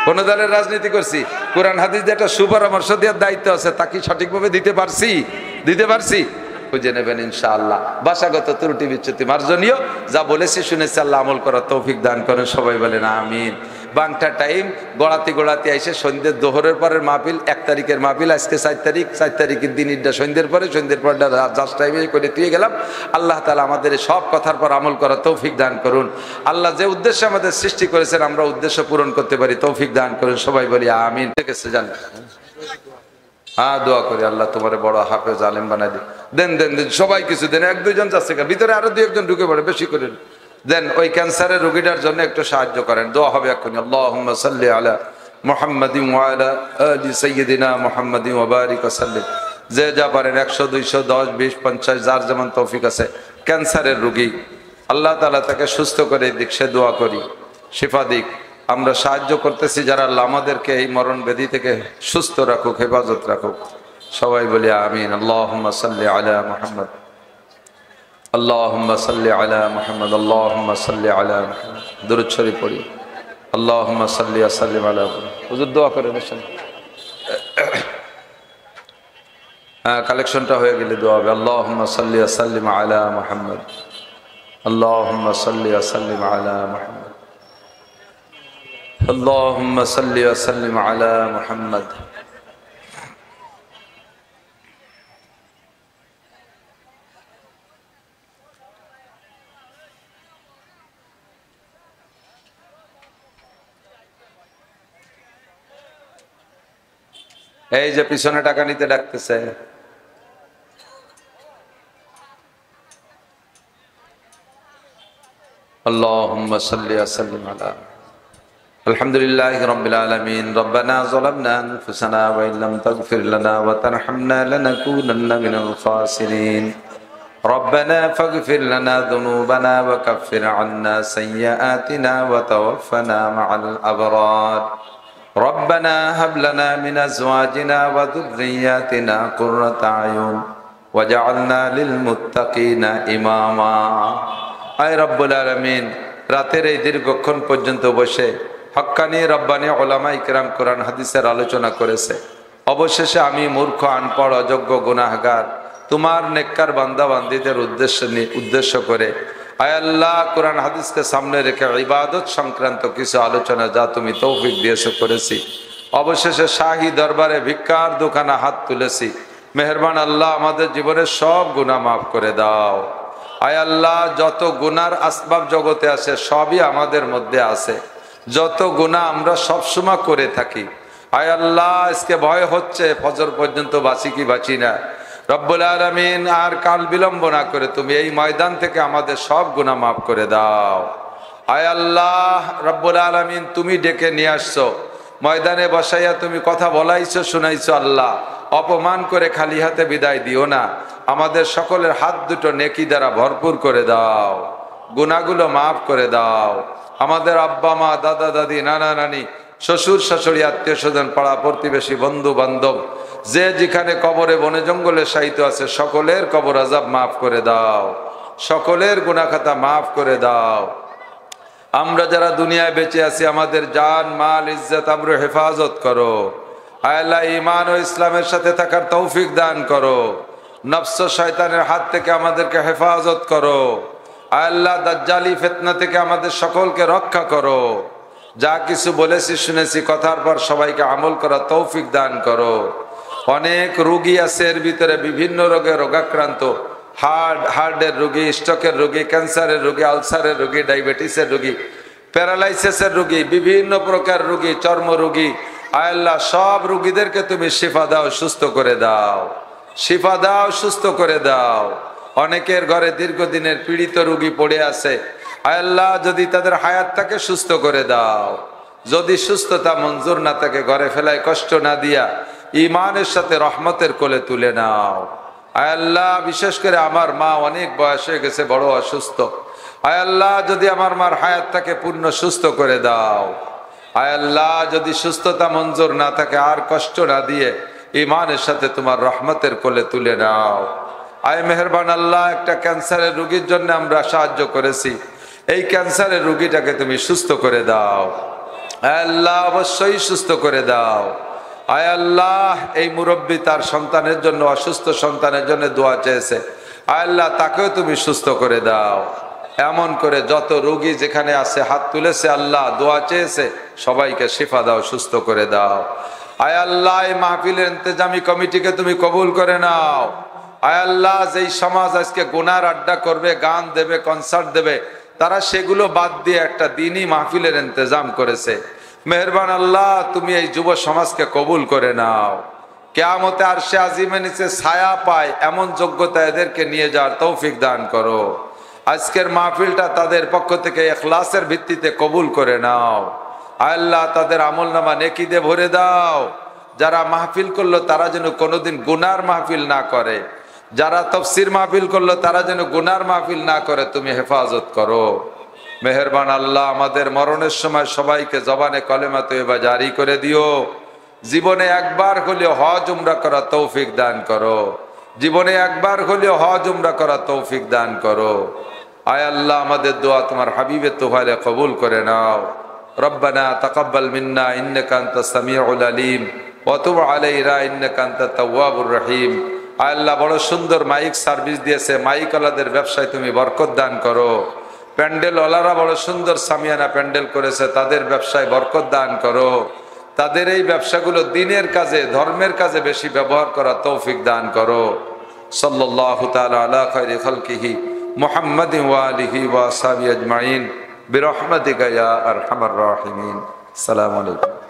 কোন দলের রাজনীতি করছি? কোরআন হাদিস দিয়ে একটা সুপরামর্শ দেওয়ার দায়িত্ব আছে, তা কি সঠিকভাবে দিতে পারছি? দিতে পারছি? খুঁজে নেবেন ইনশাআল্লাহ। ভাষাগত ত্রুটি বিচ্যুতি মার্জনীয়। যা বলেছি শুনেছি, আল্লাহ আমল করার তৌফিক দান করেন। সবাই বলেন আমিন। বাংটা টাইম গড়াতে এসে সন্ধ্যের দোহরের পরের মাহফিল, 1 তারিখের মাহফিল, আজকে 4 তারিখ। 4 তারিখের দিন ইডটা সন্ধ্যের পরটা জাস্ট টাইমে করে দিয়ে গেলাম। আল্লাহ তাআলা আমাদের সব কথার পর আমল করার তৌফিক দান করুন। আল্লাহ যে উদ্দেশ্যে আমাদের সৃষ্টি করেছেন আমরা উদ্দেশ্য পূরণ করতে পারি তৌফিক দান করুন। সবাই বলি আমিন। দেখেছে জান? হ্যাঁ, দোয়া করি আল্লাহ তোমার বড় হাফেজ আলেম বানাই দেন। দেন সবাই কিছু দেন। 1-2 জন যাচ্ছে, ভিতরে আরো 2-1 জন ঢুকে পড়ে, বেশি করে দেন। ওই ক্যান্সারের রোগীটার জন্য একটু সাহায্য করেন। দোয়া হবে এক্ষুনি। আল্লাহুম্মা সাল্লি আলা মুহাম্মাদিন ওয়া আলা আলি সাইয়্যিদিনা মুহাম্মাদিন ওয়া বারিক ওয়া সাল্লিম। যে যা পারেন 100, 200, 10, 20, 50, যার যেমন তৌফিক আছে। ক্যান্সারের রোগী, আল্লাহ তাআলা তাকে সুস্থ করে দিক, সে দোয়া করি শিফা দিক। আমরা সাহায্য করতেছি যারা আল্লাহ আমাদেরকে এই মরণ ব্যাধি থেকে সুস্থ রাখুক, হেফাজত রাখুক। সবাই বলি আমিন। আল্লাহুম্মা সাল্লি আলা মুহাম্মাদ, আল্লাহুম্মা সাল্লি আলা মুহাম্মাদ, আল্লাহুম্মা সাল্লি আলা মুহাম্মাদ। দুরূদ শরীফ পড়ি। আল্লাহুম্মা সাল্লি ওয়া সাল্লিম আলা মুহাম্মাদ। হুজুর দোয়া করেন। হ্যাঁ, কালেকশনটা হয়ে গেলে দোয়া হবে। আল্লাহুম্মা সাল্লি ওয়া সাল্লিম আলা মুহাম্মাদ, আল্লাহুম্মা সাল্লি ওয়া সাল্লিম আলা মুহাম্মাদ, আল্লাহুম্মা সাল্লি ওয়া সাল্লিম আলা মুহাম্মাদ। এই যে পিছনে টাকা নিতে ডাকতেছে, আল্লাহুম্মা সাল্লি ওয়া সাল্লিম আলা। আলহামদুলিল্লাহি রাব্বিল আলামিন। রব্বানা যালামনা আনফুসানা ওয়া ইল্লাম তাগফির লানা ওয়া তারহামনা লানাকুনান্না মিনাল খাসিরিন। রব্বানা ফাগফির লানা যুনুবানা ওয়া কাফির আন্না সাইয়্যাতিনা ওয়া তাওয়াফফানা মা'আল আবরার। ربنا هب لنا من أزواجنا وذرياتنا قرة أعين وجعلنا للمتقين إماما। আয় রব্বুল আলামিন, রাতের এই দীর্ঘক্ষণ পর্যন্ত বসে হক্কানি রব্বানি উলামায়ে কিরাম কোরআন হাদিসের আলোচনা করেছে। অবশেষে আমি মূর্খ, আনপড়, অযোগ্য, গুনাহগার তোমার নেককার বান্দা বান্দীদের উদ্দেশ্য করে আয় আল্লাহ কোরআন হাদিসকে সামনে রেখে ইবাদত সংক্রান্ত কিছু আলোচনা যা তুমি তৌফিক দিয়েছো করেছি। অবশেষে শাহী দরবারে ভিক্ষার দোকানে হাত তুলেছি। মেহেরবান আল্লাহ, আমাদের জীবনের সব গুনাহ মাফ করে দাও। আয় আল্লাহ, যত গুনার আসবাব জগতে আছে সবই আমাদের মধ্যে আছে। যত গুনাহ আমরা সবসময় করে থাকি, হায় আল্লাহ আজকে ভয় হচ্ছে ফজর পর্যন্ত বাঁচি কি বাঁচি না। রব্বুল আলামিন আর কাল বিলম্ব না করে তুমি এই ময়দান থেকে আমাদের সব গুনাহ মাফ করে দাও। হায় আল্লাহ রব্বুল আলামিন তুমি ডেকে নিয়ে আসছো, ময়দানে বসাইয়া তুমি কথা বলাইছো শোনাইছো। আল্লাহ অপমান করে খালি হাতে বিদায় দিও না, আমাদের সকলের হাত দুটো নেকি দ্বারা ভরপুর করে দাও, গুনাহগুলো মাফ করে দাও। আমাদের আব্বা মা দাদা দাদি নানা নানি শ্বশুর শাশুড়ি আত্মীয় স্বজন পাড়া প্রতিবেশী বন্ধু বান্ধব যে যেখানে কবরে বনে জঙ্গলে শায়িত আছে সকলের কবর আযাব মাফ করে দাও, সকলের গুনাহ খাতা মাফ করে দাও। আমরা যারা দুনিয়ায় বেঁচে আছি আমাদের জান মাল ইজ্জত আবরু হেফাজত করো। হায় আল্লাহ ঈমান ও ইসলামের সাথে থাকার তৌফিক দান করো। নফস ও শয়তানের হাত থেকে আমাদেরকে হেফাজত করো। হায় আল্লাহ দাজ্জালি ফিতনা থেকে আমাদের সকলকে রক্ষা করো। যা কিছু বলেছি শুনেছি কথার পর সবাইকে আমল করা তৌফিক দান করো। অনেক রোগী আছে এর ভিতরে বিভিন্ন রোগে রোগাক্রান্ত, হার্টের রোগী, স্ট্রোকের রোগী, ক্যান্সারের রোগী, আলসারের রোগী, ডায়াবেটিসের রোগী, প্যারালাইসিসের রোগী, বিভিন্ন প্রকার রোগী, চর্ম রোগী। আয় আল্লাহ সব রোগীদেরকে তুমি শিফা দাও, সুস্থ করে দাও, শিফা দাও, সুস্থ করে দাও। অনেকের ঘরে দীর্ঘদিনের পীড়িত রোগী পড়ে আছে, আয় আল্লাহ যদি তাদের হায়াতটাকে সুস্থ করে দাও, যদি সুস্থতা মঞ্জুর না থাকে ঘরে ফেলায় কষ্ট না দিয়া ঈমানের সাথে রহমতের কোলে তুলে নাও। আয় আল্লাহ বিশেষ করে আমার মা অনেক বয়স হয়ে গেছে, বড় অসুস্থ। আয় আল্লাহ যদি আমার মার হায়াতটাকে পূর্ণ সুস্থ করে দাও। আয় আল্লাহ যদি সুস্থতা মঞ্জুর না থাকে আর কষ্ট না দিয়ে ঈমানের সাথে তোমার রহমতের কোলে তুলে নাও। আয় মেহেরবান আল্লাহ একটা ক্যান্সারের রোগীর জন্য আমরা সাহায্য করেছি, এই ক্যান্সারের রোগীটাকে তুমি সুস্থ করে দাও। আয় আল্লাহ অবশ্যই সুস্থ করে দাও। আয় আল্লাহ এই মুরব্বী তার সন্তানের জন্য, অসুস্থ সন্তানের জন্য দোয়া চেয়েছে, আয় আল্লাহ তাকেও তুমি সুস্থ করে দাও। এমন করে যত রোগী যেখানে আছে হাত তুলেছে আল্লাহ দোয়া চেয়েছে সবাইকে শিফা দাও, সুস্থ করে দাও। আয় আল্লাহ এই মাহফিলের ইন্তেজামি কমিটিকে তুমি কবুল করে নাও। আয় আল্লাহ যেই সমাজ আজকে গুনার আড্ডা করবে, গান দেবে, কনসার্ট দেবে, তারা সেগুলো বাদ দিয়ে একটা দিনই মাহফিলের ইন্তেজাম করেছে। মেহেরবান আল্লাহ তুমি এই যুব সমাজকে কবুল করে নাও। কিয়ামতে আরশে আজিমের নিচে ছায়া পায় এমন যোগ্যতা এদেরকে নিয়ে যাওয়ার তৌফিক দান করো। আজকের মাহফিলটা তাদের পক্ষ থেকে ইখলাসের ভিত্তিতে কবুল করে নাও। আল্লাহ তাদের আমলনামা নেকি দিয়ে ভরে দাও। যারা মাহফিল করলো তারা যেন কোনোদিন গুনার মাহফিল না করে, যারা তাফসীর মাহফিল করলো তারা যেন গুনার মাহফিল না করে, তুমি হেফাজত করো। মেহেরবান আল্লাহ আমাদের মরণের সময় সবাইকে জবানে কলেমা তয়্যিবা জারি করে দিও। জীবনে একবার হলেও হজ উমরা করা তৌফিক দান করো, জীবনে একবার হলেও হজ উমরা করা তৌফিক দান করো। আয় আল্লাহ আমাদের দোয়া তোমার হাবিবের তোফাইলে কবুল করে নাও। রব্বানা তাকাব্বাল মিন্না ইন্নাকা আনতাস সামিউল আলিম ওয়া তুব আলাইনা ইন্নাকা আনতাত তাওয়াবুর রহিম। আয় আল্লাহ বড় সুন্দর মাইক সার্ভিস দিয়েছে, মাইকওয়ালাদের ব্যবসায় তুমি বরকত দান করো। প্যান্ডেলওয়ালারা বড় সুন্দর সামিয়ানা প্যান্ডেল করেছে, তাদের ব্যবসায় বরকত দান করো। তাদের এই ব্যবসাগুলো দিনের কাজে, ধর্মের কাজে বেশি ব্যবহার করা তৌফিক দান করো। সাল্লাল্লাহু তাআলা আলা খায়রি খালকিহি মুহাম্মাদিন ওয়া আলিহি ওয়া আসহাবিহি আজমাইন বিরহমাতিকা ইয়া আরহামার রাহিমিন। আসসালামু আলাইকুম।